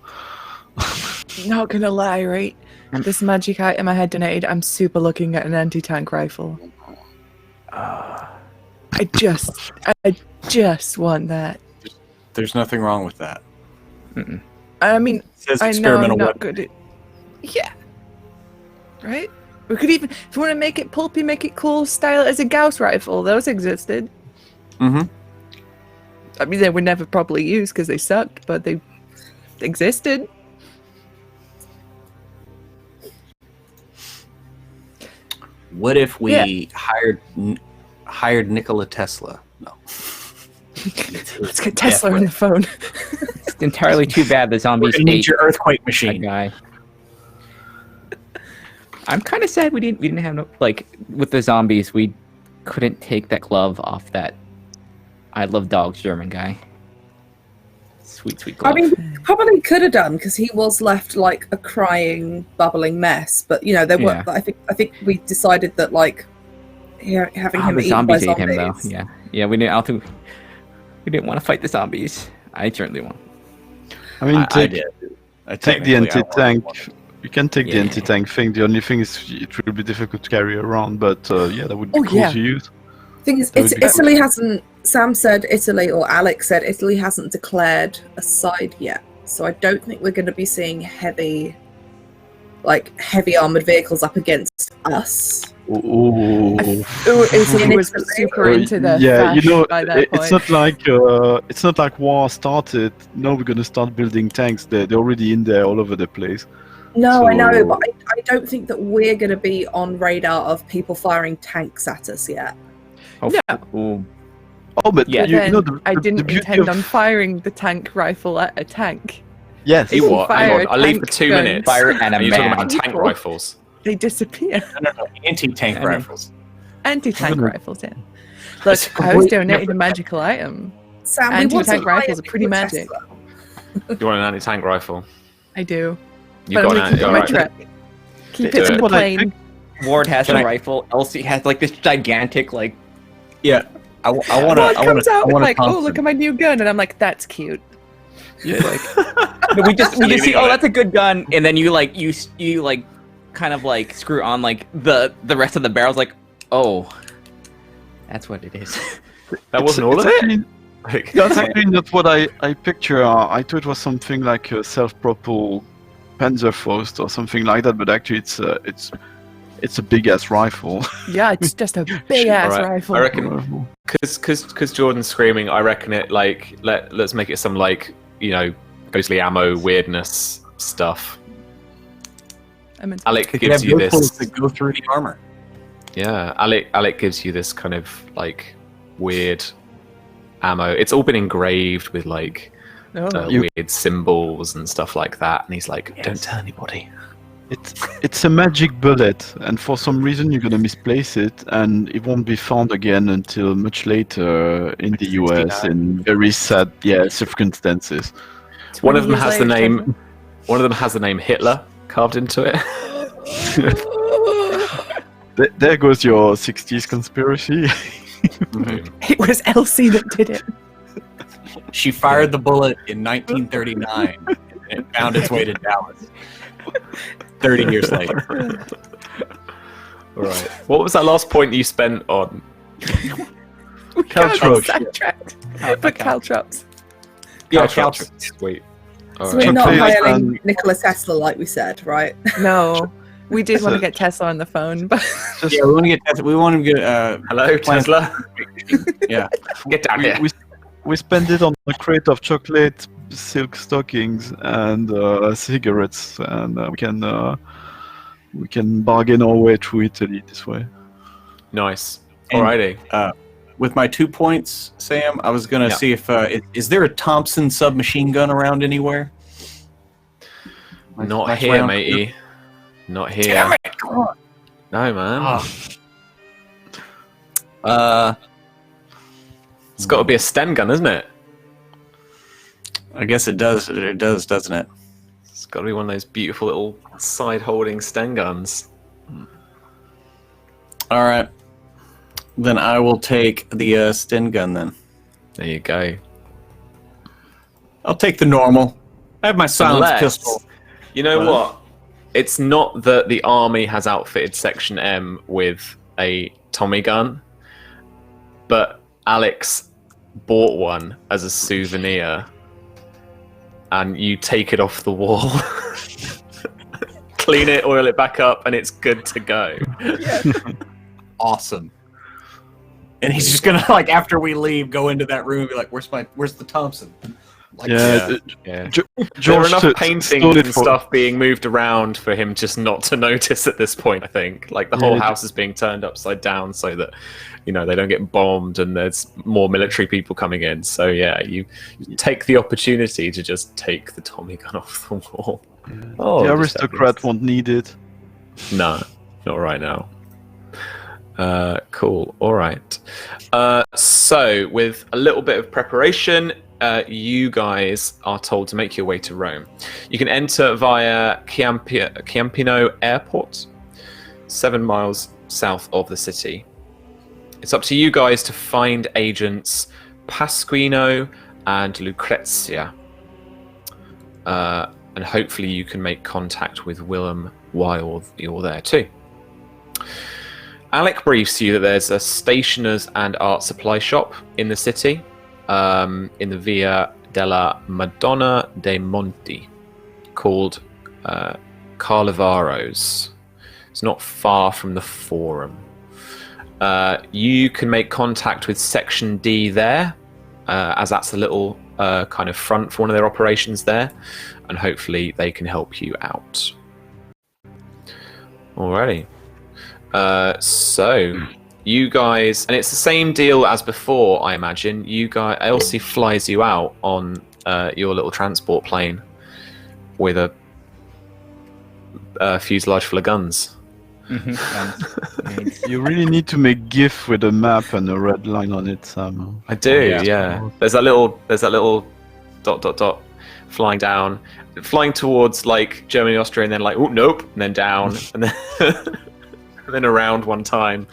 S4: Not gonna lie, right? This magic item I had donated, I'm super looking at an anti-tank rifle. I just want that.
S2: There's nothing wrong with that.
S4: I mean,
S2: It says
S4: I know I'm
S2: experimental
S4: not
S2: weapon.
S4: good at. Yeah. Right? We could even, if you want to make it pulpy, make it cool, style it as a Gauss rifle. Those existed.
S2: Mm-hmm.
S4: I mean, they were never properly used because they sucked, but they existed.
S2: What if we hired Nikola Tesla? No.
S4: Let's get Tesla on the phone.
S5: It's entirely too bad the zombies
S2: We need
S5: ate
S2: your earthquake
S5: that
S2: machine.
S5: guy. I'm kind of sad we didn't have no, like, with the zombies, we couldn't take that glove off that I love dogs German guy. Sweet glove.
S3: I mean, we probably could have done because he was left like a crying, bubbling mess. But you know, there were.
S5: Yeah.
S3: I think we decided that like having him
S5: the
S3: eaten by
S5: zombies ate him though.
S3: zombies.
S5: Yeah. We didn't. I don't think we didn't want to fight the zombies. I certainly won't.
S6: I mean,
S2: I did.
S6: take the anti-tank. You can take the
S5: Yeah.
S6: anti-tank thing. The only thing is it will be difficult to carry around, but that would be
S4: Oh,
S6: cool
S4: yeah.
S6: to use.
S3: Thing is,
S6: That would be
S3: Italy hasn't. Sam said Italy, or Alex said Italy hasn't declared a side yet. So I don't think we're going to be seeing heavy armored vehicles up against us.
S6: Oh.
S4: Italy was super into the
S6: yeah, you
S4: fashion
S6: know,
S4: by that
S6: it's
S4: point.
S6: not like war started. No, we're gonna start building tanks. They're already in there all over the place.
S3: No, I know,
S6: So-
S3: but I don't think that we're going to be on radar of people firing tanks at us yet.
S5: Ooh.
S6: Oh, but
S5: Yeah,
S6: you
S4: Then
S6: know the
S4: I
S6: the
S4: didn't
S6: beauty
S4: intend
S6: of-
S4: on firing the tank rifle at a tank.
S6: Yes.
S1: You
S4: If you
S1: what? Hang
S4: fire
S1: on,
S4: a
S1: I'll leave for
S4: tank
S1: 2
S4: gun-
S1: minutes.
S5: Fire at a
S1: Are you talking
S5: man.
S1: about tank
S4: People.
S1: rifles?
S4: They disappear.
S2: No, anti-tank
S5: I mean-
S2: rifles.
S4: Anti-tank
S6: Mhm.
S4: rifles, yeah. Look, I was donating a magical item.
S3: Sam, we
S4: Anti-tank
S3: want to
S4: rifles
S3: hire
S4: are pretty
S3: people at
S4: magic.
S3: Tesla.
S1: You want an anti-tank rifle?
S4: I do.
S1: You
S4: But
S1: got
S4: I'm
S1: an
S4: gonna keep it on my
S1: alright.
S4: truck. Keep
S1: Do
S4: it in
S1: it.
S4: the
S6: What I
S4: plane.
S5: Ward has a
S2: Can I-
S5: rifle. Elsie has like this gigantic like.
S2: Yeah, I want to.
S4: Well, it comes out
S2: I
S4: with
S2: want
S4: like, oh, look at my new gun, and I'm like, that's cute.
S5: Like, we just see. Oh, that's a good gun, and then you like kind of like screw on like the rest of the barrels. Like, oh, that's what it is.
S1: That wasn't all of it.
S6: That's actually not what I picture. I thought it was something like a self-propelled Panzerfaust or something like that, but actually it's a big ass rifle.
S4: Yeah, it's just a big ass
S1: Alright,
S4: rifle.
S1: I reckon because Jordan's screaming. I reckon it like let's make it some like ghostly ammo weirdness stuff. Alec gives you this.
S2: That go through the armor.
S1: Yeah, Alec gives you this kind of like weird ammo. It's all been engraved with like weird symbols and stuff like that. And he's like, "Don't tell anybody."
S6: It's a magic bullet, and for some reason you're gonna misplace it, and it won't be found again until much later in the US in very sad, circumstances.
S1: One of them has the name. One of them has the name Hitler carved into it.
S6: There goes your 60s conspiracy.
S4: It was Elsie that did it.
S2: She fired the bullet in 1939 and it found its way to Dallas 30 years later.
S1: All right. What was that last point you spent on?
S4: We got sidetracked. But caltrops.
S2: Yeah,
S1: Caltrops. Sweet. All
S3: So
S1: right.
S3: we're not
S6: Okay,
S3: hiring Nikola Tesla like we said, right?
S4: No, we did want to get Tesla on the phone, but
S2: Yeah, we want to get Tesla. We want to get
S1: Hello, Tesla.
S2: yeah.
S1: Get down here.
S6: We spend it on a crate of chocolate, silk stockings, and cigarettes, and we can bargain our way through Italy this way.
S1: Nice.
S2: And,
S1: Alrighty.
S2: With my 2 points, Sam, I was gonna see if is there a Thompson submachine gun around anywhere?
S1: Not here, matey. Not here.
S2: Damn it! Come on.
S1: No, man. It's got to be a Sten gun, isn't it?
S2: I guess it does. It does, doesn't it?
S1: It's got to be one of those beautiful little side-holding Sten guns.
S2: All right. Then I will take the Sten gun. Then
S1: There you go.
S2: I'll take the normal. I have my silenced
S1: Unless-
S2: pistol.
S1: You know what? It's not that the army has outfitted Section M with a Tommy gun, but Alex bought one as a souvenir, and you take it off the wall, clean it, oil it back up, and it's good to go.
S2: Awesome. And he's just gonna like after we leave, go into that room and be like, "Where's the Thompson?" Like,
S1: Yeah.
S6: There
S1: There are enough paintings and stuff being moved around for him just not to notice at this point, I think. Like, the whole house is being turned upside down so that, they don't get bombed and there's more military people coming in. So, yeah, you take the opportunity to just take the Tommy gun off the wall.
S6: The aristocrat won't need it.
S1: No, not right now. Cool. All right. So, with a little bit of preparation, you guys are told to make your way to Rome. You can enter via Ciampino Airport, 7 miles south of the city. It's up to you guys to find agents Pasquino and Lucrezia. And hopefully you can make contact with Willem while you're there too. Alec briefs you that there's a stationer's and art supply shop in the city, in the Via della Madonna dei Monti, called Carlevaro's. It's not far from the Forum. You can make contact with Section D there, as that's a little kind of front for one of their operations there, and hopefully they can help you out. Alrighty. So you guys, and it's the same deal as before, I imagine. You guys, Elsie flies you out on your little transport plane with a fuselage full of guns.
S6: You really need to make GIF with a map and a red line on it, Sam.
S1: I do, yeah. There's that little ... flying down, flying towards like Germany, Austria, and then like, oh nope, and then down, and then and then around one time,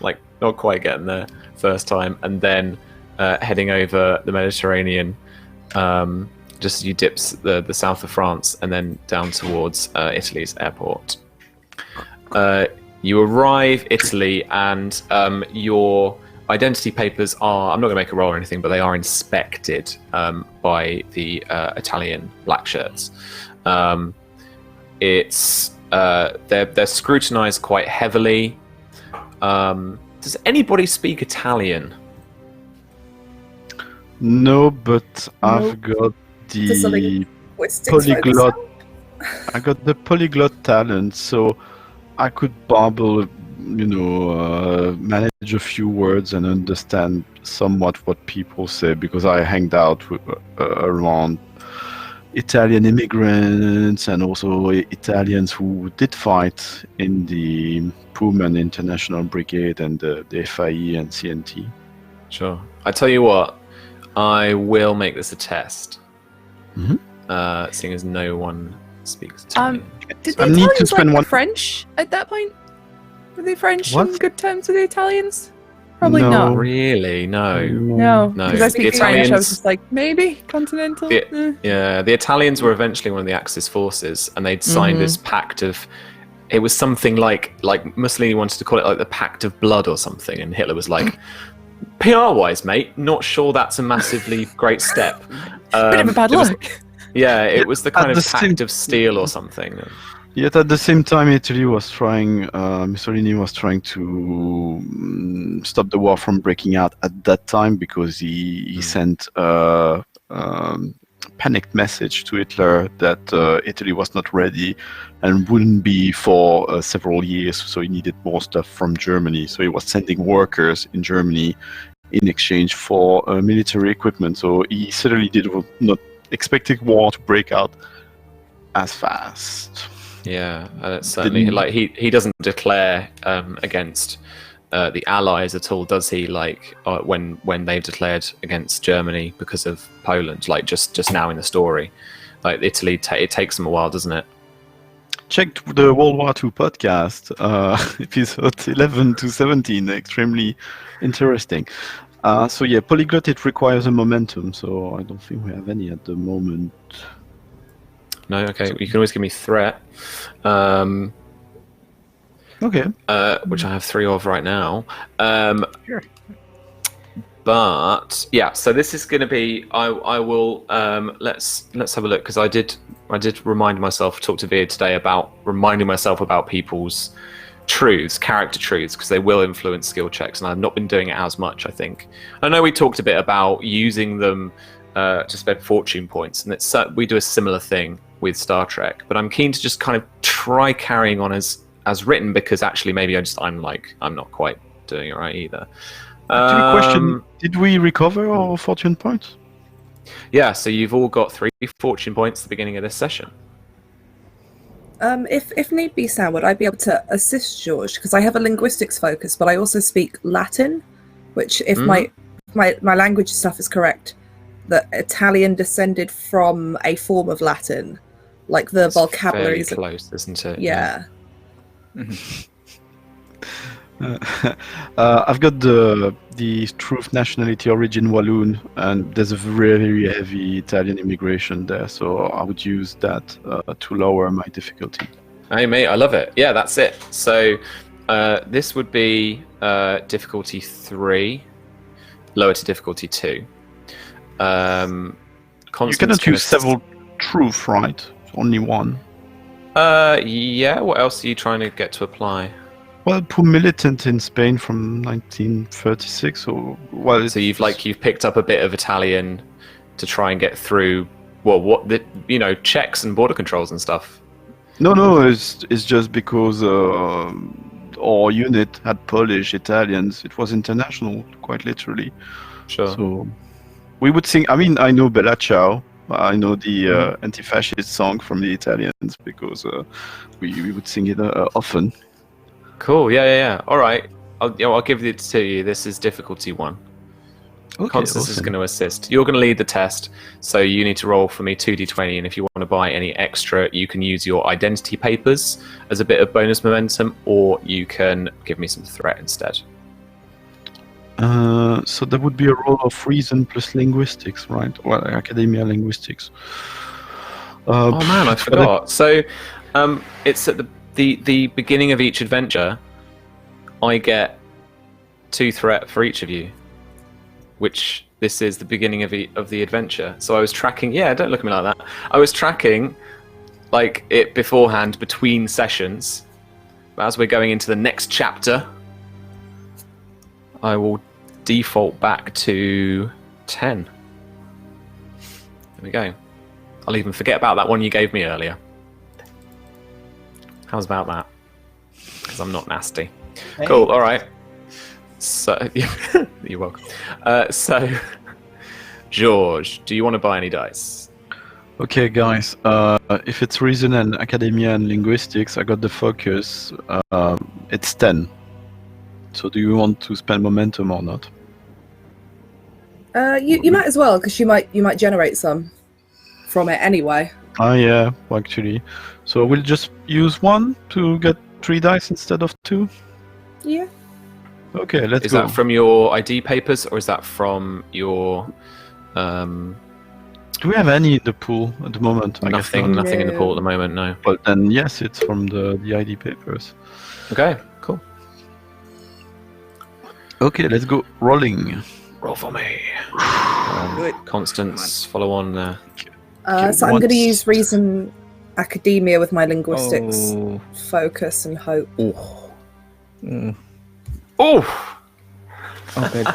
S1: like not quite getting there first time, and then heading over the Mediterranean, just as you dips the south of France, and then down towards Italy's airport. You arrive Italy, and your identity papers are, I'm not going to make a roll or anything, but they are inspected by the Italian black shirts. They're scrutinized quite heavily. Does anybody speak Italian?
S6: No, but I've got
S3: Does the
S6: the
S3: linguistics
S6: polyglot.
S3: focus
S6: I got the polyglot talent, so I could babble, manage a few words and understand somewhat what people say, because I hanged out around Italian immigrants and also Italians who did fight in the Pullman International Brigade and the FIE and CNT.
S1: Sure. I tell you what, I will make this a test. Seeing as no one speaks Italian.
S4: Did the
S6: I need to
S4: Italians
S6: spend
S4: like
S6: one-
S4: the French at that point? Were the French
S6: What?
S4: on good terms with the Italians? Probably
S6: No.
S4: not.
S1: Really? No.
S4: No,
S1: No,
S4: because I speak
S1: the
S4: French. I was
S1: Italians-
S4: just like, maybe continental.
S1: Yeah, the Italians were eventually one of the Axis forces, and they'd signed this pact of. It was something like Mussolini wanted to call it like the Pact of Blood or something, and Hitler was like, PR-wise, mate, not sure that's a massively great step.
S4: Bit of a bad
S1: it was-
S4: luck.
S1: Yeah, it was the kind
S6: At
S1: of
S6: the same-
S1: Pact of Steel or something.
S6: Yet at the same time, Italy was trying, Mussolini was trying to stop the war from breaking out at that time, because he sent a panicked message to Hitler that Italy was not ready and wouldn't be for several years, so he needed more stuff from Germany. So he was sending workers in Germany in exchange for military equipment. So he certainly did not expecting war to break out as fast.
S1: Yeah, certainly. Like he doesn't declare against the Allies at all, does he? Like when they've declared against Germany because of Poland, like just now in the story, like Italy, it takes them a while, doesn't it?
S6: Check the World War II podcast, episode 11 to 17. Extremely interesting. So yeah, polyglot, it requires a momentum, so I don't think we have any at the moment.
S1: No, okay. You can always give me threat,
S6: Okay.
S1: which I have 3 of right now.
S6: Sure.
S1: But yeah, so this is going to be. I will. Let's have a look, because I did remind myself. Talk to Veer today about reminding myself about people's truths, character truths, because they will influence skill checks, and I've not been doing it as much. I think. I know we talked a bit about using them to spend fortune points, and we do a similar thing with Star Trek. But I'm keen to just kind of try carrying on as written, because actually maybe I'm not quite doing it right either.
S6: Actually, question: did we recover our fortune points?
S1: Yeah, so you've all got 3 fortune points at the beginning of this session.
S3: If need be, Sam, would I be able to assist George? Because I have a linguistics focus, but I also speak Latin, which, if my language stuff is correct, that Italian descended from a form of Latin, like the
S1: It's
S3: vocabularies.
S1: fairly close, isn't it?
S3: Yeah.
S6: I've got the truth, nationality, origin Walloon, and there's a very heavy Italian immigration there, so I would use that to lower my difficulty.
S1: Hey mate, I love it. Yeah, that's it. So this would be difficulty 3, lower to difficulty 2.
S6: You cannot use several truth, right? Only one.
S1: Yeah. What else are you trying to get to apply?
S6: Well, poor militant in Spain from 1936, or well.
S1: So you've picked up a bit of Italian to try and get through. Well, checks and border controls and stuff.
S6: No, it's just because our unit had Polish, Italians. It was international, quite literally.
S1: Sure.
S6: So we would sing. I mean, I know Bella Ciao. I know the anti-fascist song from the Italians, because we would sing it often.
S1: Cool. Yeah. All right. I'll give it to you. This is difficulty 1.
S6: Okay,
S1: Constance is
S6: awesome.
S1: going to assist. You're going to lead the test, so you need to roll for me 2d20, and if you want to buy any extra, you can use your identity papers as a bit of bonus momentum, or you can give me some threat instead.
S6: So that would be a roll of reason plus linguistics, right? Well, academia linguistics.
S1: Oh man, I forgot. So it's at the the beginning of each adventure, I get 2 threat for each of you, which this is the beginning of the adventure. So I was tracking. Yeah, don't look at me like that. I was tracking like it beforehand between sessions. But as we're going into the next chapter, I will default back to 10. There we go. I'll even forget about that one you gave me earlier. How's about that? Because I'm not nasty.
S2: Hey.
S1: Cool. All right. So you're welcome. So, George, do you want to buy any dice?
S6: Okay, guys. If it's reason and academia and linguistics, I got the focus. It's 10. So, do you want to spend momentum or not?
S3: You might as well, because you might generate some from it anyway.
S6: Yeah, actually. So we'll just use 1 to get 3 dice instead of 2.
S3: Yeah.
S6: Okay, let's
S1: Is
S6: go.
S1: that from your ID papers, or is that from your
S6: Do we have any in the pool at the moment? I guess
S1: nothing?
S6: not.
S1: Nothing in the
S3: No.
S1: pool at the moment. No.
S6: But then yes, it's from the ID papers.
S1: Okay. Cool.
S6: Okay, let's go rolling.
S1: Roll for me.
S2: Good.
S1: Constance, follow on.
S3: So I'm going to use reason academia with my linguistics
S5: Oh.
S3: focus and hope.
S5: Mm.
S1: Oh.
S5: Oh, good.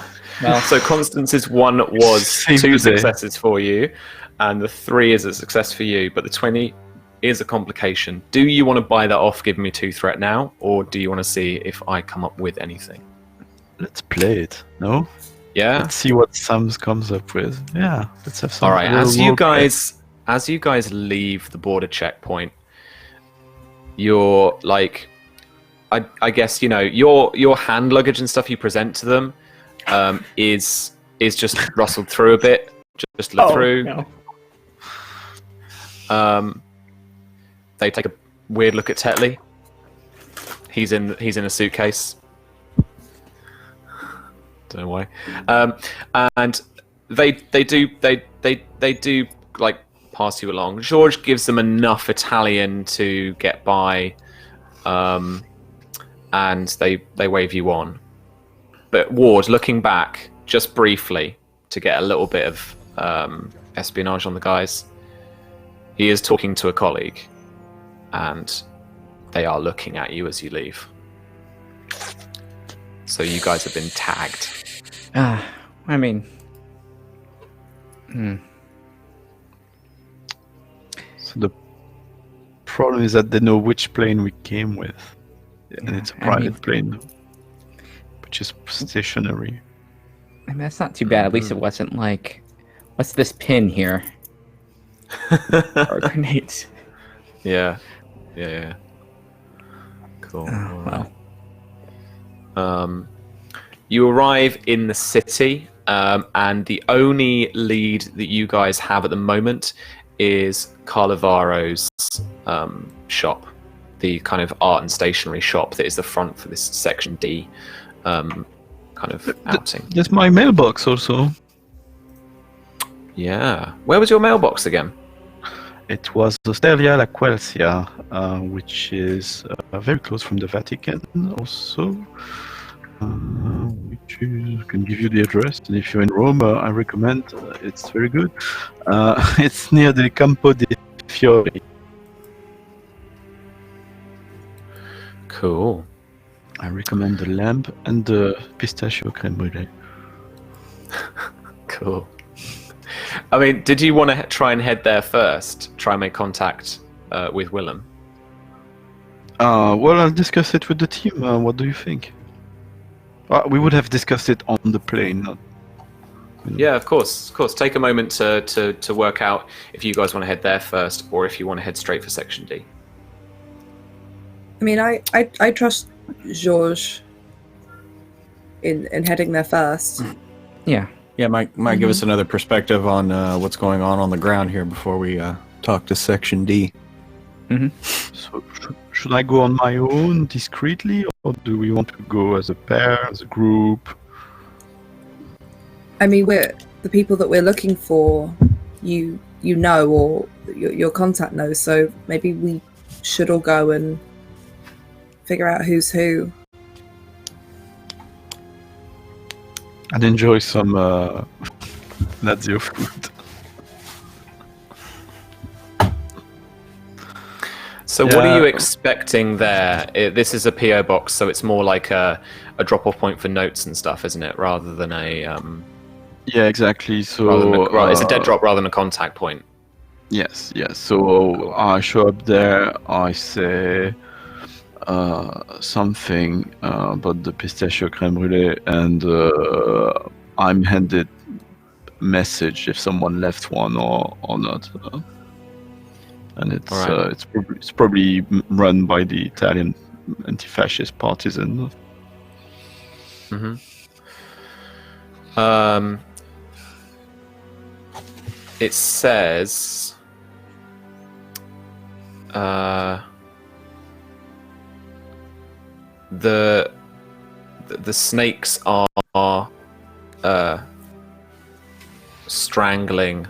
S5: Well,
S1: So Constance's 1 was
S6: Save
S1: 2
S6: the day.
S1: successes for you, and the 3 is a success for you. But the 20 is a complication. Do you want to buy that off, give me 2 threat now, or do you want to see if I come up with anything?
S6: Let's play it. No?
S1: Yeah.
S6: Let's see what Sam comes up with. Yeah, let's have some.
S1: All right.
S6: little
S1: As you
S6: roleplay.
S1: guys leave the border checkpoint, you're like, I guess your hand luggage and stuff you present to them is just rustled through a bit. Just look through.
S5: no.
S1: They take a weird look at Tetley. He's in a suitcase. Don't know why. And they do like pass you along. George gives them enough Italian to get by, and they wave you on. But Ward, looking back just briefly to get a little bit of espionage on the guys, he is talking to a colleague, and they are looking at you as you leave. So you guys have been tagged.
S5: I mean,
S6: So the problem is that they know which plane we came with, and
S5: Yeah,
S6: it's a
S5: I
S6: private
S5: mean-
S6: plane, which is stationary.
S5: I mean, that's not too bad. At least it wasn't like, what's this pin here? Or grenades.
S1: Yeah. Cool.
S5: Oh,
S1: well. You arrive in the city, and the only lead that you guys have at the moment is Carlavaro's shop, the kind of art and stationery shop that is the front for this Section D kind of outing.
S6: There's my mailbox also.
S1: Yeah. Where was your mailbox again?
S6: It was Osteria La Quelsia, which is very close from the Vatican also. Which is, I can give you the address, and if you're in Rome, I recommend. It's very good. It's near the Campo dei Fiori.
S1: Cool.
S6: I recommend the lamp and the pistachio creme brulee.
S1: Cool. I mean, did you want to try and head there first? Try and make contact with Willem?
S6: Well, I'll discuss it with the team. What do you think? We would have discussed it on the plane. Not,
S1: Yeah, of course. Take a moment to work out if you guys want to head there first, or if you want to head straight for Section D.
S3: I mean, I trust Georges in heading there first.
S5: yeah.
S2: Yeah, might give us another perspective on what's going on the ground here before we talk to Section D.
S6: So should I go on my own discreetly, or do we want to go as a pair, as a group?
S3: I mean, we're the people that we're looking for. You know, or your contact knows. So maybe we should all go and figure out who's who.
S6: And enjoy some Lazio food.
S1: So what are you expecting there? This is a PO box, so it's more like a drop-off point for notes and stuff, isn't it? Rather than a
S6: Yeah, exactly. So
S1: it's a dead drop rather than a contact point.
S6: Yes. So I show up there. I say something about the pistachio crème brûlée, and I'm handed a message if someone left one or not. And it's
S1: Right.
S6: It's probably run by the Italian anti-fascist partisan.
S1: It says the snakes are strangling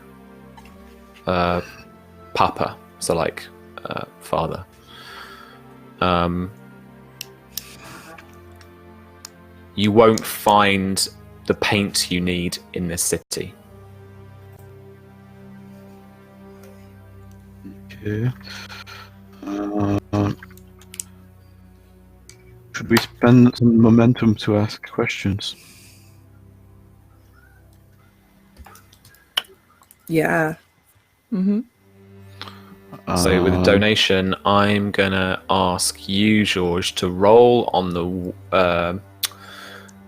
S1: Papa, so like father. You won't find the paint you need in this city.
S6: Okay. Should we spend some momentum to ask questions?
S3: Yeah.
S4: Mm-hmm.
S1: So with a donation, I'm gonna ask you, George, to roll on the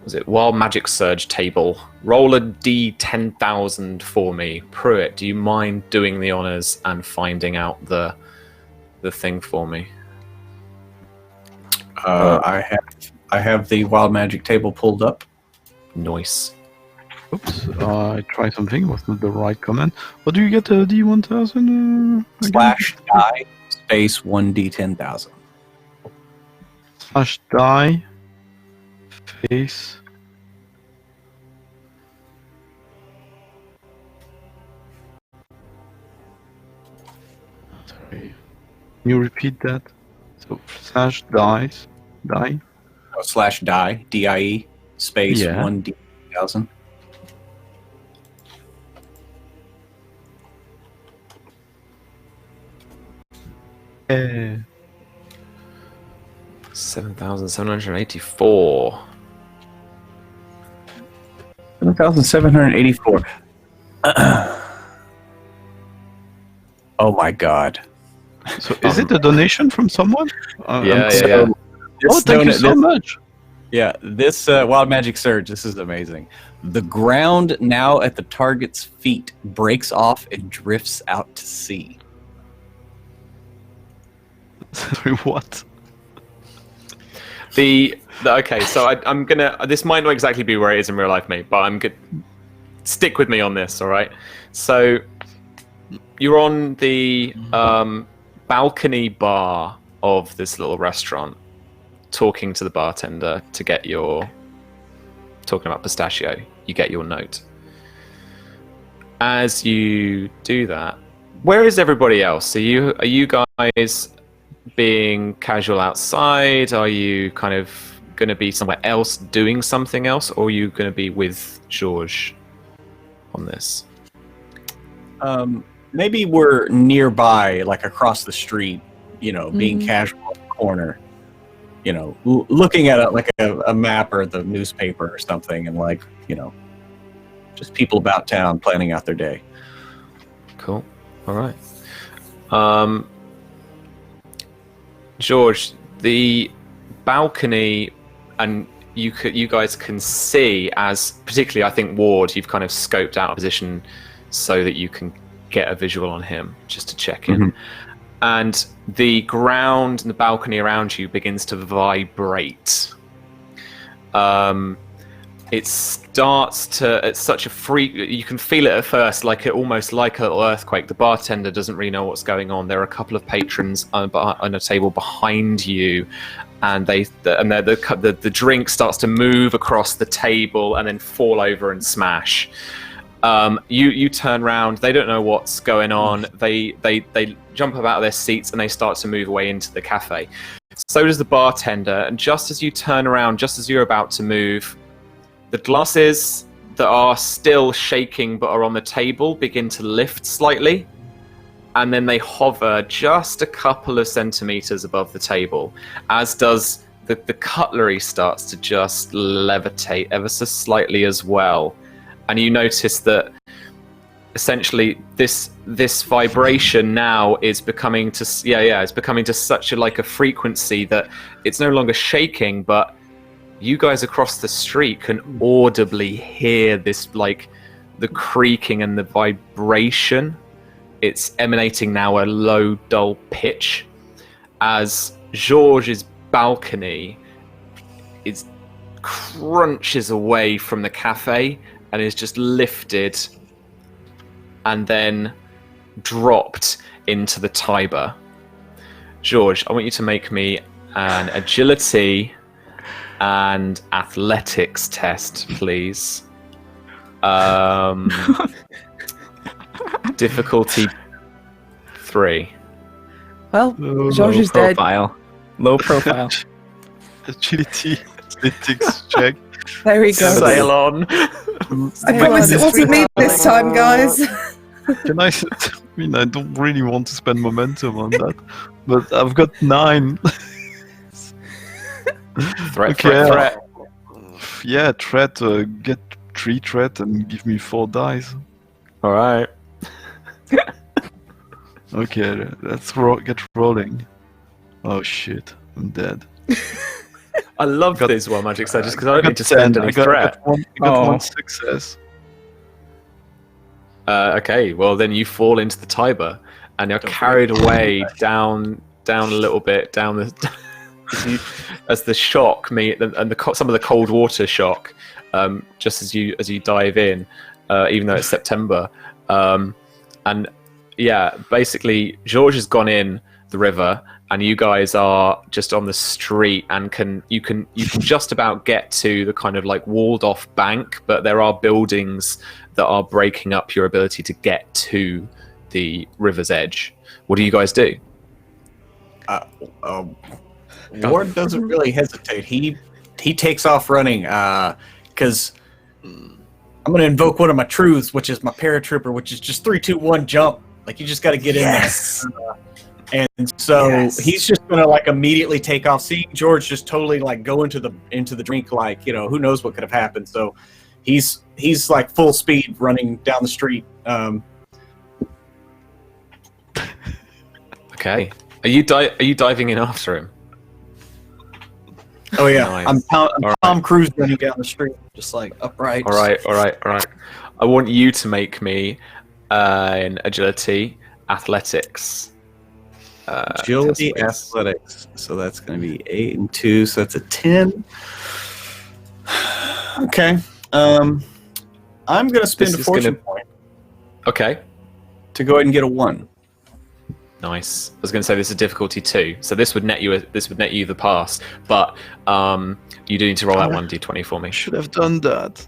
S1: was it Wild Magic Surge table? Roll a D10,000 for me. Pruitt, do you mind doing the honors and finding out the thing for me?
S2: I have the Wild Magic table pulled up.
S1: Nice.
S6: Oops, I tried something. Was not the right command. What do you get? D1000
S2: Slash die space 1d10,000.
S6: Slash die face. Sorry. Can you repeat that? So slash die.
S2: Oh, slash die die space
S6: Yeah.
S2: 1d10,000.
S6: Eh.
S1: 7,784.
S2: 7,784. Oh my god.
S6: So is it a donation from someone?
S1: Yeah.
S2: This
S6: Oh, thank you so much.
S2: Yeah, this Wild Magic Surge, this is amazing. The ground now at the target's feet breaks off and drifts out to sea.
S6: Sorry, what?
S1: Okay, so I'm gonna. This might not exactly be where it is in real life, mate, but I'm good. Stick with me on this, all right? So you're on the balcony bar of this little restaurant, talking to the bartender to get your talking about pistachio. You get your note. As you do that, where is everybody else? Are you guys being casual outside? Are you kind of going to be somewhere else doing something else, or are you going to be with George on this?
S2: Maybe we're nearby, like across the street, being casual in the corner, looking at it like a map or the newspaper or something, and just people about town planning out their day.
S1: Cool. All right. George, the balcony, and you guys can see, as particularly I think Ward, you've kind of scoped out a position so that you can get a visual on him just to check in. And the ground and the balcony around you begins to vibrate. It starts to, it's such a freak, you can feel it at first, almost like a little earthquake. The bartender doesn't really know what's going on. There are a couple of patrons on a table behind you, and the drink starts to move across the table and then fall over and smash. You turn around. They don't know what's going on. They jump up out of their seats and they start to move away into the cafe. So does the bartender, and just as you turn around, just as you're about to move, the glasses that are still shaking but are on the table begin to lift slightly, and then they hover just a couple of centimeters above the table, as does the cutlery starts to just levitate ever so slightly as well. And you notice that essentially this vibration now is becoming to it's becoming to such a frequency that it's no longer shaking, but you guys across the street can audibly hear this, like, the creaking and the vibration. It's emanating now a low, dull pitch as Georges' balcony crunches away from the cafe and is just lifted and then dropped into the Tiber. George, I want you to make me an agility and athletics test, please. Difficulty 3.
S4: Well,
S6: Oh,
S4: George is dead.
S5: Low profile.
S6: Agility, athletics check.
S4: There we go.
S1: Sail on.
S3: I promise it wasn't me this time, guys.
S6: Can I mean, I don't really want to spend momentum on that, but I've got 9.
S1: Threat.
S6: Yeah, threat. Get 3 threat and give me 4 dice.
S1: All right.
S6: Okay, let's get rolling. Oh shit, I'm dead.
S1: I love
S6: Got-
S1: this one, Magic Surges, because I don't
S6: got
S1: need to spend
S6: 10.
S1: any
S6: I got
S1: threat.
S6: one
S5: Oh.
S6: success.
S1: Okay, well then you fall into the Tiber and you're carried away down a little bit down the as the shock and some of the cold water shock, just as you dive in, even though it's September, and yeah, basically George has gone in the river and you guys are just on the street and you can just about get to the kind of like walled off bank, but there are buildings that are breaking up your ability to get to the river's edge. What do you guys do?
S2: Ward doesn't really hesitate. He takes off running because I'm going to invoke one of my truths, which is my paratrooper, which is just 3, 2, 1 jump. Like, you just got to get in there. And so he's just going to like immediately take off, seeing George just totally like go into the drink, like, you know, who knows what could have happened. So he's like full speed running down the street.
S1: Okay, are you diving in after him?
S2: Oh yeah,
S1: Nice.
S2: I'm Tom Cruise running down the street, just like upright.
S1: All right. I want you to make me an agility, athletics.
S2: Agility,
S1: test, please.
S2: athletics. So that's going to be 8 and 2. So that's a 10. Okay. I'm going to spend
S1: This
S2: a
S1: is
S2: fortune
S1: gonna-
S2: point
S1: Okay,
S2: to go ahead and get a 1.
S1: nice. I was going to say this is difficulty 2, so this would net you the pass, but you do need to roll that 1d20 for me.
S6: I should have done that.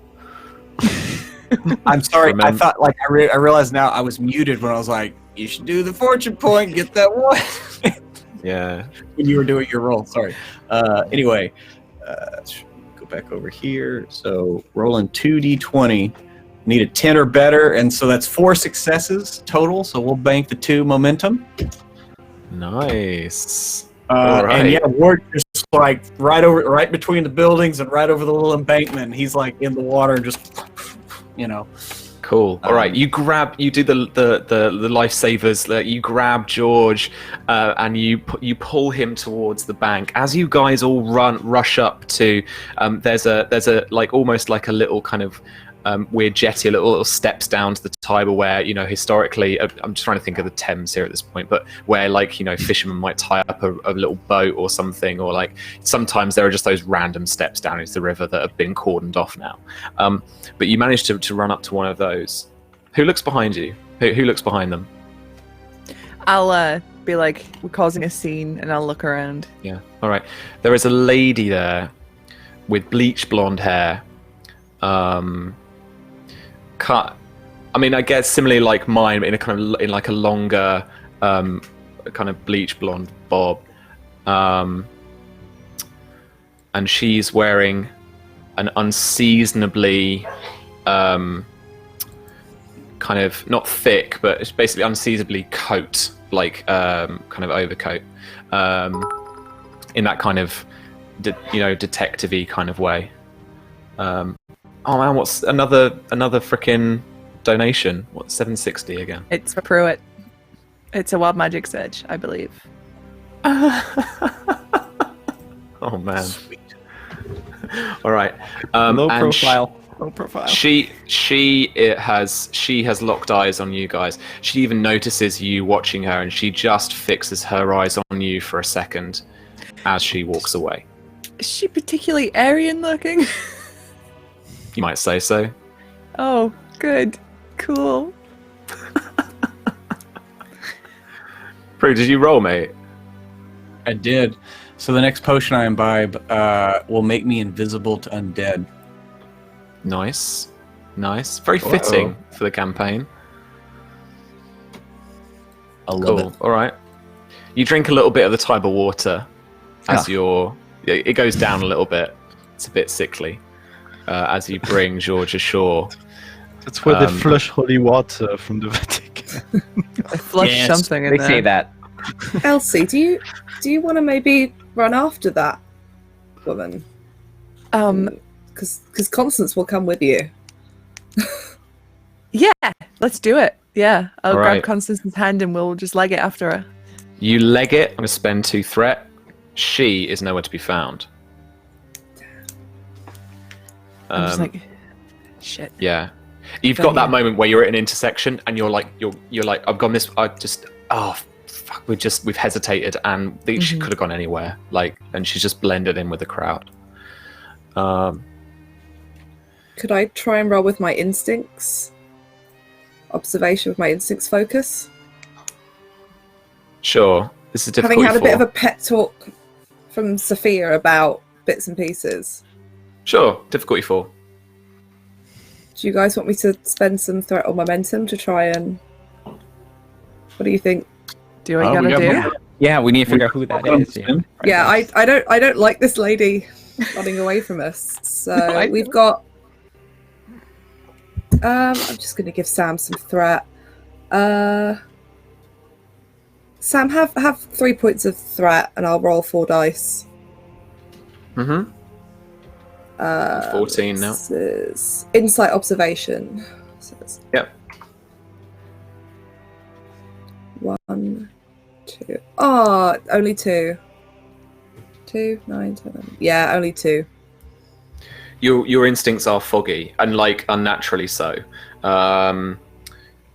S2: I'm sorry. I
S1: Remember-
S2: thought like I realized now I was muted when I was like, you should do the fortune point, get that 1
S1: Yeah.
S2: when you were doing your roll. Sorry. Anyway, go back over here. So rolling 2d20. Need a 10 or better, and so that's 4 successes total. So we'll bank the 2 momentum.
S1: Nice. All right.
S2: And yeah, Ward just like right between the buildings and right over the little embankment. He's like in the water, just
S1: Cool. All right, you do the lifesavers. You grab George, and you pull him towards the bank. As you guys all rush up to, there's a like almost like a little kind of weird jetty, little steps down to the Tiber where, you know, historically, I'm just trying to think of the Thames here at this point, but where, like, you know, fishermen might tie up a little boat or something, or like sometimes there are just those random steps down into the river that have been cordoned off now. But you managed to run up to one of those. Who looks behind you? Who looks behind them?
S4: I'll be like, we're causing a scene, and I'll look around.
S1: Yeah. All right. There is a lady there with bleach blonde hair. Cut. I mean, I guess similarly like mine, in a kind of in like a longer a kind of bleach blonde bob, and she's wearing an unseasonably kind of not thick, but it's basically unseasonably coat, like kind of overcoat, in that kind of detective-y kind of way. Oh man, what's another frickin' donation? What's 760 again?
S4: It's for Pruitt. It's a wild magic search, I believe.
S1: Oh man.
S2: Sweet.
S1: All right.
S5: Low
S1: and
S5: profile. Low profile.
S1: She has locked eyes on you guys. She even notices you watching her, and she just fixes her eyes on you for a second as she walks away.
S4: Is she particularly Aryan looking?
S1: You might say so.
S4: Oh, good. Cool.
S1: Prue, did you roll, mate?
S2: I did. So the next potion I imbibe will make me invisible to undead.
S1: Nice. Very fitting for the campaign.
S2: I love
S1: Cool.
S2: it.
S1: All right. You drink a little bit of the Tiber water as it goes down a little bit. It's a bit sickly as you bring George ashore.
S6: That's where they flush holy water from the Vatican.
S4: I flushed something in
S5: They
S4: there.
S5: say that.
S3: Elsie, do you want to maybe run after that woman? Because Constance will come with you.
S4: Yeah, let's do it. Yeah, I'll
S1: All
S4: grab
S1: right.
S4: Constance's hand and we'll just leg it after her.
S1: You leg it. I'm going to spend 2 threat. She is nowhere to be found.
S4: I'm just like, shit.
S1: Yeah. You've
S4: But
S1: got that
S4: yeah.
S1: moment where you're at an intersection and you're like, I've gone this. Fuck. We've hesitated, and she could have gone anywhere. And she's just blended in with the crowd.
S3: Could I try and roll with my instincts? Observation with my instincts focus?
S1: Sure. This is difficult.
S3: Having had a bit of a pep talk from Sophia about bits and pieces.
S1: Sure. Difficulty 4.
S3: Do you guys want me to spend some threat or momentum to try and... What do you think?
S4: Do what you
S2: we
S4: gotta
S2: got
S4: do.
S2: more.
S5: Yeah, we need to figure out who that is.
S3: Yeah, I don't like this lady running away from us. So
S5: I
S3: we've
S5: know.
S3: got... I'm just going to give Sam some threat. Sam, have 3 points of threat, and I'll roll 4 dice.
S1: 14 now.
S3: This is insight observation. So it's
S1: Yep.
S3: 1, 2. Oh, only 2. 2, 9, 10. Yeah, only 2.
S1: Your instincts are foggy and unnaturally so.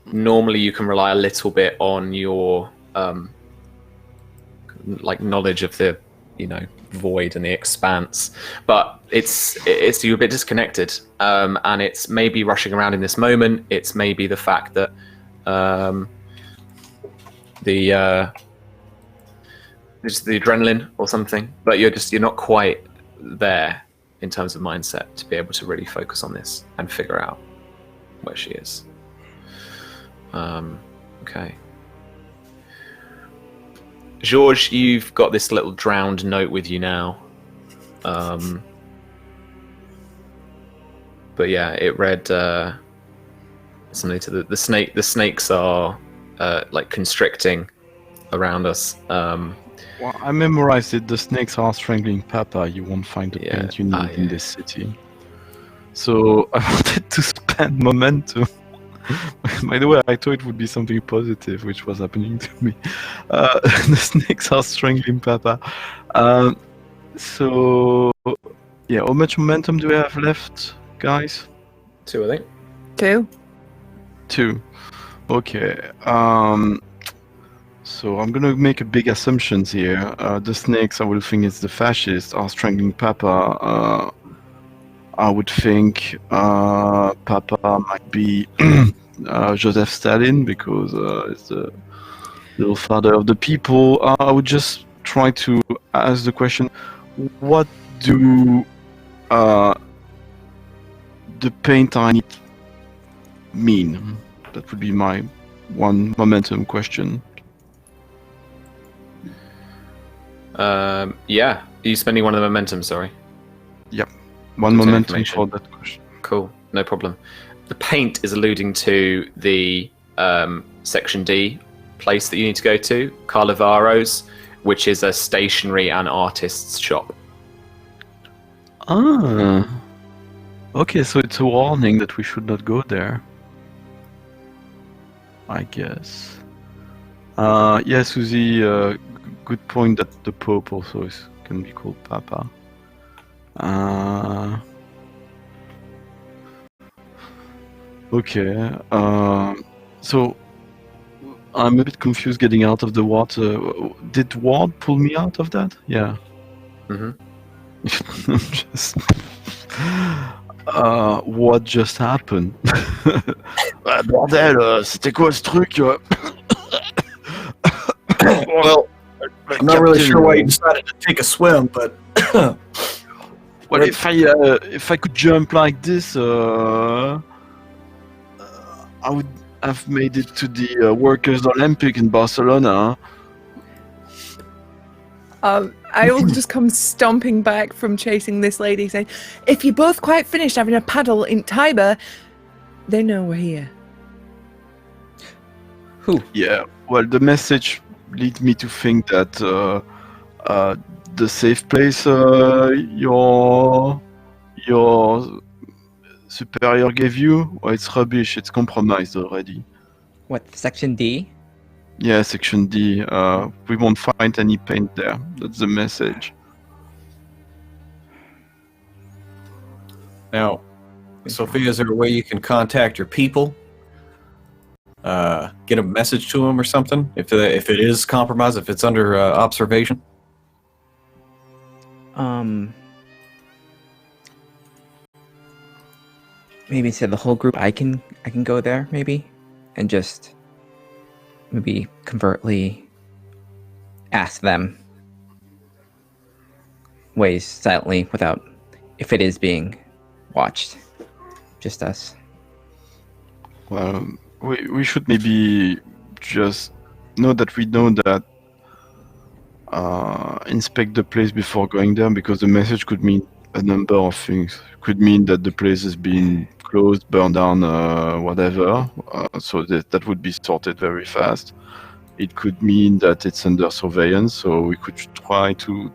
S1: Normally you can rely a little bit on your knowledge of the void and the expanse, but it's you're a bit disconnected, and it's maybe rushing around in this moment. It's maybe the fact that it's the adrenaline or something, but you're not quite there in terms of mindset to be able to really focus on this and figure out where she is. Okay. George, you've got this little drowned note with you now. But yeah, it read something to the snake. The snakes are constricting around us.
S6: Well, I memorized it. The snakes are strangling Papa. You won't find the
S1: Yeah.
S6: paint you need in
S1: Yeah.
S6: this city. So I wanted to spend momentum. By the way, I thought it would be something positive, which was happening to me. The snakes are strangling Papa. So, yeah, how much momentum do we have left, guys?
S1: 2, I think.
S4: 2.
S6: 2. Okay. So I'm gonna make a big assumptions here. The snakes, I will think it's the fascists, are strangling Papa. I would think Papa might be Joseph Stalin because it's the little father of the people. I would just try to ask the question: what do the paint I need mean? That would be my one momentum question.
S1: Yeah. Are you spending one of the momentum? Sorry.
S6: One
S1: Contain
S6: momentum
S1: information.
S6: for that question.
S1: Cool. No problem. The paint is alluding to the section D place that you need to go to, Carlavaro's, which is a stationery and artist's shop.
S6: Ah. Okay, so it's a warning that we should not go there. I guess. Yeah, Susie, good point that the Pope also can be called Papa. Okay. So I'm a bit confused getting out of the water. Did Ward pull me out of that? Yeah.
S1: Mm-hmm.
S6: Just. What just happened? Bordel, c'était quoi ce truc?
S2: Well, I'm not really sure why you decided to take a swim, but
S6: Well, if I could jump like this, I would have made it to the Workers' Olympic in Barcelona.
S4: I will just come stomping back from chasing this lady saying, if you're both quite finished having a paddle in Tiber, they know we're here.
S5: Who?
S6: Yeah. Well, the message leads me to think that the safe place your superior gave you, well, it's rubbish. It's compromised already.
S5: What, section D?
S6: Yeah, section D. We won't find any paint there. That's the message.
S2: now, Sophia, is there a way you can contact your people? Get a message to them or something? If it is compromised, if it's under observation?
S5: Maybe instead of the whole group, I can go there maybe, and just maybe covertly ask them ways silently without, if it is being watched, just us.
S6: Well, we should maybe just know that inspect the place before going there, because the message could mean a number of things. Could mean that the place has been closed, burned down, whatever. So that would be sorted very fast. It could mean that it's under surveillance, so we could try to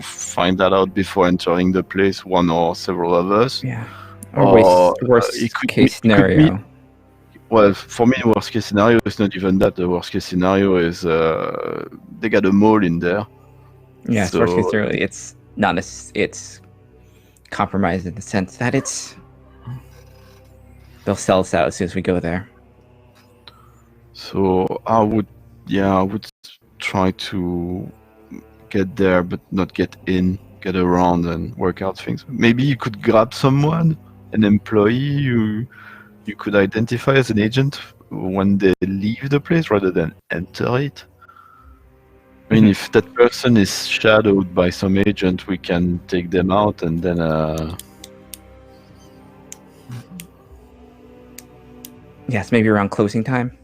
S6: find that out before entering the place, one or several of us.
S5: Yeah. Or worst case scenario.
S6: Well, for me, worst case scenario is not even that. The worst case scenario is they got a mole in there.
S5: Yeah,
S6: So-
S5: worst case scenario. It's not it's compromised in the sense that they'll sell us out as soon as we go there.
S6: So I would try to get there, but not get in, get around and work out things. Maybe you could grab someone, an employee you could identify as an agent when they leave the place rather than enter it. I mean, if that person is shadowed by some agent, we can take them out and then
S5: Yes, maybe around closing time.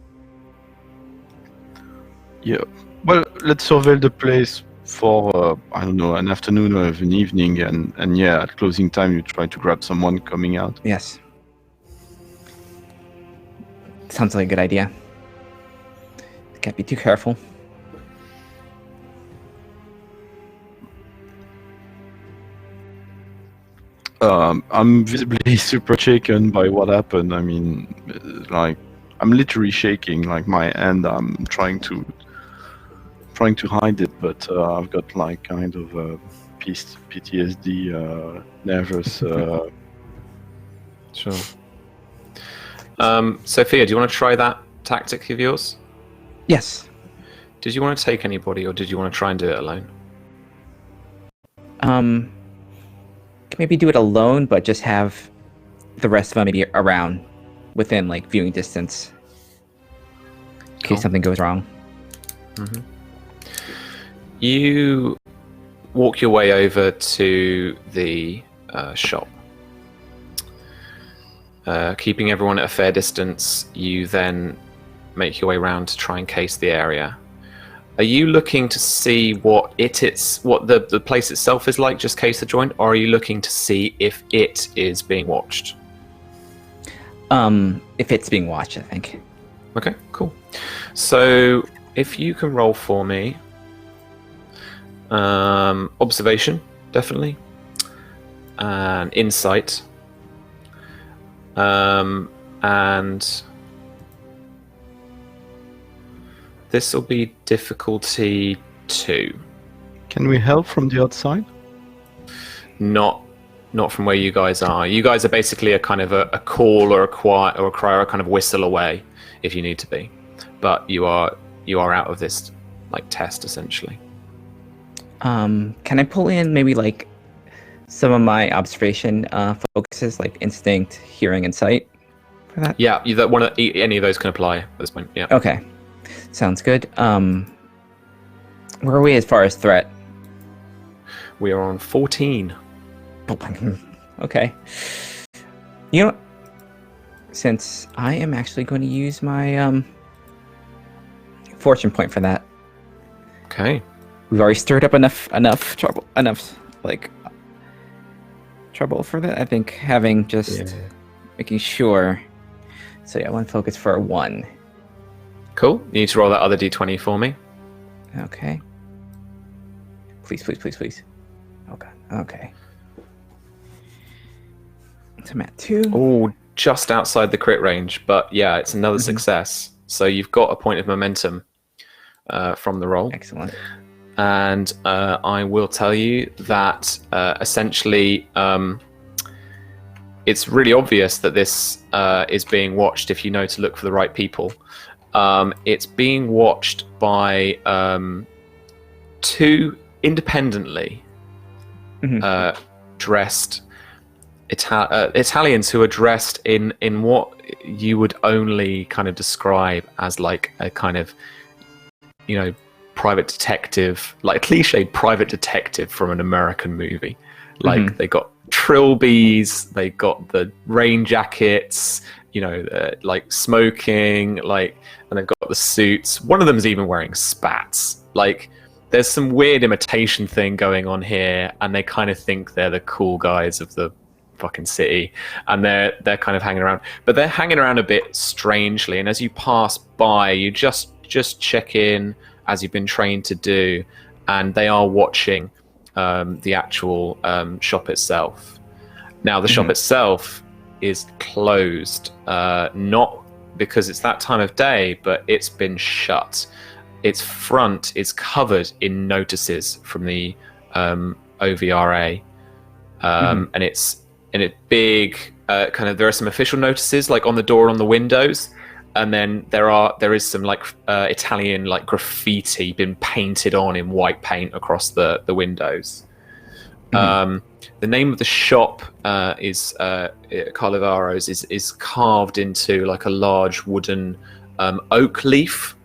S6: yeah. Well, let's surveil the place for I don't know, an afternoon or an evening, and yeah, at closing time you try to grab someone coming out.
S5: Yes. Sounds like a good idea. Can't be too careful.
S6: I'm visibly super shaken by what happened. I mean, like, I'm literally shaking. Like my hand, I'm trying to hide it, but I've got like kind of PTSD, nervous.
S1: Sure. Sophia, do you want to try that tactic of yours?
S5: Yes.
S1: Did you want to take anybody, or did you want to try and do it alone?
S5: Can maybe do it alone, but just have the rest of them maybe around, within like viewing distance, in case
S1: Cool.
S5: something goes wrong.
S1: Mm-hmm. You walk your way over to the shop. Keeping everyone at a fair distance, you then make your way around to try and case the area. Are you looking to see what the place itself is like, just case the joint, or are you looking to see if it is being watched?
S5: If it's being watched, I think.
S1: Okay, cool. So if you can roll for me, observation, definitely, and insight, and this will be difficulty 2.
S6: Can we help from the outside?
S1: Not from where you guys are. You guys are basically a kind of a call or a cry or a kind of whistle away if you need to be, but you are out of this like test essentially.
S5: Can I pull in maybe like some of my observation focuses, like instinct, hearing, and sight for that?
S1: Yeah, any of those can apply at this point. Yeah.
S5: Okay, sounds good. Where are we as far as threat?
S1: We are on 14.
S5: Okay. You know, since I am actually going to use my fortune point for that.
S1: Okay.
S5: We've already stirred up enough trouble for that. I think having just making sure. So yeah, 1 focus for 1.
S1: Cool. You need to roll that other d20 for me.
S5: Okay. Please. Oh god. Okay. So I'm at 2.
S1: Oh, just outside the crit range, but yeah, it's another success. So you've got a point of momentum from the roll.
S5: Excellent.
S1: And I will tell you that essentially it's really obvious that this is being watched if you know to look for the right people. It's being watched by 2 independently dressed Italians who are dressed in what you would only kind of describe as like a kind of, you know, private detective, like a cliched private detective from an American movie. Like they got trilbies, they got the rain jackets, you know, like smoking, like, and they've got the suits. One of them is even wearing spats. Like, there's some weird imitation thing going on here, and they kind of think they're the cool guys of the fucking city, and they're kind of hanging around, but they're hanging around a bit strangely. And as you pass by, you just check in as you've been trained to do, and they are watching the actual shop itself. Now the shop itself is closed, not because it's that time of day, but it's been shut. Its front is covered in notices from the OVRA, and it's in a big kind of, there are some official notices like on the door and on the windows, and then there is some like Italian like graffiti been painted on in white paint across the windows. The name of the shop is Carlivaro's is carved into like a large wooden oak leaf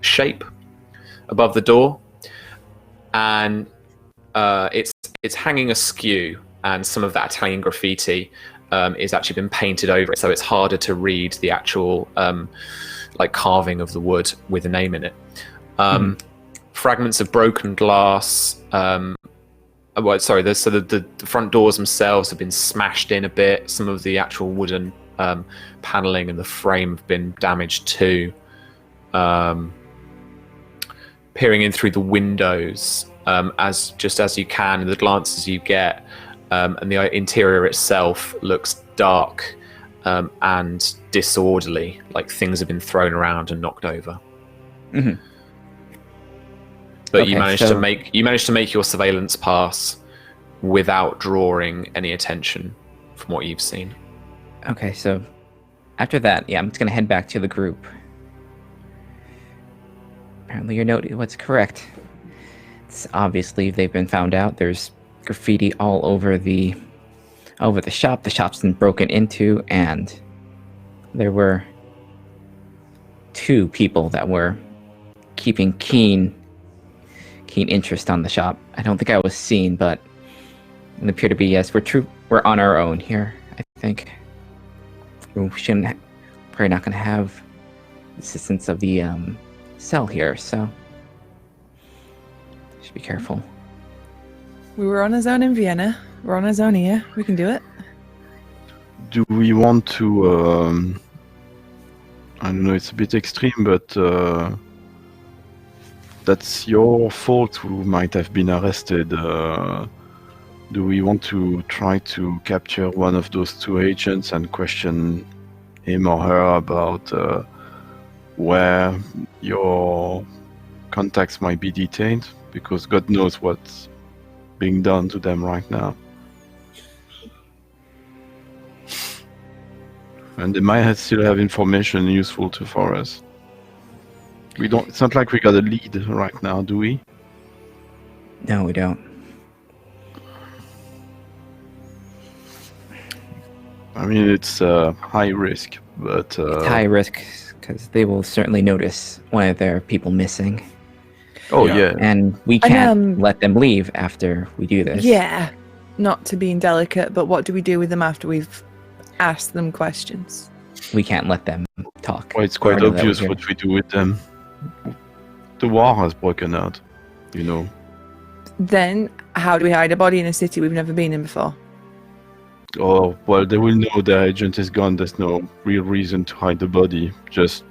S1: shape above the door, and it's hanging askew, and some of that Italian graffiti is actually been painted over it, so it's harder to read the actual like carving of the wood with a name in it. Fragments of broken glass. The front doors themselves have been smashed in a bit. Some of the actual wooden paneling and the frame have been damaged too. Peering in through the windows as you can, and the glances you get, and the interior itself looks dark and disorderly, like things have been thrown around and knocked over. But
S5: Okay,
S1: you managed to make your surveillance pass without drawing any attention from what you've seen.
S5: Okay, so after that, yeah, I'm just gonna head back to the group. Apparently your note was correct. It's obviously they've been found out. There's graffiti all over the shop. The shop's been broken into, and there were 2 people that were keeping keen interest on the shop. I don't think I was seen, but it appeared to be, yes, we're on our own here, I think. We shouldn't, probably not going to have assistance of the cell here, so Should be careful.
S4: We were on a zone in Vienna. We're on a zone here. We can do it.
S6: Do we want to? I don't know. It's a bit extreme, but that's your fault. Who might have been arrested? Do we want to try to capture one of those two agents and question him or her about where your contacts might be detained? Because God knows what's being done to them right now. And they might still have information useful for us. We don't. It's not like we got a lead right now, do we?
S5: No, we don't.
S6: I mean, it's high risk, but
S5: It's high risk because they will certainly notice one of their people missing,
S6: oh
S1: Yeah.
S6: yeah.
S5: and we can't let them leave after we do this.
S4: Yeah. Not to be indelicate, but what do we do with them after we've asked them questions?
S5: We can't let them talk.
S6: Well, it's quite
S5: Or know that
S6: obvious
S5: we're
S6: what we do with them. The war has broken out, you know.
S4: Then, how do we hide a body in a city we've never been in before?
S6: Oh, well, they will know their agent is gone. There's no real reason to hide the body. Just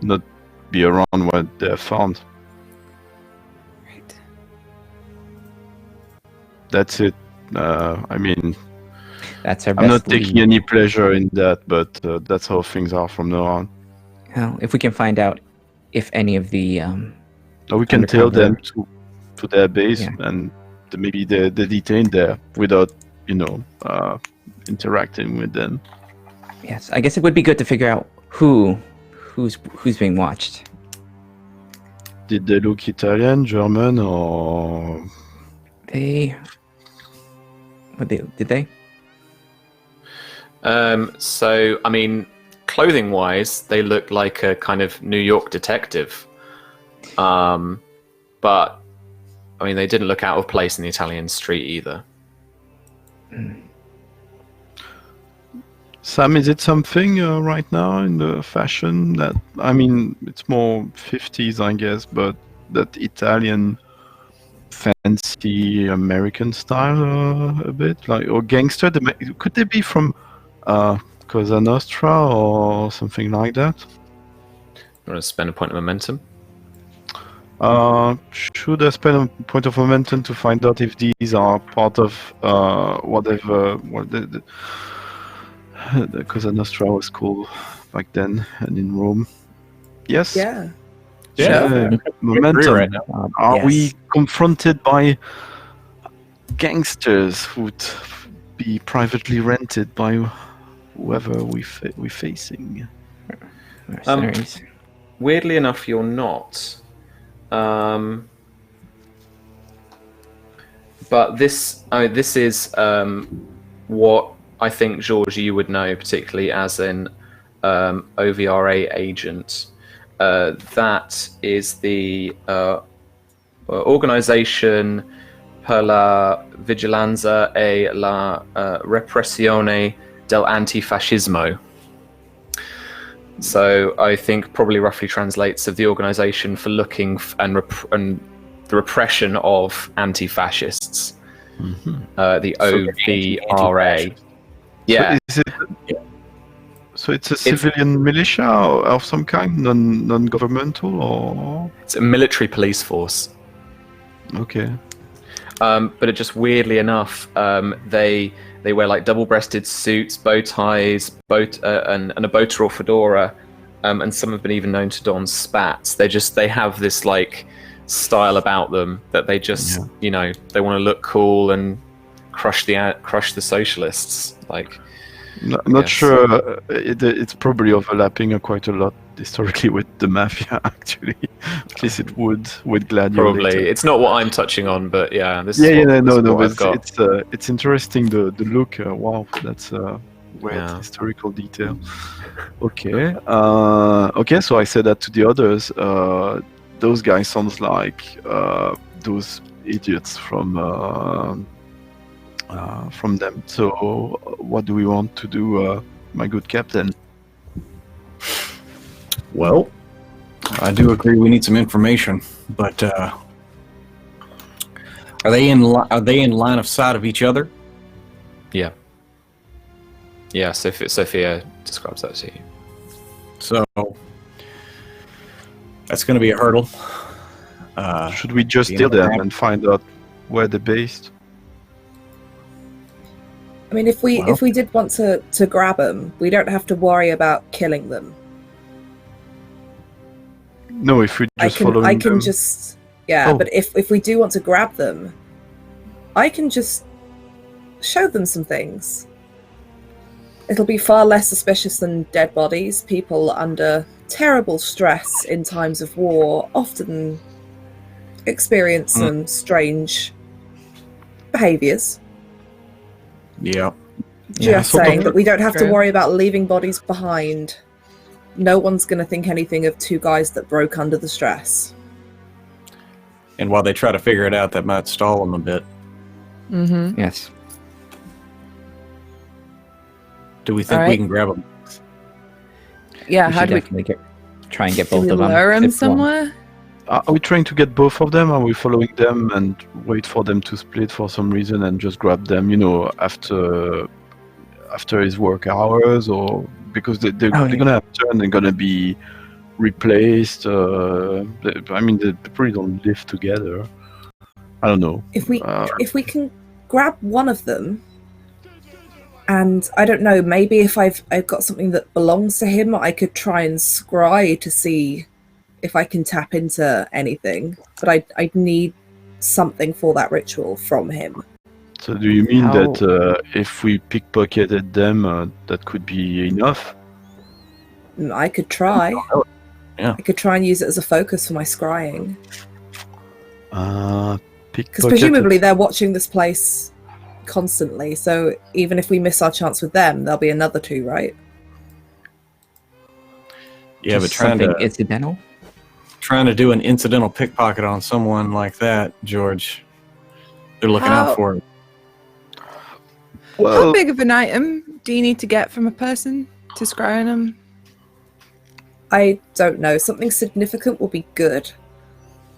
S6: not be around what they found.
S4: Right.
S6: That's it. I mean,
S5: That's our best
S6: I'm not taking
S5: lead.
S6: any pleasure in that, but that's how things are from now on.
S5: Well, if we can find out if any of the
S6: We can tell
S5: Undercover.
S6: them to their base,
S5: Yeah.
S6: and maybe they're detained there without, interacting with them.
S5: yes, I guess it would be good to figure out who's being watched.
S6: Did they look Italian, German, or
S5: Did they?
S1: So, I mean, clothing-wise, they look like a kind of New York detective. But, I mean, they didn't look out of place in the Italian street either.
S6: Sam? Is it something right now in the fashion that, I mean, it's more 50s, I guess, but that Italian fancy American style a bit, like, or gangster? Could they be from Cosa Nostra or something like that?
S1: You want to spend a point of momentum?
S6: Should I spend a point of momentum to find out if these are part of whatever what the Cosa Nostra was called back then and in Rome? Yes.
S3: Yeah.
S6: Yeah. Momentum.
S1: right now.
S6: Are
S5: Yes.
S6: we confronted by gangsters who'd be privately rented by whoever we're facing?
S5: Mercenaries.
S1: Weirdly enough, you're not. But this is what I think, George, you would know, particularly as an OVRA agent. That is the Organization per la Vigilanza e la Repressione del Antifascismo. So I think probably roughly translates of the Organization for looking and the repression of anti-fascists. The OVRA. Yeah.
S6: So it's a civilian militia of some kind, non-governmental, or
S1: It's a military police force.
S6: okay.
S1: But it just weirdly enough, they wear like double-breasted suits, bow ties, and a boater or fedora, and some have been even known to don spats. They have this like style about them that they just they want to look cool and crush the socialists. Like,
S6: Not
S1: Yes.
S6: sure. It's probably overlapping quite a lot historically with the mafia. Actually, at least it would with Gladiator.
S1: probably it's not what I'm touching on, but yeah, this
S6: Yeah,
S1: is what, this is
S6: no.
S1: what I've
S6: But
S1: got.
S6: it's interesting the look. Wow, that's weird
S1: Yeah.
S6: historical detail. Okay. Okay. So I said that to the others. Those guys sounds like those idiots from them. So what do we want to do, my good captain?
S2: Well, I do agree we need some information, but Are they in line of sight of each other?
S1: Yeah. Yeah, Sophia describes that to you.
S2: So that's going to be a hurdle.
S6: Should we just
S2: you
S6: steal
S2: know,
S6: them and find out where they're based?
S3: I mean, if we did want to grab them, we don't have to worry about killing them.
S6: No, if we just follow them.
S3: I can just
S6: Oh.
S3: but if we do want to grab them, I can just show them some things. It'll be far less suspicious than dead bodies. People under terrible stress in times of war often experience some strange behaviors.
S2: Yeah.
S3: Just
S6: sort of
S3: saying that we don't have to
S4: true.
S3: worry about leaving bodies behind. No one's going to think anything of two guys that broke under the stress.
S2: And while they try to figure it out, that might stall them a bit.
S4: Mm-hmm.
S5: Yes.
S2: Do we think
S4: All
S2: we
S4: right.
S2: can grab them?
S4: Yeah,
S5: We
S4: how
S5: should
S4: do we,
S5: definitely try and get
S4: do
S5: both
S4: we
S5: of them.
S4: lure them
S5: if one-
S4: somewhere?
S6: Are we trying to get both of them? Are we following them and wait for them to split for some reason and just grab them, after his work hours, or because they're gonna have turn, they're gonna be replaced. They probably don't live together. I don't know.
S3: If we can grab one of them, and I don't know, maybe if I've got something that belongs to him, I could try and scry to see if I can tap into anything. But I'd need something for that ritual from him.
S6: So do you mean
S5: How-
S6: that if we pickpocketed them, that could be enough?
S3: I could try.
S2: Yeah.
S3: I could try and use it as a focus for my scrying. Because
S6: Because
S3: presumably they're watching this place constantly, so even if we miss our chance with them, there'll be another two, right?
S2: Yeah, but
S5: Just something
S2: trying
S5: incidental.
S2: to do an incidental pickpocket on someone like that, George, they're looking
S4: How-
S2: out for it.
S4: How
S6: Well,
S4: big of an item do you need to get from a person to scry on them?
S3: I don't know. Something significant will be good.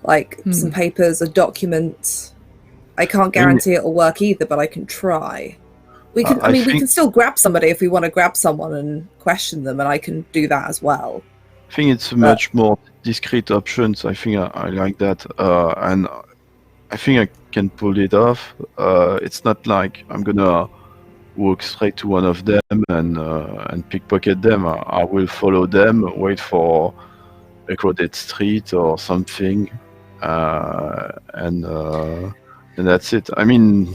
S3: Like some papers, a document. I can't guarantee it'll work either, but I can try. We can.
S6: I
S3: we
S6: think-
S3: can still grab somebody if we want to grab someone and question them, and I can do that as well.
S6: I think it's a much more discreet option. So I think I like that, and I think I can pull it off. It's not like I'm gonna walk straight to one of them and pickpocket them. I will follow them, wait for a crowded street or something, and that's it. I mean,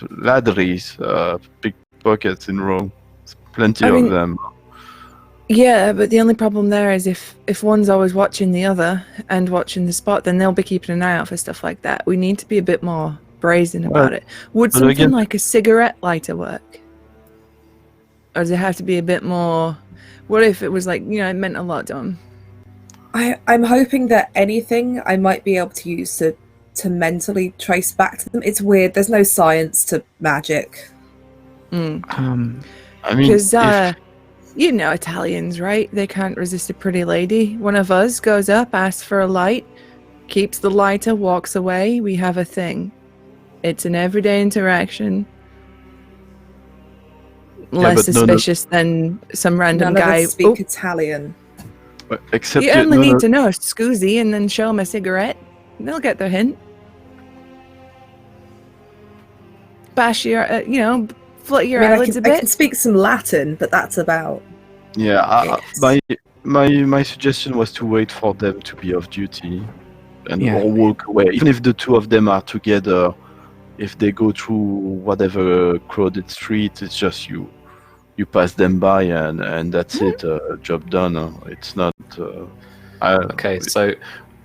S6: ladderies, pickpockets in Rome. There's plenty
S4: I mean-
S6: of them.
S4: Yeah, but the only problem there is if one's always watching the other and watching the spot, then they'll be keeping an eye out for stuff like that. We need to be a bit more brazen about it. Would
S6: but
S4: something
S6: again-
S4: like a cigarette lighter work? Or does it have to be a bit more... What if it was like, it meant a lot to them?
S3: I'm hoping that anything I might be able to use to mentally trace back to them. It's weird. There's no science to magic.
S4: Mm.
S6: I mean,
S4: Because,
S6: if-
S4: Italians, right? They can't resist a pretty lady. One of us goes up, asks for a light, keeps the lighter, walks away. We have a thing. It's an everyday interaction. Less
S6: but no, no.
S4: suspicious than some random
S3: None
S4: guy.
S3: of us speak Italian.
S6: except
S4: You
S6: you-
S4: only
S6: no,
S4: need
S6: no,
S4: to know scusi and then show them a cigarette. They'll get their hint. Bash your, flutter your
S3: I
S4: eyelids a
S3: can
S4: bit.
S3: speak some Latin, but that's about.
S6: Yeah,
S3: Yes.
S6: my suggestion was to wait for them to be off duty and
S5: Yeah.
S6: or walk away. Even if the two of them are together, if they go through whatever crowded street, it's just you pass them by and that's it. Job done. It's not.
S1: Okay, so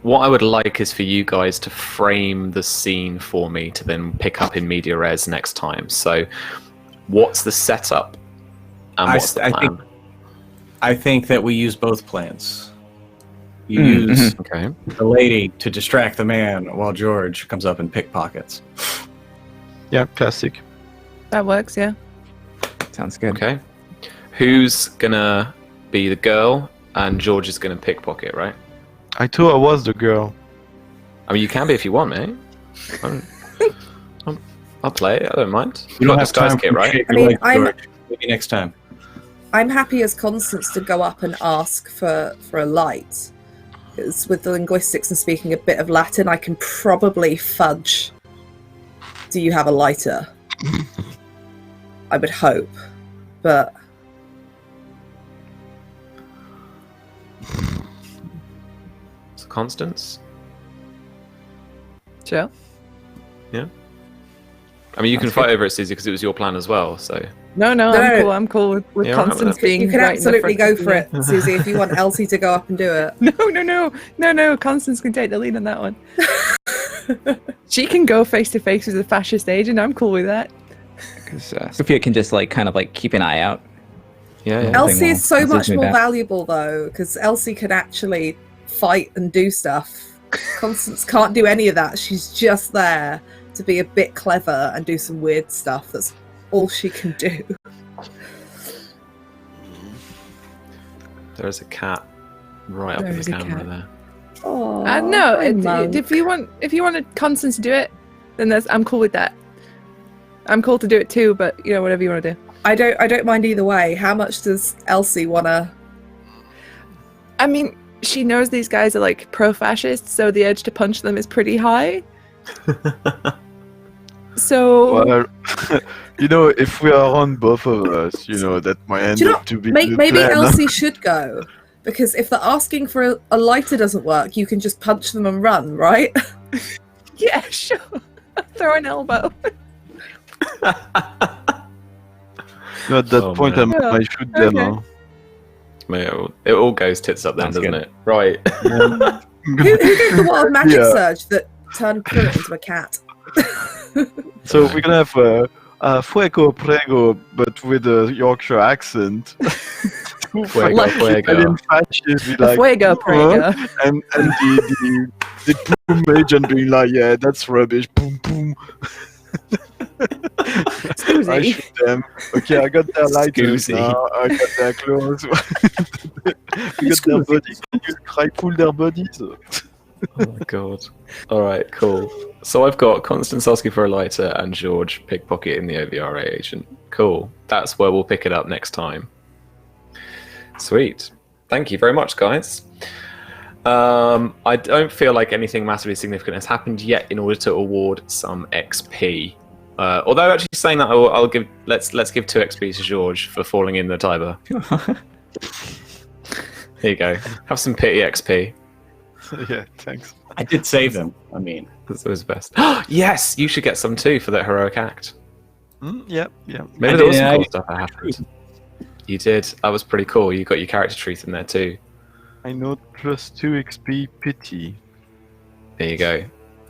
S1: what I would like is for you guys to frame the scene for me to then pick up in media res next time. So, what's the setup and what's the plan?
S2: I think that we use both plans. You
S5: Mm,
S2: use
S1: Okay.
S2: the lady to distract the man while George comes up and pickpockets.
S6: Yeah, classic.
S4: That works, yeah.
S5: Sounds good.
S1: Okay. Who's gonna be the girl and George is gonna pickpocket, right?
S6: I thought I was the girl.
S1: I mean, you can be if you want, mate. I'll play it. I don't mind.
S2: You don't
S1: got
S2: have
S1: disguise
S2: time
S1: kit,
S2: for
S1: right?
S2: shape
S3: I mean,
S2: your
S3: I'm-
S2: legs, George. Maybe next time.
S3: I'm happy as Constance to go up and ask for a light. Because with the linguistics and speaking a bit of Latin, I can probably fudge. Do you have a lighter? I would hope, but
S1: So Constance.
S4: Sure.
S1: I mean, you can
S5: That's
S1: fight
S5: good.
S1: over it, Susie, because it was your plan as well. So
S4: No,
S3: No.
S4: I'm cool with
S1: You're all right with
S4: Constance
S1: that?
S4: being
S3: you can
S4: right in the
S3: absolutely
S4: front
S3: go
S4: of
S3: for
S4: me.
S3: it, Susie, if you want Elsie to go up and do it.
S4: No. Constance can take the lead on that one. She can go face to face with the fascist agent. I'm cool with that.
S5: Because Sophia can just like kind of like keep an eye out.
S1: yeah.
S3: Elsie
S5: Nothing
S3: is so
S5: will
S3: much
S5: me
S3: more
S5: back.
S3: valuable, though, because Elsie can actually fight and do stuff. Constance can't do any of that. She's just there to be a bit clever and do some weird stuff. That's all she can do.
S1: There is a cat right up
S4: There
S1: in the
S4: is a
S1: camera
S4: cat.
S1: there.
S3: Oh,
S4: No,
S3: hi, Monk.
S4: if you wanted Constance to do it, then I'm cool with that. I'm cool to do it too, but whatever you want to do.
S3: I don't mind either way. How much does Elsie wanna?
S4: I mean, she knows these guys are like pro-fascist, so the urge to punch them is pretty high. So
S6: Well, if we are on both of us, that might end
S3: Do you know
S6: up to be the
S3: maybe
S6: plan.
S3: Elsie should go, because if they're asking for a lighter doesn't work, you can just punch them and run, right?
S4: yeah, sure. Throw an elbow.
S6: At that
S1: Oh,
S6: point,
S1: man.
S6: I shoot them.
S4: Okay.
S1: Mate, it all goes tits up then,
S5: Sounds
S1: doesn't
S5: good.
S1: it? Right.
S3: who gave the wild magic
S6: Yeah.
S3: surge that turned Pruitt into a cat?
S6: So we're gonna have Fuego Prego, but with a Yorkshire accent.
S1: Fuego,
S4: Like
S1: fuego.
S6: Italian fascists be like,
S4: Fuego, prego.
S6: and the boom agent being like, yeah, that's rubbish. Boom, boom. I
S4: Susie.
S6: shoot them. Okay, I got their lighters
S1: Scoozy.
S6: now. I got their clothes. I got their bodies. I pull their bodies.
S1: Oh my god. Alright, cool. So I've got Constance asking for a lighter and George pickpocketing the OVRA agent. Cool. That's where we'll pick it up next time. Sweet. Thank you very much, guys. I don't feel like anything massively significant has happened yet in order to award some XP. Although actually saying that, I'll give let's give 2 XP to George for falling in the Tiber. Here you go. Have some pity XP.
S6: Yeah, thanks.
S2: I did save them. I mean,
S1: That's always the best. Yes, you should get some too for that heroic act.
S6: Yeah.
S1: Maybe
S2: I
S1: there was
S2: did,
S1: some
S2: I-
S1: cool stuff that happened. You did. That was pretty cool. You got your character treat in there too.
S6: I know +2 XP pity.
S1: There you go.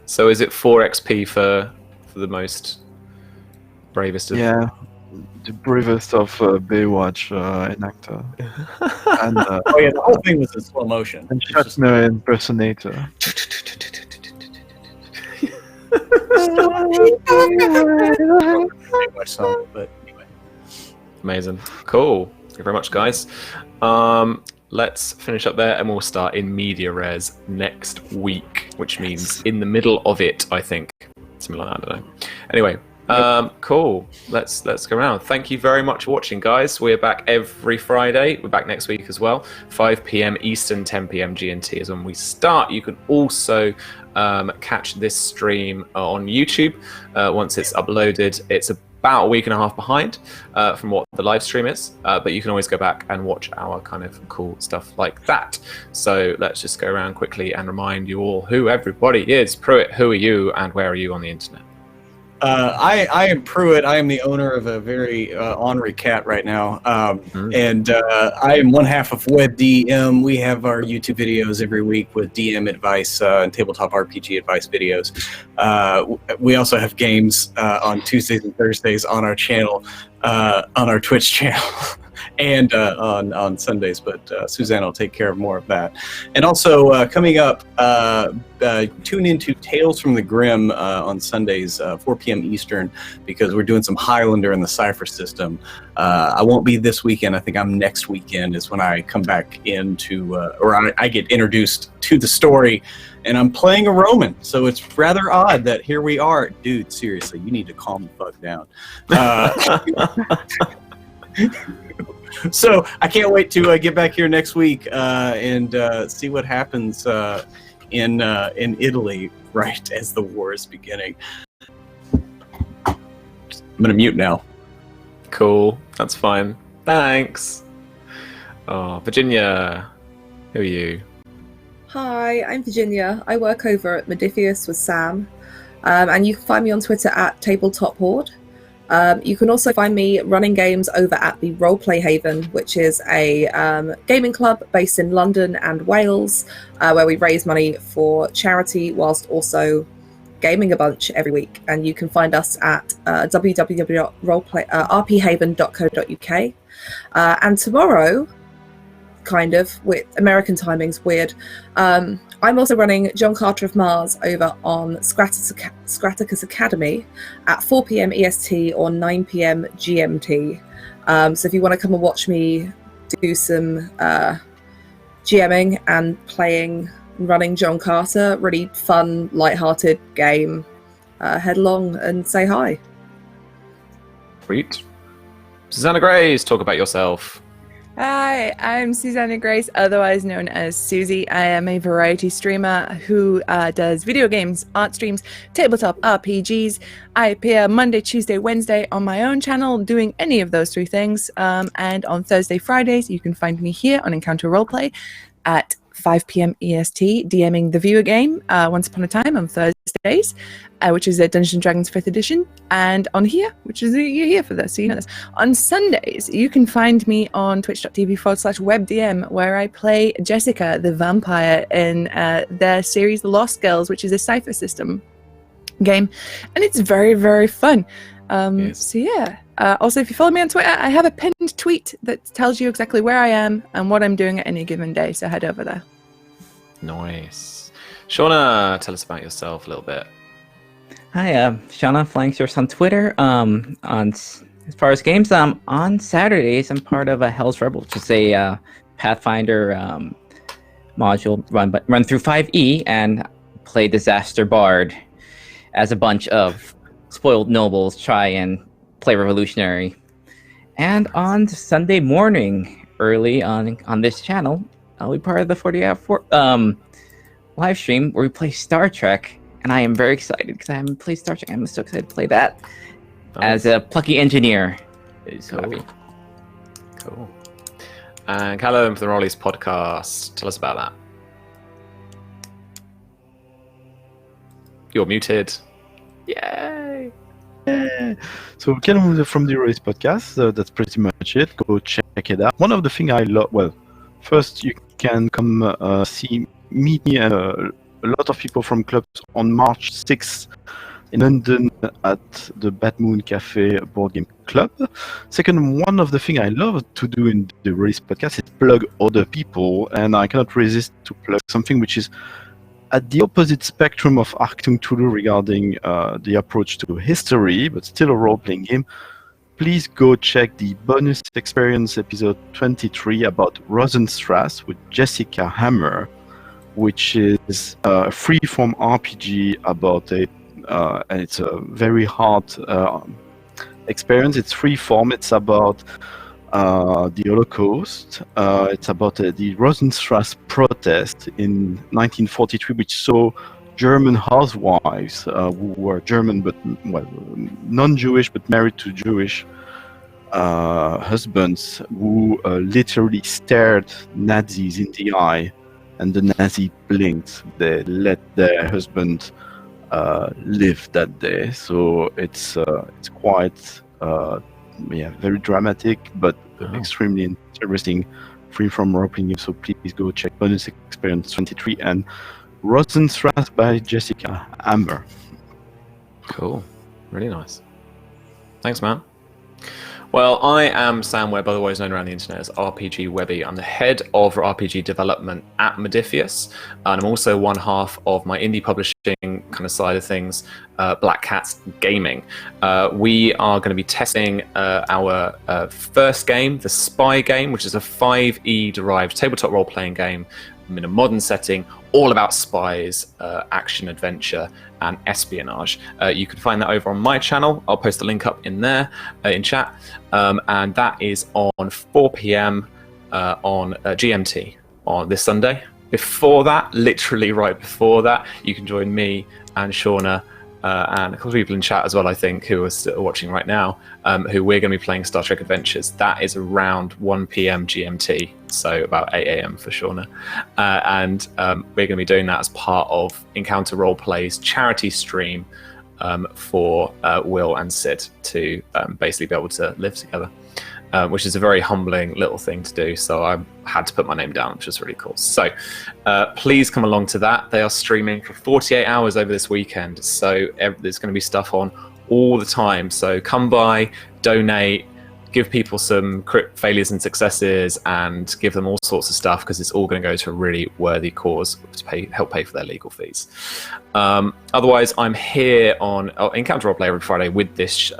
S1: So is it 4 XP for the most bravest of
S6: Yeah, the bravest of Baywatch enactor. And
S2: oh yeah, the whole thing was in slow motion.
S6: and
S2: It's just-
S6: Shatner impersonator.
S2: pretty much so, but anyway.
S1: Amazing. Cool. Thank you very much, guys. Let's finish up there and we'll start in media res next week, which means in the middle of it, I think. Something like that, I don't know. Anyway, cool. Let's go around. Thank you very much for watching, guys. We're back every Friday. We're back next week as well. 5 p.m. Eastern, 10 p.m. GMT is when we start. You can also catch this stream on YouTube once it's uploaded. It's about a week and a half behind from what the live stream is, but you can always go back and watch our kind of cool stuff like that. So let's just go around quickly and remind you all who everybody is. Pruitt, who are you and where are you on the internet?
S2: I am Pruitt. I am the owner of a very ornery cat right now, and I am one half of Web DM. We have our YouTube videos every week with DM advice and tabletop RPG advice videos. We also have games on Tuesdays and Thursdays on our channel, on our Twitch channel. and on Sundays. But Suzanne will take care of more of that. And also coming up, tune into Tales from the Grim on Sundays, 4 p.m. Eastern, because we're doing some Highlander in the Cypher system. I won't be this weekend. I think I'm next weekend is when I come back into, or I get introduced to the story, and I'm playing a Roman. So it's rather odd that here we are. Dude, seriously, you need to calm the fuck down. So I can't wait to get back here next week and see what happens in Italy right as the war is beginning. I'm gonna mute now.
S1: Cool, that's fine. Thanks. Oh, Virginia, who are you?
S3: Hi, I'm Virginia. I work over at Modiphius with Sam, and you can find me on Twitter at Tabletop Horde. You can also find me running games over at the Roleplay Haven, which is a gaming club based in London and Wales, where we raise money for charity whilst also gaming a bunch every week. And you can find us at rphaven.co.uk. And tomorrow, kind of, with American timing's weird, I'm also running John Carter of Mars over on Scraticus Academy at 4 p.m. EST or 9 p.m. GMT. So if you want to come and watch me do some GMing and running John Carter, really fun, light-hearted game, head along and say hi.
S1: Sweet. Susanna Grace, talk about yourself.
S4: Hi, I'm Susanna Grace, otherwise known as Susie. I am a variety streamer who does video games, art streams, tabletop RPGs. I appear Monday, Tuesday, Wednesday on my own channel doing any of those three things. And on Thursday, Fridays, you can find me here on Encounter Roleplay at 5 p.m. EST, DMing the viewer game Once Upon a Time on Thursdays, which is a Dungeons & Dragons 5th edition, and on here, which is you're here for this, so you know this. On Sundays, you can find me on twitch.tv/webdm, where I play Jessica, the vampire, in their series The Lost Girls, which is a Cypher system game, and it's very, very fun.
S1: Yes.
S4: So yeah. Also, if you follow me on Twitter, I have a pinned tweet that tells you exactly where I am and what I'm doing at any given day, so head over there.
S1: Nice. Shauna, tell us about yourself a little bit.
S5: Hi, Shauna, Flying Source on Twitter. As far as games, on Saturdays, I'm part of a Hell's Rebel, which is a Pathfinder module run through 5e, and play Disaster Bard as a bunch of spoiled nobles try and play revolutionary. And on Sunday morning, early on this channel, I'll be part of the 40-hour live stream where we play Star Trek, and I am very excited because I haven't played Star Trek. I'm so excited to play that as a plucky engineer.
S1: Cool. Cool. And Callum for the Rollies podcast. Tell us about that. You're muted. Yay!
S6: Yeah. So Callum from the Rollies podcast. That's pretty much it. Go check it out. One of the things I love. Well, first you can come meet me and a lot of people from clubs on March 6th in London at the Bad Moon Cafe Board Game Club. Second, one of the things I love to do in the Race podcast is plug other people, and I cannot resist to plug something which is at the opposite spectrum of Achtung, Cthulhu regarding the approach to history, but still a role-playing game. Please go check the bonus experience episode 23 about Rosenstrasse with Jessica Hammer, which is a free-form RPG about it, and it's a very hard experience. It's free-form. It's about the Holocaust. It's about the Rosenstrasse protest in 1943, which saw German housewives who were German but non-Jewish but married to Jewish husbands who literally stared Nazis in the eye, and the Nazi blinked. They let their husband live that day. So it's quite very dramatic, but extremely interesting, free from roping you. So please go check bonus experience 23 and Rosenstrasse by Jessica Amber.
S1: Cool. Really nice. Thanks, man. Well, I am Sam Webb, otherwise known around the internet as RPG Webby. I'm the head of RPG development at Modifius, and I'm also one half of my indie publishing kind of side of things, Black Cat Gaming. We are going to be testing our first game, the Spy game, which is a 5e derived tabletop role-playing game in a modern setting, all about spies, action, adventure, and espionage. You can find that over on my channel. I'll post the link up in there, in chat, and that is on 4 p.m. On GMT on this Sunday. Before that, literally right before that, you can join me and Shauna and a couple of people in chat as well, I think, who are still watching right now, who we're going to be playing Star Trek Adventures. That is around 1 p.m. GMT, so about 8 a.m. for Shauna. And we're going to be doing that as part of Encounter Roleplay's charity stream for Will and Sid to basically be able to live together. Which is a very humbling little thing to do. So I had to put my name down, which was really cool. So please come along to that. They are streaming for 48 hours over this weekend. So there's going to be stuff on all the time. So come by, donate, give people some crit failures and successes, and give them all sorts of stuff, because it's all going to go to a really worthy cause to help pay for their legal fees. Otherwise, I'm here on Encounter Roleplay every Friday with this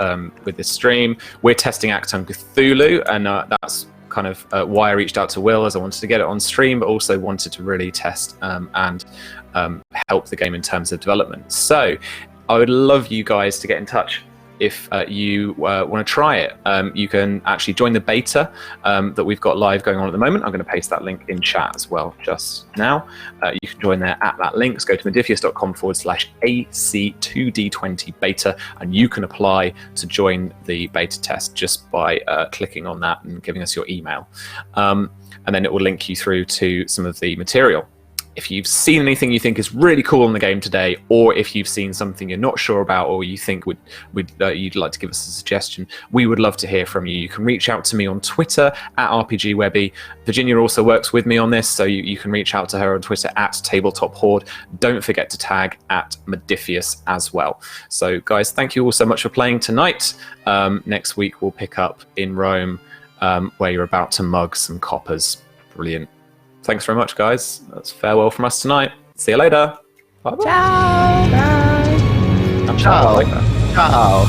S1: stream. We're testing Achtung Cthulhu, and that's kind of why I reached out to Will, as I wanted to get it on stream, but also wanted to really test and help the game in terms of development. So I would love you guys to get in touch. If you want to try it, you can actually join the beta that we've got live going on at the moment. I'm going to paste that link in chat as well just now. You can join there at that link. So go to modifius.com/AC2D20 beta, and you can apply to join the beta test just by clicking on that and giving us your email. And then it will link you through to some of the material. If you've seen anything you think is really cool in the game today, or if you've seen something you're not sure about, or you think you'd like to give us a suggestion, we would love to hear from you. You can reach out to me on Twitter at RPGWebby. Virginia also works with me on this, so you can reach out to her on Twitter at Tabletop Horde. Don't forget to tag at Modifius as well. So guys, thank you all so much for playing tonight. Next week we'll pick up in Rome, where you're about to mug some coppers. Brilliant. Thanks very much, guys. That's farewell from us tonight. See you later. Bye-bye.
S4: Ciao. Bye.
S6: Ciao. Ciao.